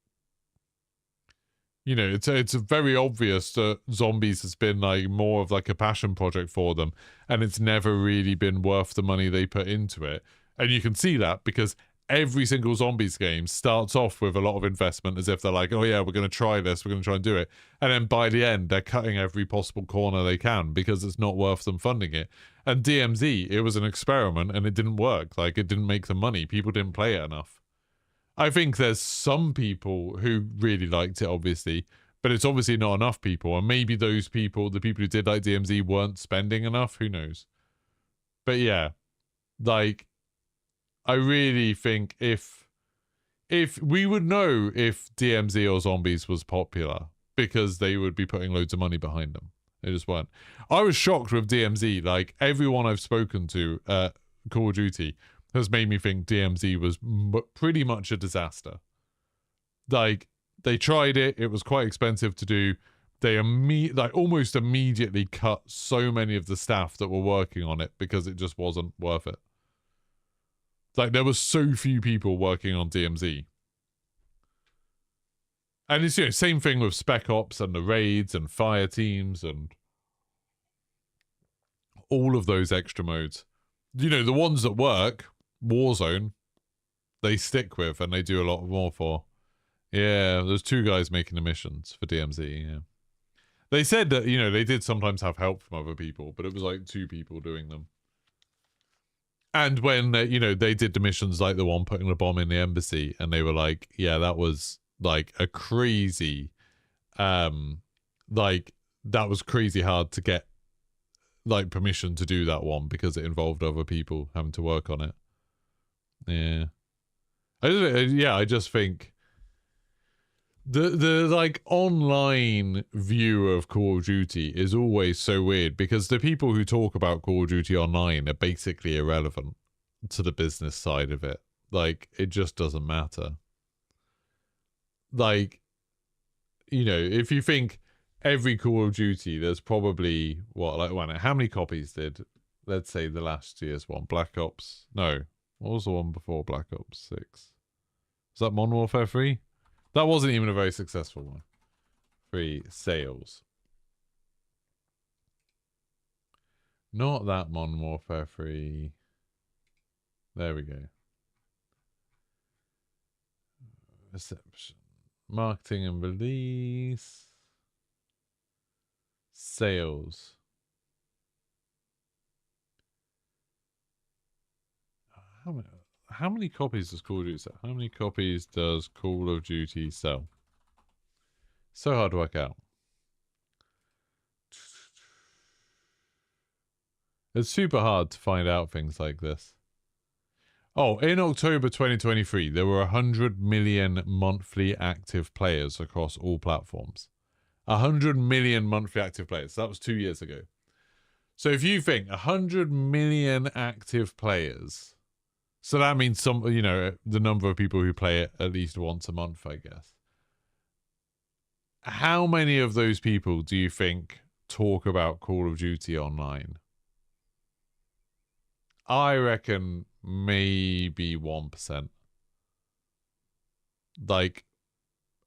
you know, it's very obvious that zombies has been, like, more of, like, a passion project for them, and it's never really been worth the money they put into it. And you can see that because every single zombies game starts off with a lot of investment, as if they're like, oh yeah, we're going to try this, we're going to try and do it. And then by the end, they're cutting every possible corner they can because it's not worth them funding it. And DMZ, it was an experiment and it didn't work. Like, it didn't make them money. People didn't play it enough. I think there's some people who really liked it, obviously, but it's obviously not enough people. And maybe those people, the people who did like DMZ, weren't spending enough. Who knows? But yeah, like, I really think if we would know if DMZ or zombies was popular because they would be putting loads of money behind them. They just weren't. I was shocked with DMZ. Like, everyone I've spoken to at Call of Duty has made me think DMZ was pretty much a disaster. Like, they tried it. It was quite expensive to do. They almost immediately cut so many of the staff that were working on it because it just wasn't worth it. Like, there were so few people working on DMZ. And it's, you know, same thing with Spec Ops and the raids and fire teams and all of those extra modes. You know, the ones that work, Warzone, they stick with and they do a lot more for. Yeah, there's 2 guys making the missions for DMZ, yeah. They said that, you know, they did sometimes have help from other people, but it was like 2 people doing them. And when, you know, they did the missions like the one putting the bomb in the embassy, and they were like, yeah, that was like a crazy, like, that was crazy hard to get, like, permission to do that one because it involved other people having to work on it. Yeah. I just think the like online view of Call of Duty is always so weird because the people who talk about Call of Duty online are basically irrelevant to the business side of it. Like, it just doesn't matter. Like, you know, if you think every Call of Duty, there's probably how many copies did, let's say, the last year's one? Black Ops? No. What was the one before Black Ops 6? Was that Modern Warfare 3? That wasn't even a very successful one. 3 sales. Not that Modern Warfare 3. There we go. Reception. Marketing and release. Sales. How many copies does Call of Duty sell? How many copies does Call of Duty sell? So hard to work out. It's super hard to find out things like this. Oh, in October 2023, there were 100 million monthly active players across all platforms. 100 million monthly active players. That was 2 years ago. So if you think 100 million active players, so that means some, you know, the number of people who play it at least once a month, I guess. How many of those people do you think talk about Call of Duty online? I reckon maybe 1%. Like,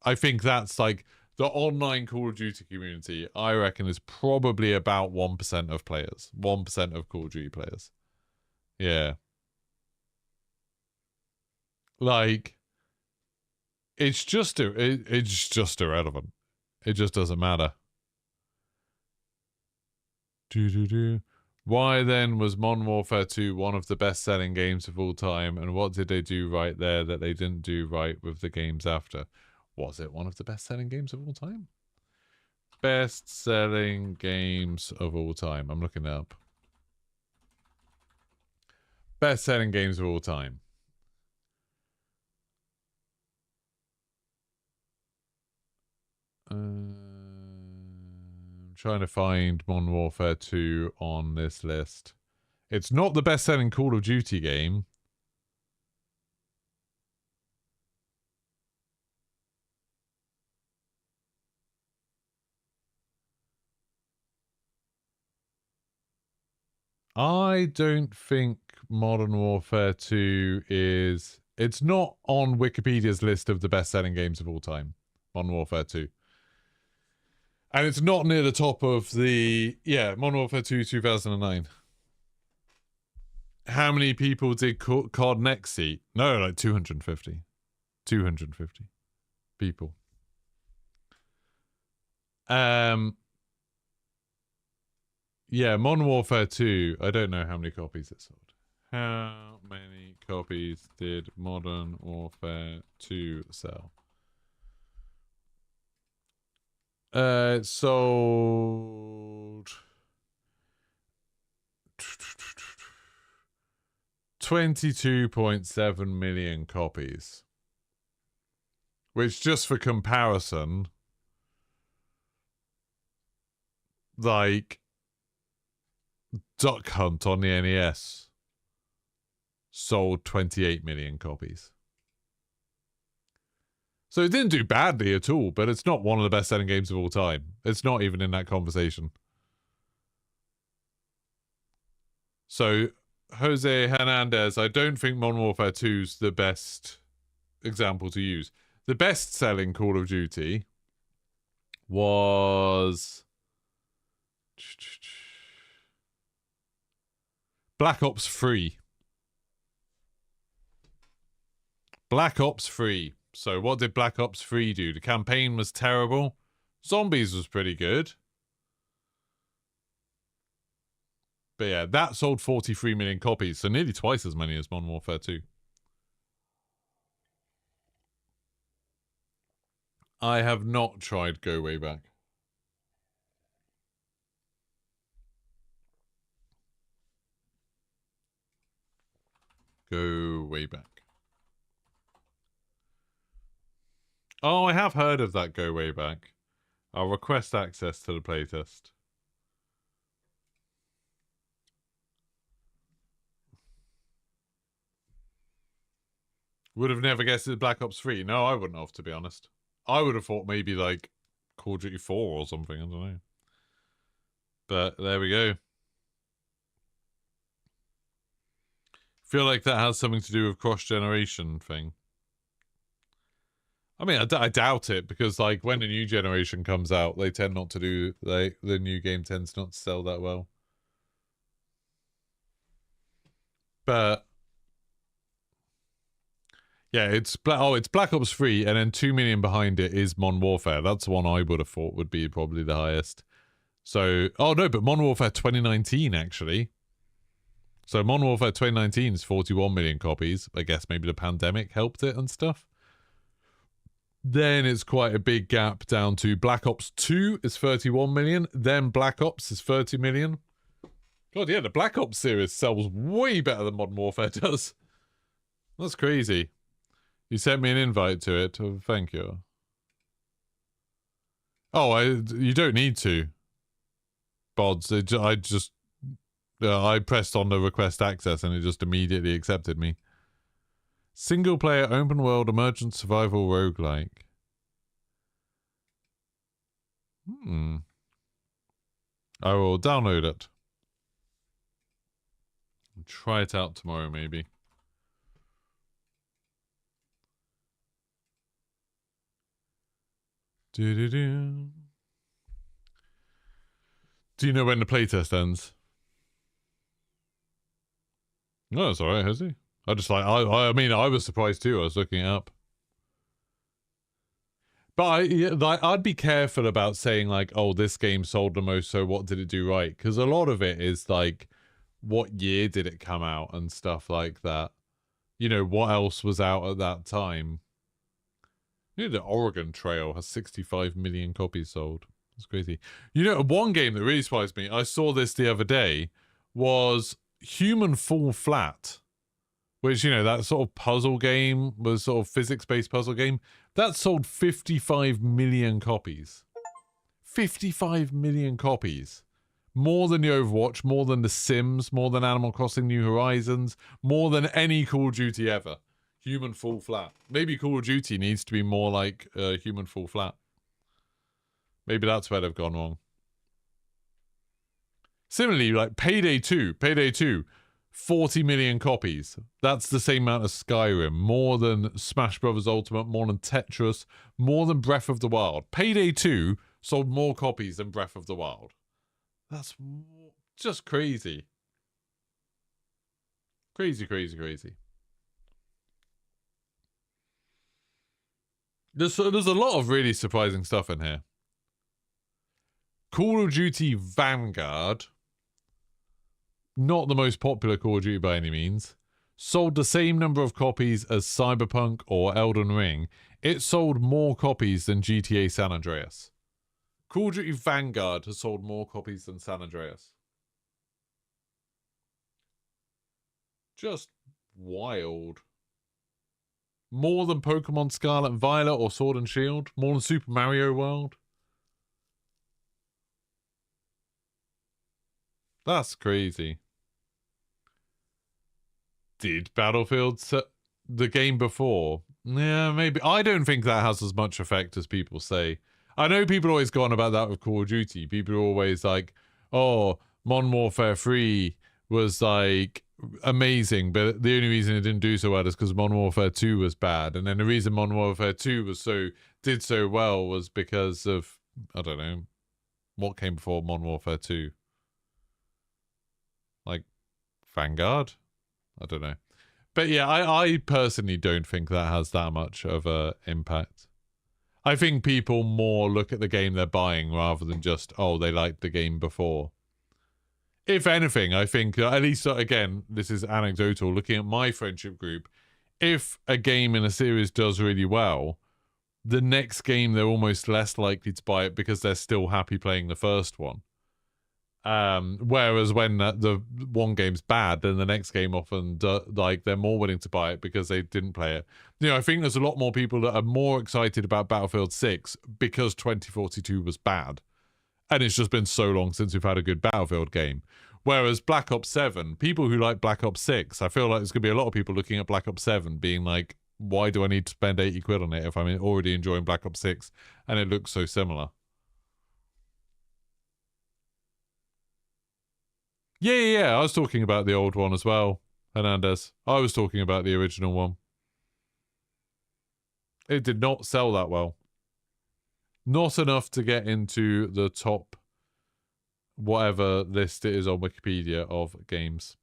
I think that's like the online Call of Duty community, I reckon, is probably about 1% of players. 1% of Call of Duty players. Yeah. Like, it's just irrelevant. It just doesn't matter. Why then was Modern Warfare 2 one of the best-selling games of all time, and what did they do right there that they didn't do right with the games after? Was it one of the best-selling games of all time? Best-selling games of all time. I'm looking it up. Best-selling games of all time. I'm trying to find Modern Warfare 2 on this list. It's not the best-selling Call of Duty game. I don't think Modern Warfare 2 is... It's not on Wikipedia's list of the best-selling games of all time. Modern Warfare 2. And it's not near the top of the... Yeah, Modern Warfare 2 2009. How many people did COD Next see? No, like 250. 250 people. Yeah, Modern Warfare 2, I don't know how many copies it sold. How many copies did Modern Warfare 2 sell? It sold 22.7 million copies. Which, just for comparison, like Duck Hunt on the NES sold 28 million copies. So it didn't do badly at all, but it's not one of the best-selling games of all time. It's not even in that conversation. So, Jose Hernandez, I don't think Modern Warfare 2's the best example to use. The best-selling Call of Duty was... Black Ops 3. Black Ops 3. So what did Black Ops 3 do? The campaign was terrible. Zombies was pretty good. But yeah, that sold 43 million copies, so nearly twice as many as Modern Warfare 2. I have not tried Go Way Back. Go Way Back. Oh, I have heard of that Go Way Back. I'll request access to the playtest. Would have never guessed it Black Ops 3. No, I wouldn't have, to be honest. I would have thought maybe like Call of Duty 4 or something. I don't know. But there we go. Feel like that has something to do with cross-generation thing. I mean, I doubt it, because like when a new generation comes out, they tend not to do, the new game tends not to sell that well. But yeah, it's Black Ops 3, and then 2 million behind it is Modern Warfare. That's the one I would have thought would be probably the highest. So, oh no, but Modern Warfare 2019 actually. So Modern Warfare 2019 is 41 million copies. I guess maybe the pandemic helped it and stuff. Then it's quite a big gap down to Black Ops 2 is 31 million. Then Black Ops is 30 million. God, yeah, the Black Ops series sells way better than Modern Warfare does. That's crazy. You sent me an invite to it. Oh, thank you. Oh, you don't need to. Bods, I pressed on the request access and it just immediately accepted me. Single player open world emergent survival roguelike. I will download it. Try it out tomorrow, maybe. Do you know when the playtest ends? No, it's alright, has he? I mean, I was surprised too. I was looking it up. But I'd be careful about saying like, oh, this game sold the most, so what did it do right? Because a lot of it is like, what year did it come out and stuff like that. You know, what else was out at that time? You know, the Oregon Trail has 65 million copies sold. That's crazy. You know, one game that really surprised me, I saw this the other day, was Human Fall Flat. Which, you know, that sort of puzzle game was sort of physics-based puzzle game. That sold 55 million copies. 55 million copies. More than the Overwatch, more than The Sims, more than Animal Crossing New Horizons, more than any Call of Duty ever. Human Fall Flat. Maybe Call of Duty needs to be more like Human Fall Flat. Maybe that's where they've gone wrong. Similarly, like Payday 2, 40 million copies. That's the same amount as Skyrim. More than Smash Bros. Ultimate, more than Tetris, more than Breath of the Wild. Payday 2 sold more copies than Breath of the Wild. That's just crazy. Crazy, crazy, crazy. There's a lot of really surprising stuff in here. Call of Duty Vanguard, not the most popular Call of Duty by any means, sold the same number of copies as Cyberpunk or Elden Ring. It sold more copies than GTA San Andreas. Call of Duty Vanguard has sold more copies than San Andreas. Just wild. More than Pokemon Scarlet and Violet or Sword and Shield. More than Super Mario World. That's crazy. Did Battlefield the game before? Yeah, maybe. I don't think that has as much effect as people say. I know people always go on about that with Call of Duty. People are always like, oh, Modern Warfare 3 was like amazing, but the only reason it didn't do so well is because Modern Warfare 2 was bad. And then the reason Modern Warfare 2 did so well was because of, I don't know, what came before Modern Warfare 2? Like Vanguard? I don't know. But yeah, I personally don't think that has that much of a impact. I think people more look at the game they're buying rather than just, oh, they liked the game before. If anything, I think, at least, again, this is anecdotal, looking at my friendship group, if a game in a series does really well, the next game they're almost less likely to buy it because they're still happy playing the first one. Whereas when the one game's bad, then the next game often, like, they're more willing to buy it because they didn't play it. You know, I think there's a lot more people that are more excited about Battlefield 6 because 2042 was bad. And it's just been so long since we've had a good Battlefield game. Whereas Black Ops 7, people who like Black Ops 6, I feel like there's going to be a lot of people looking at Black Ops 7 being like, why do I need to spend 80 quid on it if I'm already enjoying Black Ops 6 and it looks so similar? Yeah, I was talking about the old one as well, Hernandez. I was talking about the original one. It did not sell that well. Not enough to get into the top whatever list it is on Wikipedia of games.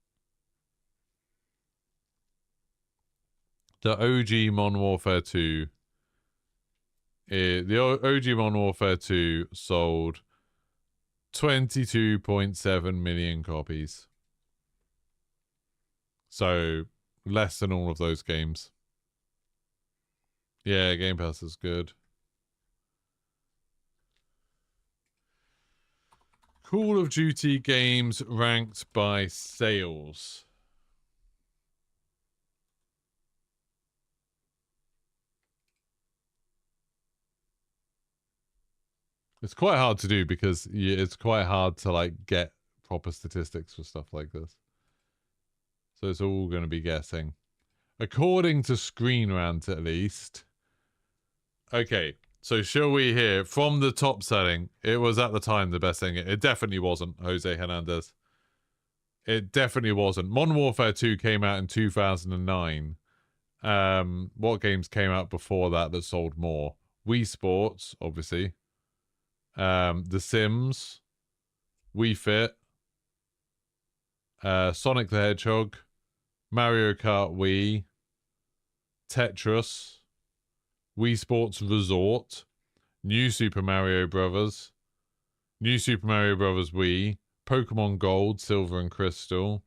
The OG Modern Warfare 2. The OG Modern Warfare 2 sold 22.7 million copies. So, less than all of those games. Yeah, Game Pass is good. Call of Duty games ranked by sales. It's quite hard to do because it's quite hard to like get proper statistics for stuff like this. So it's all going to be guessing. According to Screen Rant, at least. Okay, so shall we hear from the top selling? It was at the time the best thing. It definitely wasn't, Jose Hernandez. It definitely wasn't. Modern Warfare 2 came out in 2009. What games came out before that sold more? Wii Sports, obviously. The Sims, Wii Fit, Sonic the Hedgehog, Mario Kart Wii, Tetris, Wii Sports Resort, New Super Mario Brothers, New Super Mario Brothers Wii, Pokemon Gold, Silver and Crystal,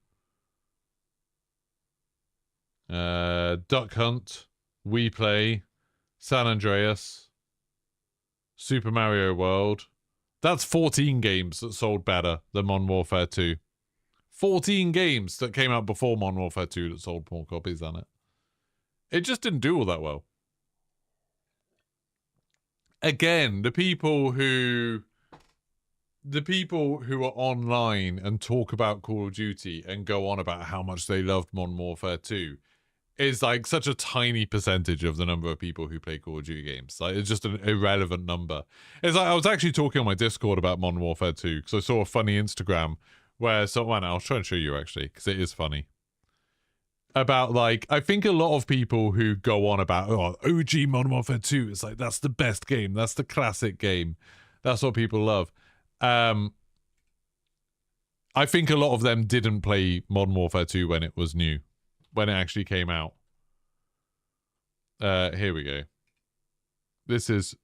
Duck Hunt, Wii Play, San Andreas, Super Mario World. That's 14 games that sold better than Modern Warfare 2. 14 games that came out before Modern Warfare 2 that sold more copies than it. It just didn't do all that well. Again, the people who are online and talk about Call of Duty and go on about how much they loved Modern Warfare 2 is like such a tiny percentage of the number of people who play Call of Duty games. Like, it's just an irrelevant number. It's like I was actually talking on my Discord about Modern Warfare 2 because I saw a funny Instagram where someone, I'll try and show you actually because it is funny. About like, I think a lot of people who go on about, oh, OG Modern Warfare 2, it's like, that's the best game. That's the classic game. That's what people love. I think a lot of them didn't play Modern Warfare 2 when it was new. When it actually came out. Here we go. This is...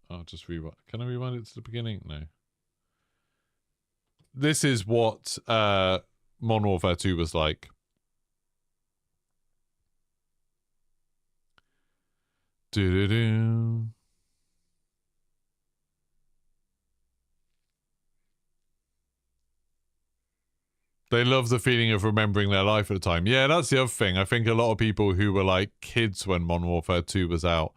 I'll just rewind. Can I rewind it to the beginning? No. This is what Modern Warfare 2 was like. Do-do-do. They love the feeling of remembering their life at the time. Yeah, that's the other thing. I think a lot of people who were like kids when Modern Warfare 2 was out,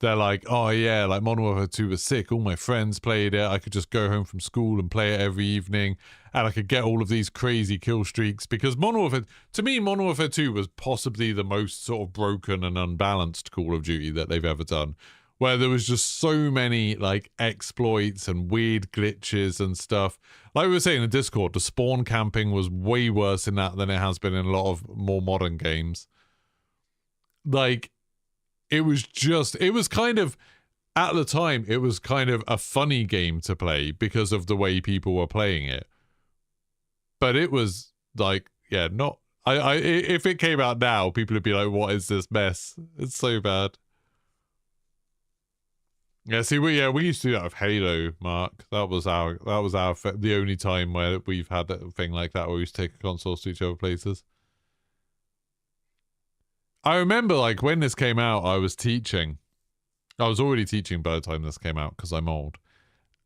they're like, oh yeah, like Modern Warfare 2 was sick. All my friends played it. I could just go home from school and play it every evening. And I could get all of these crazy kill streaks. Because Modern Warfare, to me, Modern Warfare 2 was possibly the most sort of broken and unbalanced Call of Duty that they've ever done. Where there was just so many like exploits and weird glitches and stuff. Like we were saying in Discord, the spawn camping was way worse in that than it has been in a lot of more modern games. Like, it was kind of, at the time, it was kind of a funny game to play because of the way people were playing it. But it was like, yeah, not, if it came out now, people would be like, what is this mess? It's so bad. Yeah, see, we used to do that with Halo, Mark. That was the only time where we've had that thing like that where we used to take consoles to each other places. I remember, like, when this came out, I was teaching. I was already teaching by the time this came out because I'm old.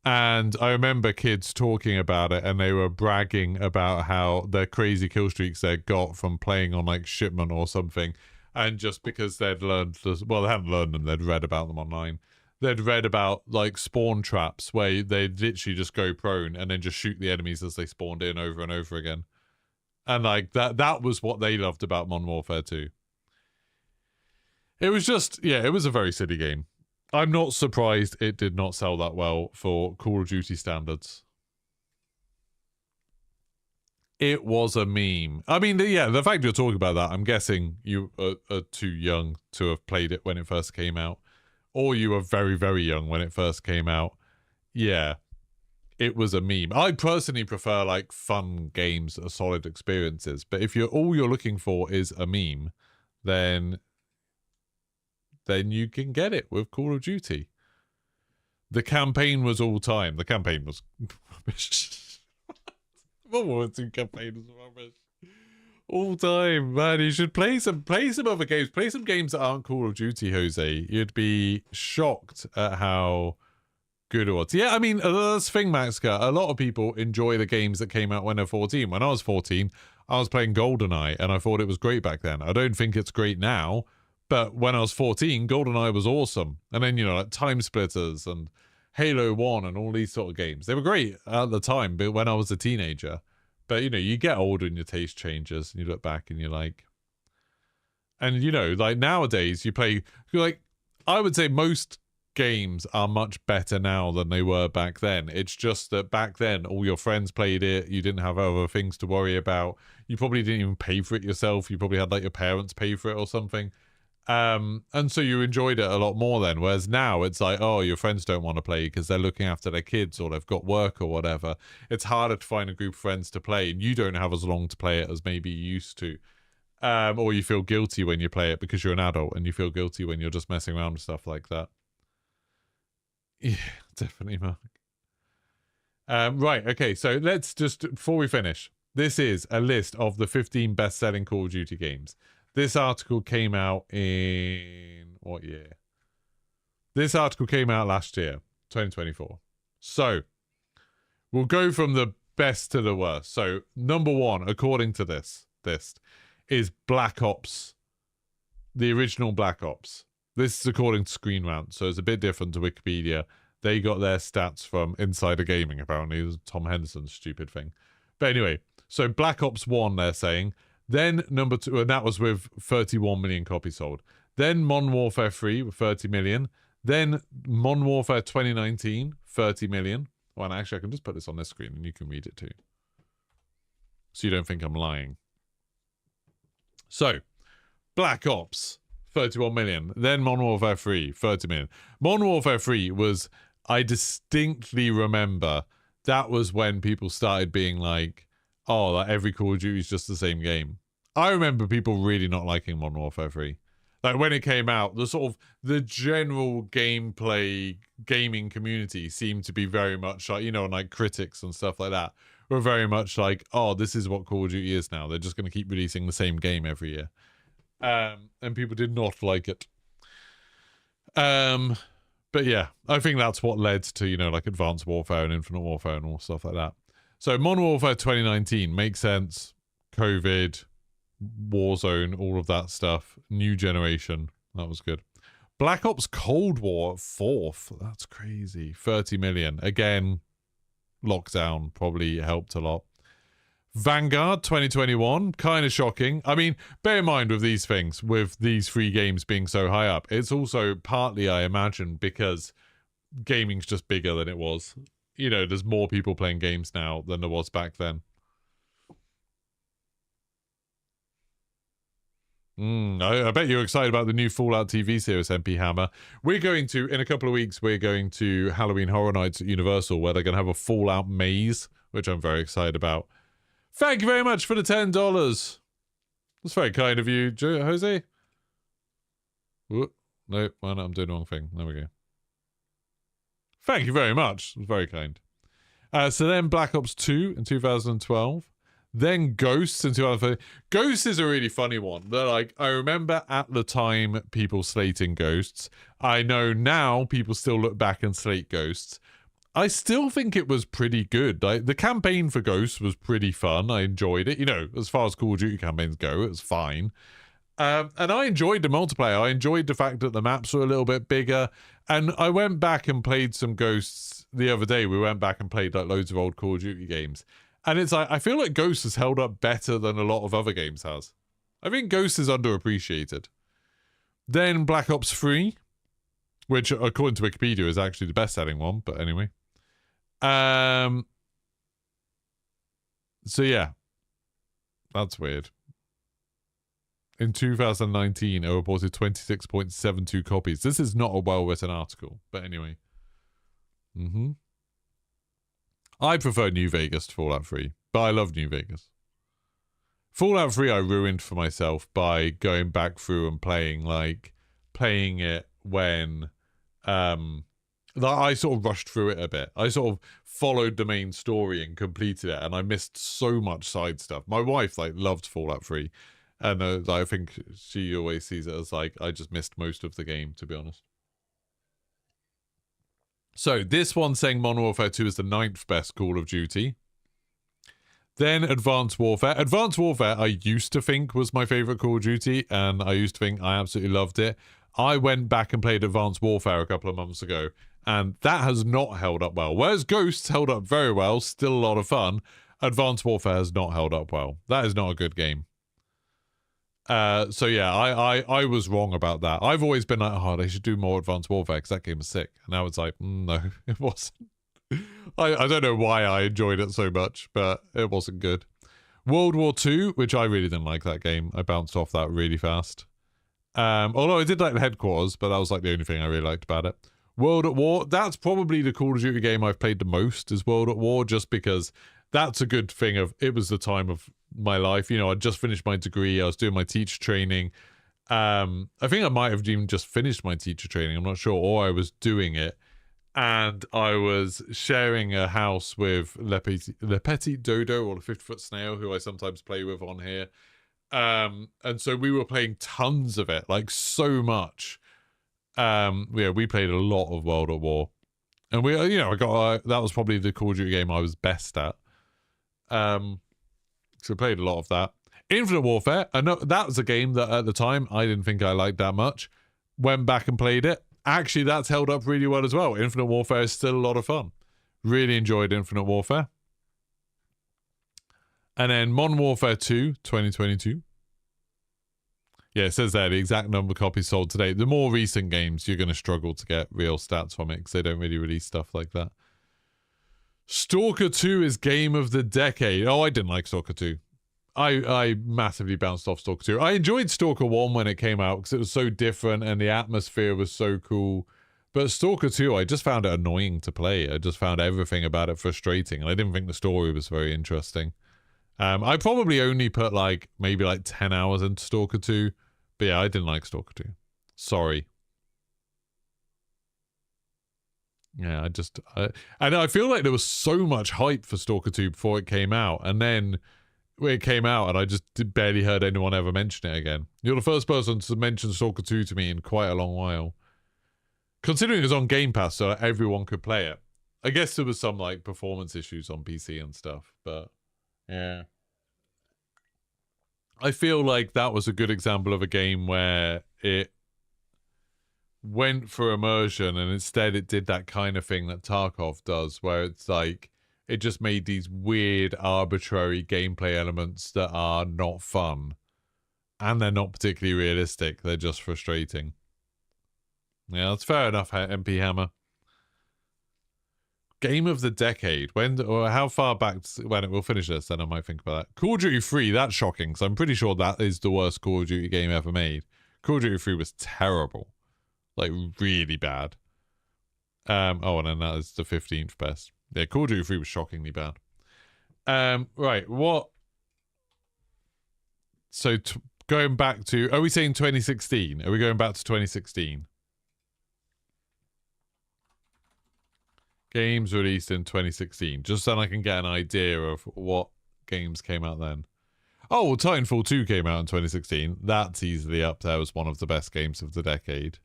And I remember kids talking about it, and they were bragging about how their crazy kill streaks they got from playing on, like, Shipment or something. And just because they'd learned, well, they hadn't learned them, they'd read about them online. They'd read about, like, spawn traps where they'd literally just go prone and then just shoot the enemies as they spawned in over and over again. And, like, that was what they loved about Modern Warfare 2. It was just, yeah, it was a very silly game. I'm not surprised it did not sell that well for Call of Duty standards. It was a meme. I mean, yeah, the fact you're talking about that, I'm guessing you are too young to have played it when it first came out. Or you were very, very young when it first came out. Yeah, it was a meme. I personally prefer, like, fun games that are solid experiences. But if all you're looking for is a meme, then you can get it with Call of Duty. The campaign was all time. The campaign was rubbish. World War II campaign was rubbish. All time, man. You should play some other games. Play some games that aren't Call of Duty, Jose. You'd be shocked at how good it was. Yeah, I mean, that's the thing, Maxka. A lot of people enjoy the games that came out when they're 14. When I was 14, I was playing GoldenEye, and I thought it was great back then. I don't think it's great now. But when I was 14, GoldenEye was awesome. And then, you know, like Time Splitters and Halo 1 and all these sort of games. They were great at the time, but when I was a teenager. But, you know, you get older and your taste changes. And you look back and you're like... And, you know, like nowadays you play... Like, I would say most games are much better now than they were back then. It's just that back then, all your friends played it. You didn't have other things to worry about. You probably didn't even pay for it yourself. You probably had, like, your parents pay for it or something. And so you enjoyed it a lot more then, whereas now it's like, oh, your friends don't want to play because they're looking after their kids or they've got work or whatever. It's harder to find a group of friends to play, and you don't have as long to play it as maybe you used to. Or you feel guilty when you play it because you're an adult, and you feel guilty when you're just messing around with stuff like that. Yeah, definitely, Mark. Right, okay, so let's just, before we finish, this is a list of the 15 best-selling Call of Duty games. This article came out in... what year? This article came out last year, 2024. So, we'll go from the best to the worst. So, number one, according to this list, is Black Ops. The original Black Ops. This is according to Screen Rant, so it's a bit different to Wikipedia. They got their stats from Insider Gaming, apparently. It was Tom Henderson's stupid thing. But anyway, so Black Ops 1, they're saying... Then number 2, and that was with 31 million copies sold. Then Modern Warfare 3 with 30 million. Then Modern Warfare 2019, 30 million. Well, actually, I can just put this on this screen and you can read it too. So you don't think I'm lying. So, Black Ops, 31 million. Then Modern Warfare 3, 30 million. Modern Warfare 3 was, I distinctly remember, that was when people started being like, oh, like every Call of Duty is just the same game. I remember people really not liking Modern Warfare 3. Like when it came out, the general gameplay gaming community seemed to be very much like, you know, like critics and stuff like that were very much like, oh, this is what Call of Duty is now. They're just going to keep releasing the same game every year. And people did not like it. But yeah, I think that's what led to, you know, like Advanced Warfare and Infinite Warfare and all stuff like that. So Modern Warfare 2019 makes sense. COVID, Warzone, all of that stuff. New generation. That was good. Black Ops Cold War 4th. That's crazy. 30 million. Again, lockdown probably helped a lot. Vanguard 2021. Kind of shocking. I mean, bear in mind with these things, with these 3 games being so high up, it's also partly, I imagine, because gaming's just bigger than it was. You know, there's more people playing games now than there was back then. I bet you're excited about the new Fallout TV series, MP Hammer. We're going to, in a couple of weeks, we're going to Halloween Horror Nights at Universal, where they're going to have a Fallout maze, which I'm very excited about. Thank you very much for the $10. That's very kind of you, Jose. Whoop. No, well, I'm doing the wrong thing. There we go. Thank you very much. It was very kind. So then Black Ops 2 in 2012. Then Ghosts in 2013. Ghosts is a really funny one. They're like, I remember at the time people slating Ghosts. I know now people still look back and slate Ghosts. I still think it was pretty good. Like, the campaign for Ghosts was pretty fun. I enjoyed it. You know, as far as Call of Duty campaigns go, it was fine. And I enjoyed the multiplayer. I enjoyed the fact that the maps were a little bit bigger. And I went back and played some Ghosts the other day. We went back and played like loads of old Call of Duty games. And it's like, I feel like Ghosts has held up better than a lot of other games has. I think Ghosts is underappreciated. Then Black Ops 3, which according to Wikipedia is actually the best-selling one, but anyway. So yeah. That's weird. In 2019, it reported 26.72 copies. This is not a well-written article, but anyway. I prefer New Vegas to Fallout 3, but I love New Vegas. Fallout 3 I ruined for myself by going back through and playing it when I sort of rushed through it a bit. I sort of followed the main story and completed it, and I missed so much side stuff. My wife loved Fallout 3, and I think she always sees it as like I just missed most of the game, to be honest. So this one saying Modern Warfare 2 is the 9th best Call of Duty. Then Advanced Warfare. Advanced Warfare I used to think was my favorite Call of Duty, and I used to think I absolutely loved it. I went back and played Advanced Warfare a couple of months ago, and that has not held up well. Whereas Ghosts held up very well, still a lot of fun. Advanced Warfare has not held up well. That is not a good game. So yeah, I was wrong about that. I've always been like, oh, they should do more Advanced Warfare because that game was sick. And now it's like, no, it wasn't. I don't know why I enjoyed it so much, but it wasn't good. World War II, which I really didn't like that game. I bounced off that really fast. Although I did like the Headquarters, but that was like the only thing I really liked about it. World at War, that's probably the Call of Duty game I've played the most, is World at War, just because that's a good thing of, it was the time of my life. You know, I'd just finished my degree, I was doing my teacher training. I think I might have even just finished my teacher training, I'm not sure, or I was doing it. And I was sharing a house with Le Petit Dodo, or the 50-foot snail, who I sometimes play with on here. And so we were playing tons of it, like so much. Yeah, we played a lot of World at War. And we, you know, I got that was probably the Call of Duty game I was best at. So we played a lot of that. Infinite Warfare, I know that was a game that at the time I didn't think I liked that much. Went back and played it. Actually, that's held up really well as well. Infinite Warfare is still a lot of fun. Really enjoyed Infinite Warfare. And then Modern Warfare 2, 2022. Yeah, it says there the exact number of copies sold today. The more recent games, you're going to struggle to get real stats from it because they don't really release stuff like that. Stalker 2 is game of the decade. Oh, I didn't like Stalker 2. I massively bounced off Stalker 2. I enjoyed Stalker 1 when it came out because it was so different and the atmosphere was so cool. But Stalker 2, I just found it annoying to play. I just found everything about it frustrating. And I didn't think the story was very interesting. I probably only put maybe 10 hours into Stalker 2. But yeah, I didn't like Stalker 2. Sorry. Yeah, and I feel like there was so much hype for Stalker 2 before it came out. And then it came out and I just barely heard anyone ever mention it again. You're the first person to mention Stalker 2 to me in quite a long while. Considering it was on Game Pass so everyone could play it. I guess there was some performance issues on PC and stuff, but yeah. I feel like that was a good example of a game where it went for immersion and instead it did that kind of thing that Tarkov does, where it's it just made these weird, arbitrary gameplay elements that are not fun. And they're not particularly realistic. They're just frustrating. Yeah, that's fair enough, MP Hammer. Game of the decade. When or how far back when it will finish this, then I might think about that. Call of Duty 3, that's shocking, because I'm pretty sure that is the worst Call of Duty game ever made. Call of Duty 3 was terrible. Really bad. Oh, and then that is the 15th best. Yeah, Call of Duty 3 was shockingly bad. Right, what? So, going back to... Are we saying 2016? Are we going back to 2016? Games released in 2016, just so I can get an idea of what games came out then. Oh, well, Titanfall 2 came out in 2016. That's easily up there as one of the best games of the decade.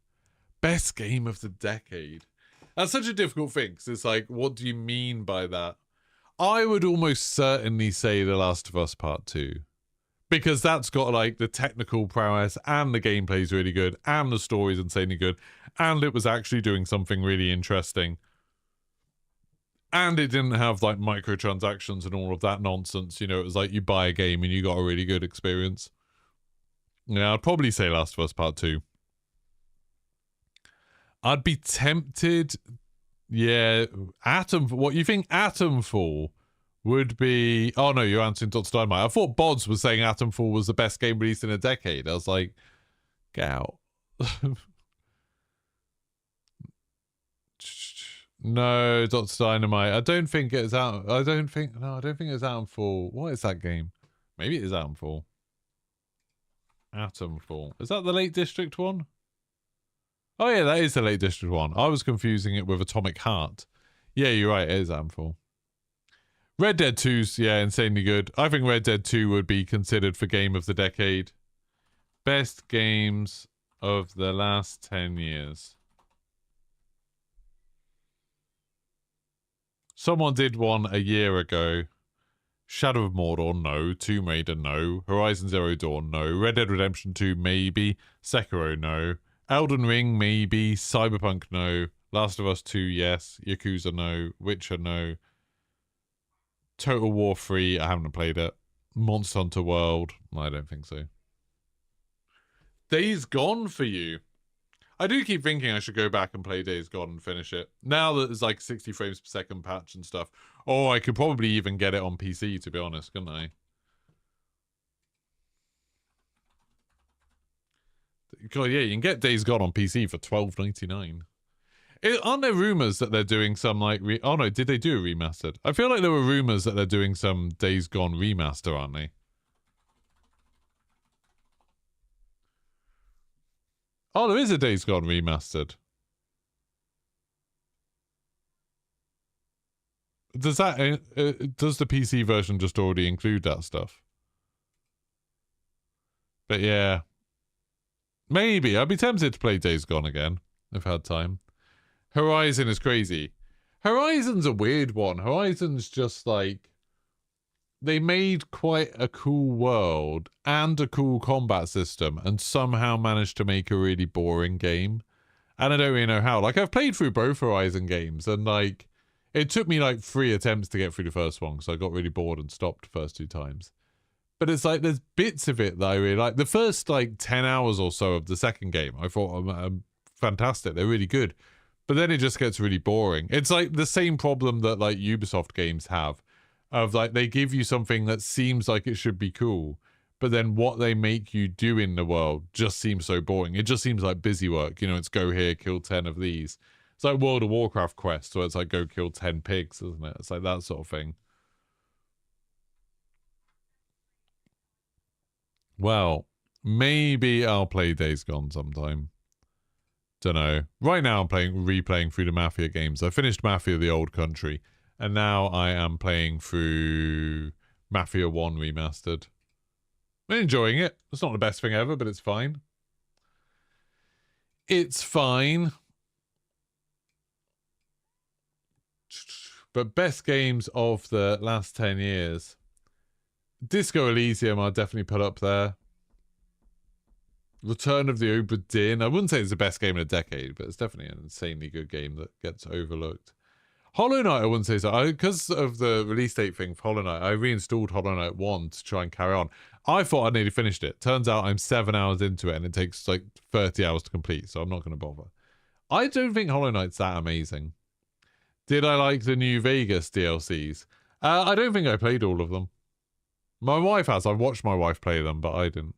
Best game of the decade. That's such a difficult thing, because it's like, what do you mean by that? I would almost certainly say The Last of Us Part 2. Because that's got, like, the technical prowess, and the gameplay's really good, and the story's insanely good, and it was actually doing something really interesting. And it didn't have, like, microtransactions and all of that nonsense. You know, it was like you buy a game and you got a really good experience. Yeah, I'd probably say Last of Us Part 2. I'd be tempted... Yeah, what you think Atomfall would be... Oh, no, you're answering Dr. Steinmeier. I thought Bods was saying Atomfall was the best game released in a decade. I was like, get out. No, Dr. Dynamite. I don't think it's out. I don't think it's Atomfall. What is that game? Maybe it is Atomfall. Atomfall. Is that the Lake District one? Oh yeah, that is the Lake District one. I was confusing it with Atomic Heart. Yeah, you're right. It is Atomfall. Red Dead 2's, yeah, insanely good. I think Red Dead 2 would be considered for game of the decade. Best games of the last 10 years. Someone did one a year ago. Shadow of Mordor, no. Tomb Raider, no. Horizon Zero Dawn, no. Red Dead Redemption 2, maybe. Sekiro, no. Elden Ring, maybe. Cyberpunk, no. Last of Us 2, yes. Yakuza, no. Witcher, no. Total War 3, I haven't played it. Monster Hunter World, I don't think so. Days Gone for you. I do keep thinking I should go back and play Days Gone and finish it. Now that there's like 60 frames per second patch and stuff. Oh, I could probably even get it on PC, to be honest, couldn't I? God, yeah, you can get Days Gone on PC for $12.99. Aren't there rumors that they're doing some like... Oh no, did they do a remastered? I feel like there were rumors that they're doing some Days Gone remaster, aren't they? Oh, there is a Days Gone remastered. Does that... does the PC version just already include that stuff? But yeah. Maybe. I'd be tempted to play Days Gone again, if I had time. Horizon is crazy. Horizon's a weird one. Horizon's just like... They made quite a cool world and a cool combat system and somehow managed to make a really boring game. And I don't really know how. Like, I've played through both Horizon games and, like, it took me, like, 3 attempts to get through the first one because I got really bored and stopped the first 2 times. But it's like, there's bits of it that I really like. The first, like, 10 hours or so of the second game, I thought, fantastic. They're really good. But then it just gets really boring. It's like the same problem that, like, Ubisoft games have. Of, like, they give you something that seems like it should be cool, but then what they make you do in the world just seems so boring. It just seems like busy work. You know, it's go here, kill 10 of these. It's like World of Warcraft quests, where it's like go kill 10 pigs, isn't it? It's like that sort of thing. Well, maybe I'll play Days Gone sometime. Dunno. Right now I'm replaying through the Mafia games. I finished Mafia the Old Country. And now I am playing through Mafia 1 Remastered. I'm enjoying it. It's not the best thing ever, but it's fine. It's fine. But best games of the last 10 years. Disco Elysium I'll definitely put up there. Return of the Obra Dinn. I wouldn't say it's the best game in a decade, but it's definitely an insanely good game that gets overlooked. Hollow Knight, I wouldn't say so. Because of the release date thing for Hollow Knight, I reinstalled Hollow Knight 1 to try and carry on. I thought I'd nearly finished it. Turns out I'm 7 hours into it and it takes like 30 hours to complete, so I'm not going to bother. I don't think Hollow Knight's that amazing. Did I like the New Vegas DLCs? I don't think I played all of them. My wife has. I've watched my wife play them, but I didn't.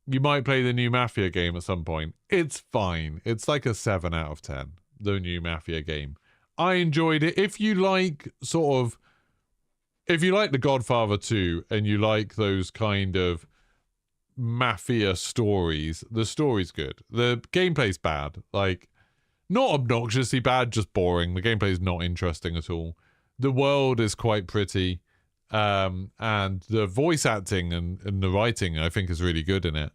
You might play the new Mafia game at some point. It's fine. It's like a 7 out of 10. The new Mafia game. I enjoyed it. If you like if you like The Godfather 2 and you like those kind of Mafia stories, the story's good. The gameplay's bad. Like, not obnoxiously bad, just boring. The gameplay is not interesting at all. The world is quite pretty, and the voice acting and the writing, I think, is really good in it.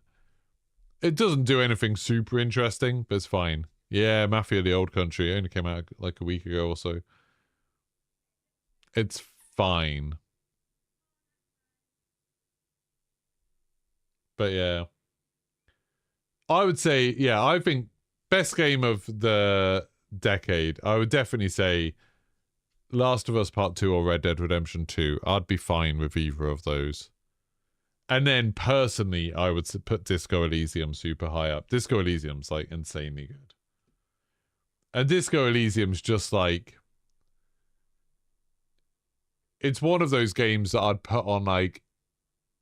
It doesn't do anything super interesting, but it's fine. Yeah, Mafia: The Old Country. It only came out like a week ago or so. It's fine. But yeah. I would say, yeah, I think best game of the decade, I would definitely say Last of Us Part 2 or Red Dead Redemption 2. I'd be fine with either of those. And then personally, I would put Disco Elysium super high up. Disco Elysium's like insanely good. And Disco Elysium's just like, it's one of those games that I'd put on like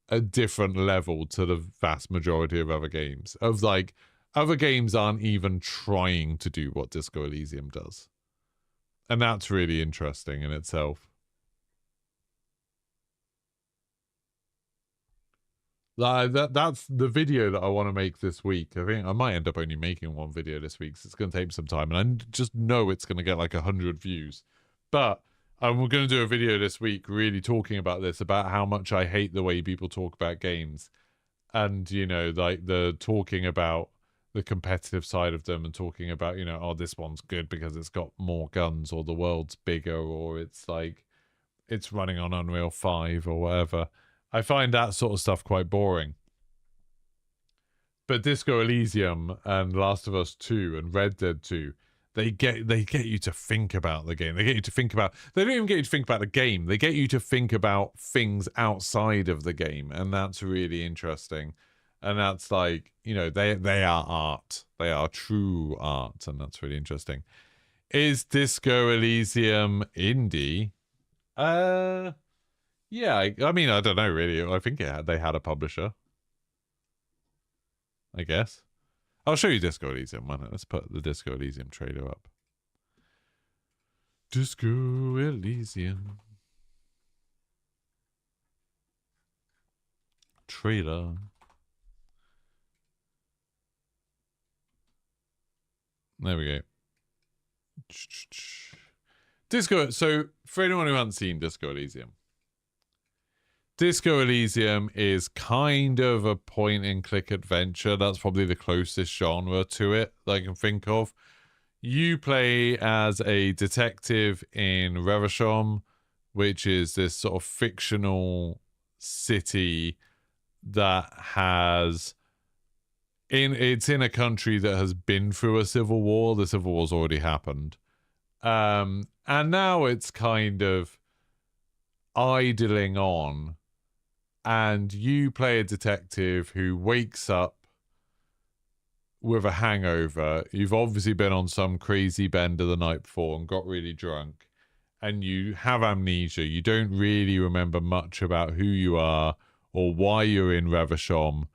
a different level to the vast majority of other games. Of like, other games aren't even trying to do what Disco Elysium does. And that's really interesting in itself. That's the video that I want to make this week. I think I might end up only making one video this week, so it's going to take some time. And I just know it's going to get like 100 views. But we're going to do a video this week really talking about this, about how much I hate the way people talk about games. And, you know, like the talking about the competitive side of them and talking about, you know, oh, this one's good because it's got more guns, or the world's bigger, or it's like it's running on Unreal 5 or whatever. I find that sort of stuff quite boring. But Disco Elysium and Last of Us 2 and Red Dead 2, they get you to think about the game. They get you to think about, they don't even get you to think about the game. They get you to think about things outside of the game, and that's really interesting. And that's like, you know, they are art. They are true art, and that's really interesting. Is Disco Elysium indie? Yeah, I mean, I don't know really. I think they had a publisher, I guess. I'll show you Disco Elysium. Let's put the Disco Elysium trailer up. Disco Elysium trailer. There we go. Disco. So for anyone who hasn't seen Disco Elysium, Disco Elysium is kind of a point-and-click adventure. That's probably the closest genre to it that I can think of. You play as a detective in Revachol, which is this sort of fictional city that has... It's in a country that has been through a civil war. The civil war's already happened. And now it's kind of idling on. And you play a detective who wakes up with a hangover. You've obviously been on some crazy bender the night before and got really drunk. And you have amnesia. You don't really remember much about who you are or why you're in Revachol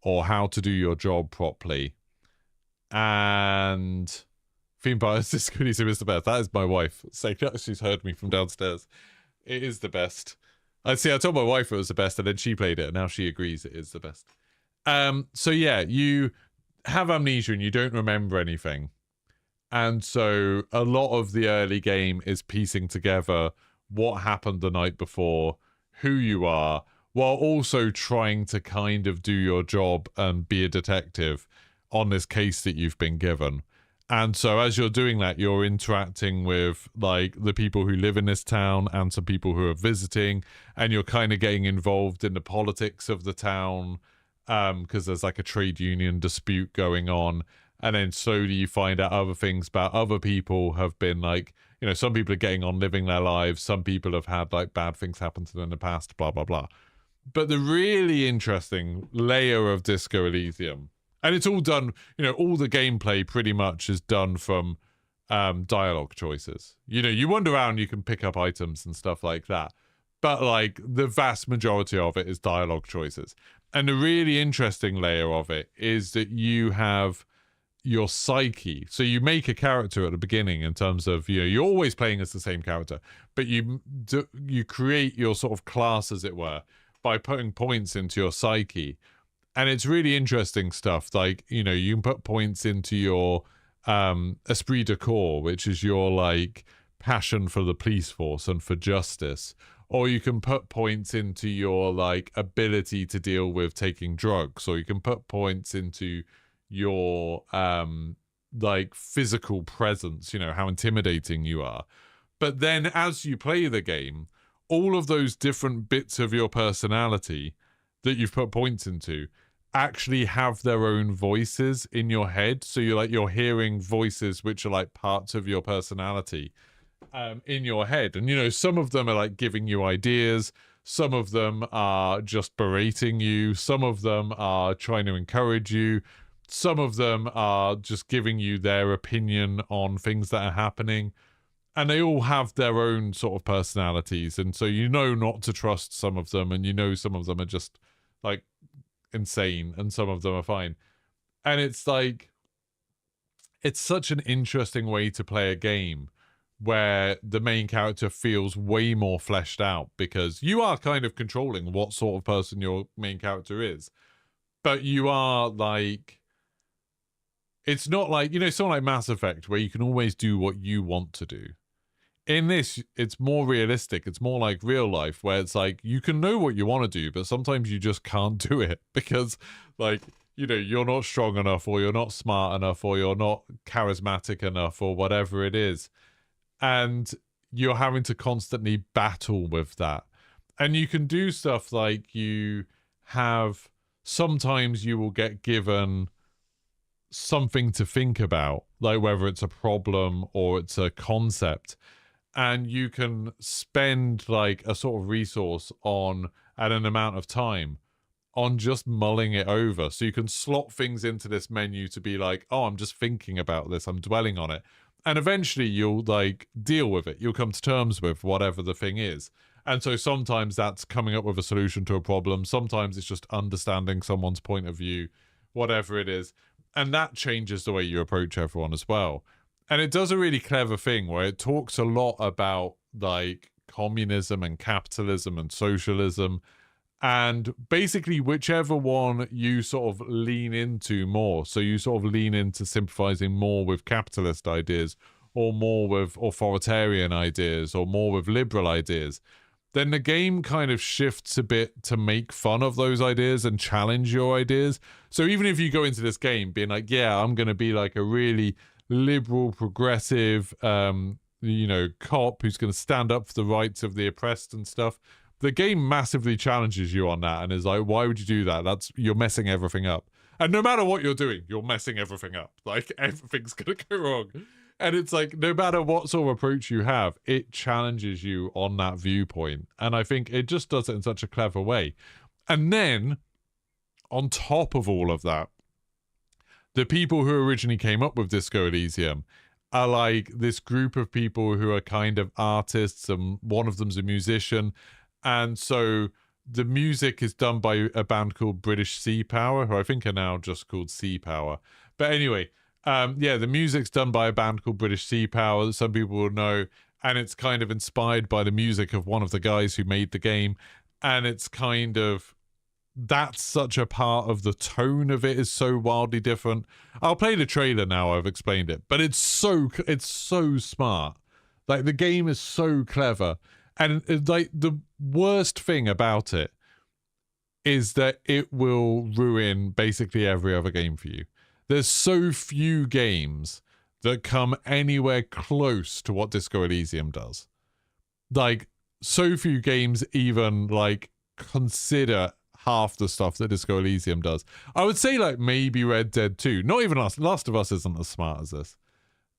or how to do your job properly. And theme park is Disco Elysium is the best. That is my wife saying that. She's heard me from downstairs. It is the best. I told my wife it was the best, and then she played it, and now she agrees it is the best. So yeah, you have amnesia and you don't remember anything. And so a lot of the early game is piecing together what happened the night before, who you are, while also trying to kind of do your job and be a detective on this case that you've been given. And so as you're doing that, you're interacting with like the people who live in this town and some people who are visiting, and you're kind of getting involved in the politics of the town because there's like a trade union dispute going on. And then slowly you find out other things about other people have been like, you know, some people are getting on living their lives. Some people have had like bad things happen to them in the past, blah, blah, blah. But the really interesting layer of Disco Elysium, and it's all done, you know, all the gameplay pretty much is done from dialogue choices. You know, you wander around, you can pick up items and stuff like that. But like the vast majority of it is dialogue choices. And the really interesting layer of it is that you have your psyche. So you make a character at the beginning in terms of, you know, you're always playing as the same character, but you create your sort of class, as it were, by putting points into your psyche. And it's really interesting stuff. Like, you know, you can put points into your esprit de corps, which is your like passion for the police force and for justice, or you can put points into your like ability to deal with taking drugs, or you can put points into your like physical presence, you know, how intimidating you are. But then as you play the game, all of those different bits of your personality that you've put points into actually have their own voices in your head. So you're hearing voices which are like parts of your personality in your head. And, you know, some of them are like giving you ideas. Some of them are just berating you. Some of them are trying to encourage you. Some of them are just giving you their opinion on things that are happening. And they all have their own sort of personalities. And so you know not to trust some of them, and you know some of them are just like insane and some of them are fine. And it's like, it's such an interesting way to play a game where the main character feels way more fleshed out, because you are kind of controlling what sort of person your main character is. But you are like, it's not like, you know, something like Mass Effect where you can always do what you want to do. In this, it's more realistic. It's more like real life, where it's like you can know what you want to do, but sometimes you just can't do it because, like, you know, you're not strong enough, or you're not smart enough, or you're not charismatic enough, or whatever it is. And you're having to constantly battle with that. And you can do stuff like sometimes you will get given something to think about, like whether it's a problem or it's a concept. And you can spend like a sort of resource on at an amount of time on just mulling it over. So you can slot things into this menu to be like, oh, I'm just thinking about this, I'm dwelling on it. And eventually you'll like deal with it. You'll come to terms with whatever the thing is. And so sometimes that's coming up with a solution to a problem. Sometimes it's just understanding someone's point of view, whatever it is. And that changes the way you approach everyone as well. And it does a really clever thing where it talks a lot about like communism and capitalism and socialism, and basically whichever one you sort of lean into more. So you sort of lean into sympathizing more with capitalist ideas, or more with authoritarian ideas, or more with liberal ideas, then the game kind of shifts a bit to make fun of those ideas and challenge your ideas. So even if you go into this game being like, yeah, I'm going to be like a really liberal, progressive, you know, cop who's going to stand up for the rights of the oppressed and stuff, the game massively challenges you on that and is like, why would you do that? You're messing everything up. And no matter what you're doing, you're messing everything up. Like, everything's going to go wrong. And it's like, no matter what sort of approach you have, it challenges you on that viewpoint. And I think it just does it in such a clever way. And then, on top of all of that, the people who originally came up with Disco Elysium are like this group of people who are kind of artists, and one of them's a musician. And so the music is done by a band called British Sea Power, who I think are now just called Sea Power. But anyway, yeah, the music's done by a band called British Sea Power that some people will know, and it's kind of inspired by the music of one of the guys who made the game. And it's kind of, that's such a part of the tone of it is so wildly different. I'll play the trailer now, I've explained it, but it's so smart. Like, the game is so clever. And like, the worst thing about it is that it will ruin basically every other game for you. There's so few games that come anywhere close to what Disco Elysium does. Like, so few games even like consider half the stuff that Disco Elysium does. I would say like maybe Red Dead 2. Not even Last of Us isn't as smart as this.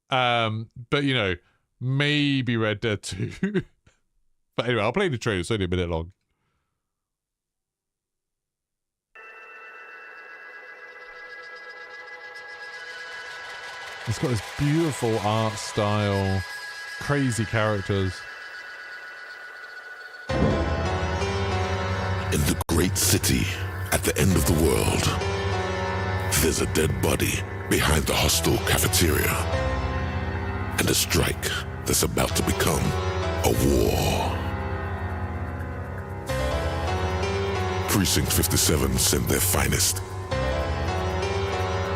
But you know, maybe Red Dead 2. But anyway, I'll play the trailer. It's only a minute long. It's got this beautiful art style, crazy characters. In the great city at the end of the world, there's a dead body behind the hostile cafeteria, and a strike that's about to become a war. Precinct 57 sent their finest.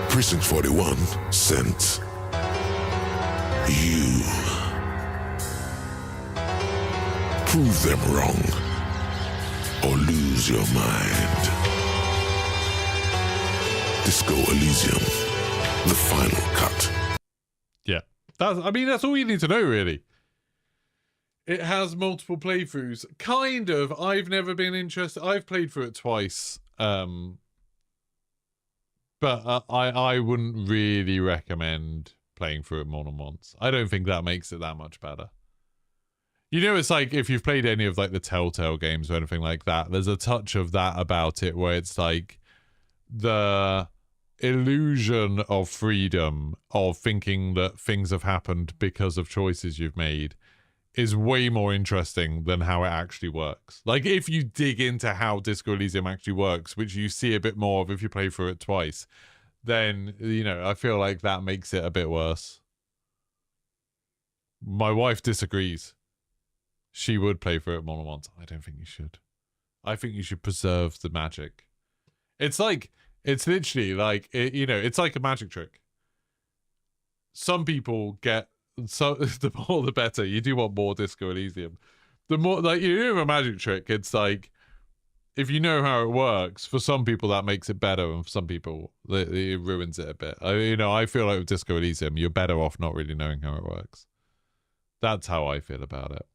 Precinct 41 sent you. Prove them wrong, or lose your mind. Disco Elysium, the final cut. Yeah. That's all you need to know, really. It has multiple playthroughs. Kind of. I've never been interested. I've played through it twice. But I wouldn't really recommend playing through it more than once. I don't think that makes it that much better. You know, it's like if you've played any of like the Telltale games or anything like that, there's a touch of that about it where it's like the illusion of freedom of thinking that things have happened because of choices you've made is way more interesting than how it actually works. Like, if you dig into how Disco Elysium actually works, which you see a bit more of if you play through it twice, then, you know, I feel like that makes it a bit worse. My wife disagrees. She would play through it more than once. I don't think you should. I think you should preserve the magic. It's like, it's literally like, you know, it's like a magic trick. Some people get, so the more the better. You do want more Disco Elysium. The more, like, you do a magic trick, it's like, if you know how it works, for some people that makes it better, and for some people it ruins it a bit. I feel like with Disco Elysium, you're better off not really knowing how it works. That's how I feel about it.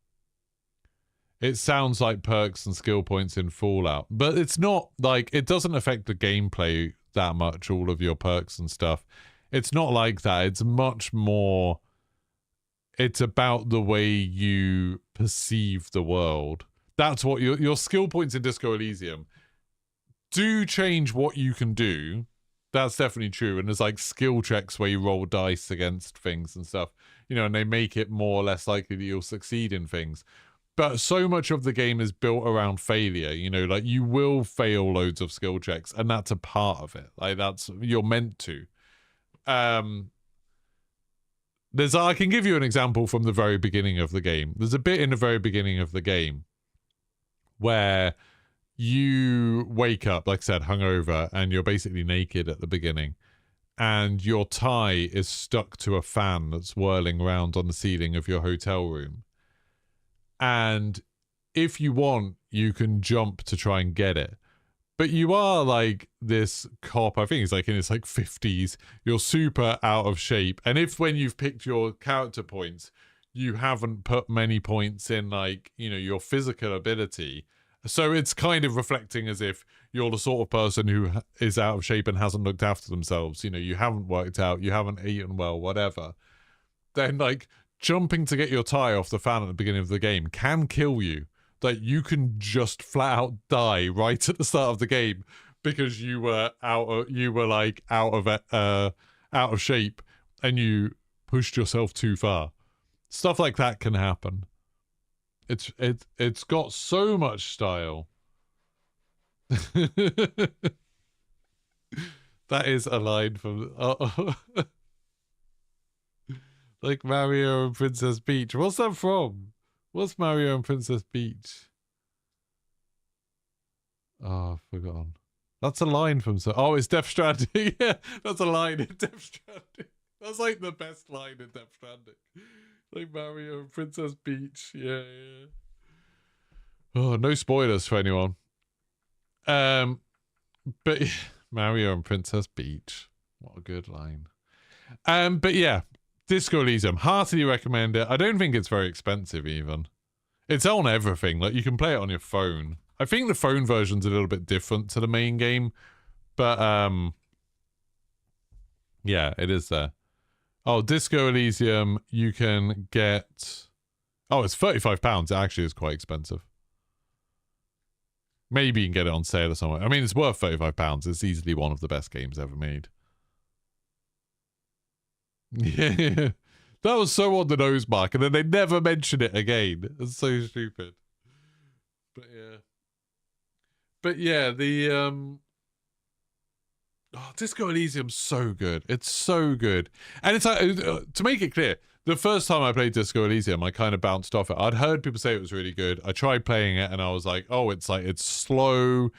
It sounds like perks and skill points in Fallout, but it's not like, it doesn't affect the gameplay that much, all of your perks and stuff. It's not like that. It's much more, it's about the way you perceive the world. That's what your skill points in Disco Elysium do change what you can do. That's definitely true. And there's like skill checks where you roll dice against things and stuff, you know, and they make it more or less likely that you'll succeed in things. But so much of the game is built around failure, you know, like you will fail loads of skill checks, and that's a part of it. Like, that's, you're meant to. I can give you an example from the very beginning of the game. There's a bit in the very beginning of the game where you wake up, like I said, hungover, and you're basically naked at the beginning, and your tie is stuck to a fan that's whirling around on the ceiling of your hotel room. And if you want, you can jump to try and get it. But you are like this cop, I think he's like in his like 50s, you're super out of shape. And if when you've picked your character points, you haven't put many points in, like, you know, your physical ability. So it's kind of reflecting as if you're the sort of person who is out of shape and hasn't looked after themselves. You know, you haven't worked out, you haven't eaten well, whatever. Then like jumping to get your tie off the fan at the beginning of the game can kill you. Like, you can just flat out die right at the start of the game because you were out of shape and you pushed yourself too far. Stuff like that can happen. It's got so much style. That is a line from like Mario and Princess Peach. What's that from? What's Mario and Princess Peach? Oh, I've forgotten. That's a line from... Oh, it's Death Stranding. Yeah, that's a line in Death Stranding. That's like the best line in Death Stranding. Like Mario and Princess Peach. Yeah, yeah. Oh, no spoilers for anyone. But Mario and Princess Peach. What a good line. But yeah. Disco Elysium, heartily recommend it. I don't think it's very expensive even. It's on everything. Like, you can play it on your phone. I think the phone version's a little bit different to the main game, but yeah, it is there. Oh, Disco Elysium, you can get... Oh, it's £35. It actually is quite expensive. Maybe you can get it on sale or somewhere. I mean, it's worth £35. It's easily one of the best games ever made. Yeah, that was so on the nose, Mark, and then they never mention it again. It's so stupid. But yeah, the Disco Elysium's so good. It's so good, and it's like, to make it clear, the first time I played Disco Elysium, I kind of bounced off it. I'd heard people say it was really good. I tried playing it, and I was like, oh, it's slow.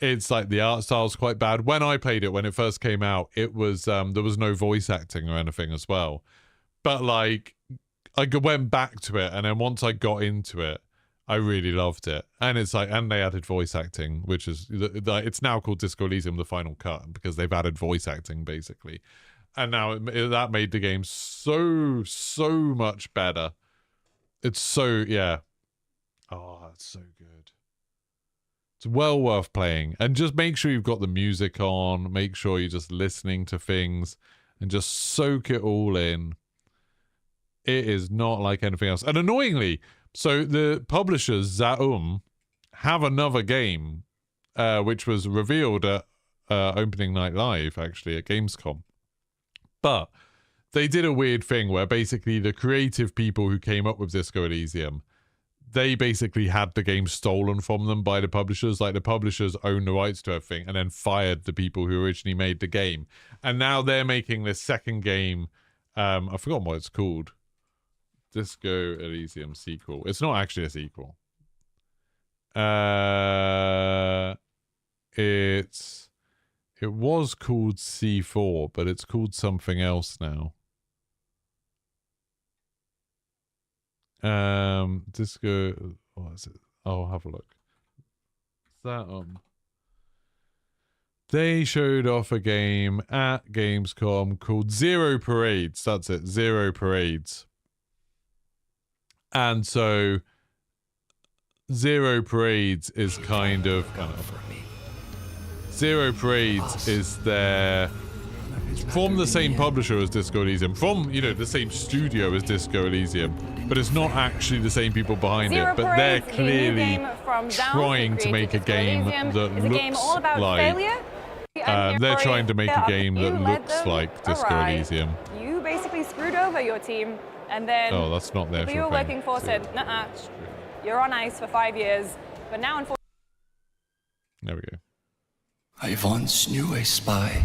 It's like the art style's quite bad. When I played it, when it first came out, it was there was no voice acting or anything as well. But like went back to it, and then once I got into it, I really loved it. And it's like, and they added voice acting, which is, it's now called Disco Elysium: The Final Cut, because they've added voice acting, basically. And now that made the game so much better. It's so, yeah. Oh, it's so good. It's well worth playing. And just make sure you've got the music on. Make sure you're just listening to things and just soak it all in. It is not like anything else. And annoyingly, so the publishers, Zaum, have another game, which was revealed at opening night live, actually, at Gamescom. But they did a weird thing where basically the creative people who came up with Disco Elysium, they basically had the game stolen from them by the publishers. Like, the publishers own the rights to everything and then fired the people who originally made the game. And now they're making this second game. I've forgotten what it's called. Disco Elysium sequel. It's not actually a sequel. It was called C4, but it's called something else now. Disco. What is it? I'll have a look. Is that They showed off a game at Gamescom called Zero Parades. That's it, Zero Parades. And so Zero Parades is kind of Zero Parades is their from the same publisher as Disco Elysium, from, you know, the same studio as Disco Elysium, but it's not actually the same people behind it, but they're clearly trying to make a game that looks like they're trying to make a game that looks like Disco Elysium. You basically screwed over your team, and then that's not their who you were working for said, "Nuh-uh, you're on ice for 5 years." But now, unfortunately, there we go. I once knew a spy.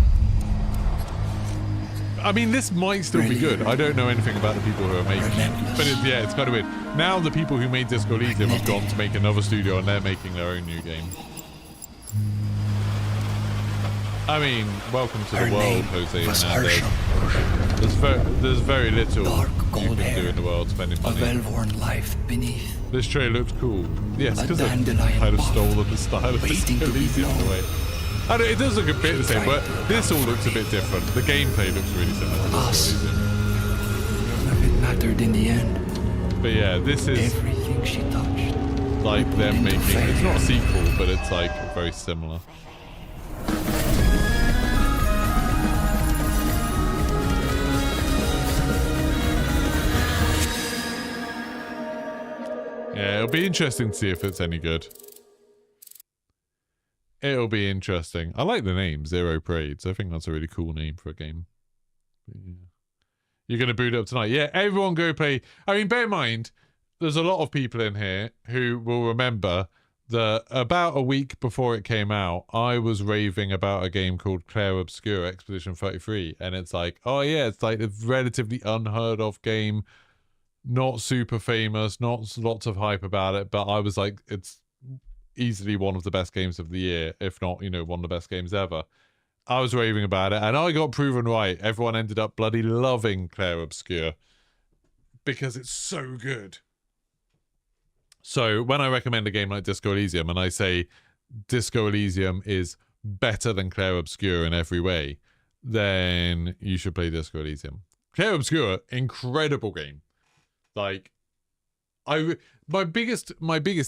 I mean, this might still be good. I don't know anything about the people who are making it, but it's kind of weird. Now the people who made Disco Elysium have gone to make another studio, and they're making their own new game. I mean, welcome to the world, Jose. There's very little you can do in the world spending money. A well-worn life beneath. This trailer looks cool. Yes, because they kind of stolen the style of Disco Elysium in a way. I know, it does look a bit the same, but this all looks a bit different. The gameplay looks really similar to Disco Elysium. It mattered in the end. But yeah, this is everything she touched. Like them making. It's not a sequel, but it's like very similar. Yeah, it'll be interesting to see if it's any good. It'll be interesting. I like the name, Zero Parades. I think that's a really cool name for a game. Yeah. You're going to boot it up tonight. Yeah, everyone go play. I mean, bear in mind, there's a lot of people in here who will remember that about a week before it came out, I was raving about a game called Clair Obscur Expedition 33. And it's like, oh yeah, it's like a relatively unheard of game. Not super famous, not lots of hype about it, but I was like, it's easily one of the best games of the year, if not, you know, one of the best games ever. I was raving about it, and I got proven right. Everyone ended up bloody loving Clair Obscur because it's so good. So when I recommend a game like Disco Elysium, and I say Disco Elysium is better than Clair Obscur in every way, then you should play Disco Elysium. Clair Obscur, incredible game. Like, my biggest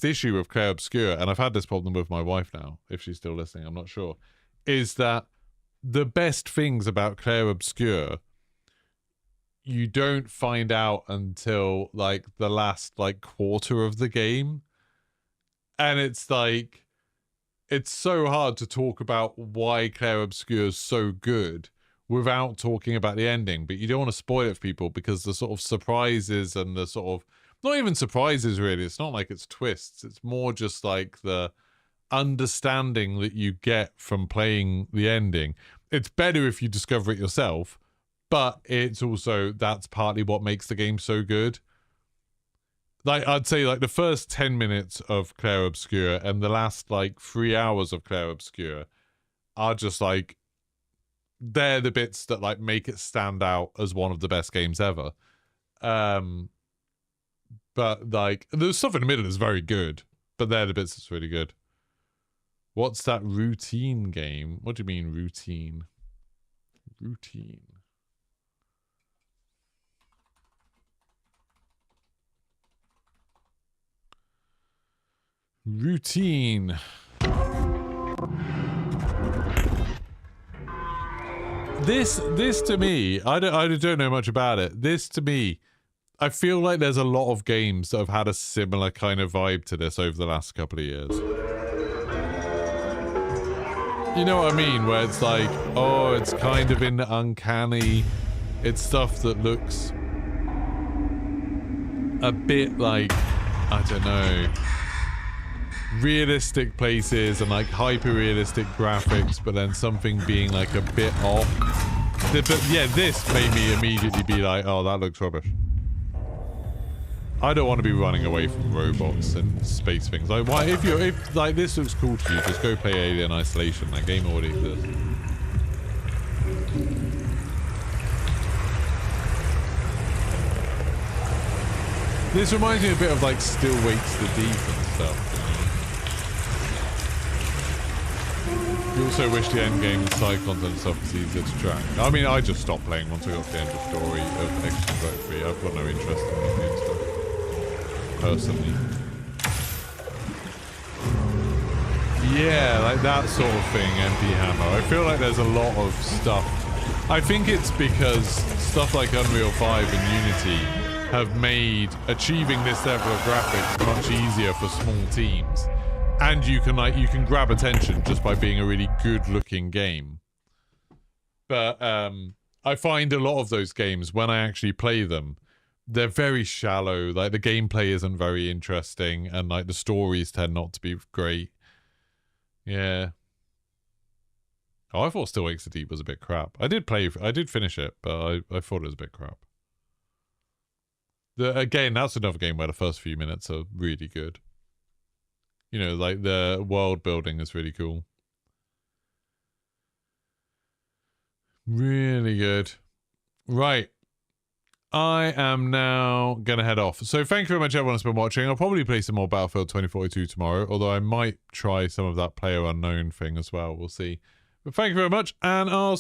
issue with Clair Obscur, and I've had this problem with my wife now, if she's still listening, I'm not sure, is that the best things about Clair Obscur you don't find out until like the last like quarter of the game, and it's like it's so hard to talk about why Clair Obscur is so good without talking about the ending, but you don't want to spoil it for people because the sort of surprises and the sort of, not even surprises really, it's not like it's twists, it's more just like the understanding that you get from playing the ending. It's better if you discover it yourself, but it's also, that's partly what makes the game so good. Like, I'd say like the first 10 minutes of Clair Obscur and the last like 3 hours of Clair Obscur are just like, they're the bits that like make it stand out as one of the best games ever. But, like, the stuff in the middle is very good. But they're the bits that's really good. What's that routine game? What do you mean, routine? Routine. Routine. This to me, I don't know much about it. This to me, I feel like there's a lot of games that have had a similar kind of vibe to this over the last couple of years. You know what I mean? Where it's like, oh, it's kind of in the uncanny. It's stuff that looks a bit like, I don't know, realistic places and like hyper-realistic graphics, but then something being like a bit off. But yeah, this made me immediately be like, oh, that looks rubbish. I don't want to be running away from robots and space things. Like, why? If like this looks cool to you, just go play Alien Isolation. That game already exists. This reminds me a bit of like Still Waits the Deep and stuff. You also wish the end game and side content and stuff was easier to track. I mean, I just stopped playing once I got to the end of the story of Extra Vote 3. I've got no interest in the new stuff. Personally. Yeah, like that sort of thing, MP Hammer. I feel like there's a lot of stuff. I think it's because stuff like Unreal 5 and Unity have made achieving this level of graphics much easier for small teams. And you can grab attention just by being a really good-looking game. But I find a lot of those games, when I actually play them, they're very shallow. Like, the gameplay isn't very interesting, and like the stories tend not to be great. Yeah. Oh, I thought Still Wakes the Deep was a bit crap. I did finish it, but I thought it was a bit crap. Again, that's another game where the first few minutes are really good. You know, like the world building is really cool. Really good. Right. I am now going to head off. So thank you very much everyone that's been watching. I'll probably play some more Battlefield 2042 tomorrow, although I might try some of that PlayerUnknown thing as well. We'll see. But thank you very much, and I'll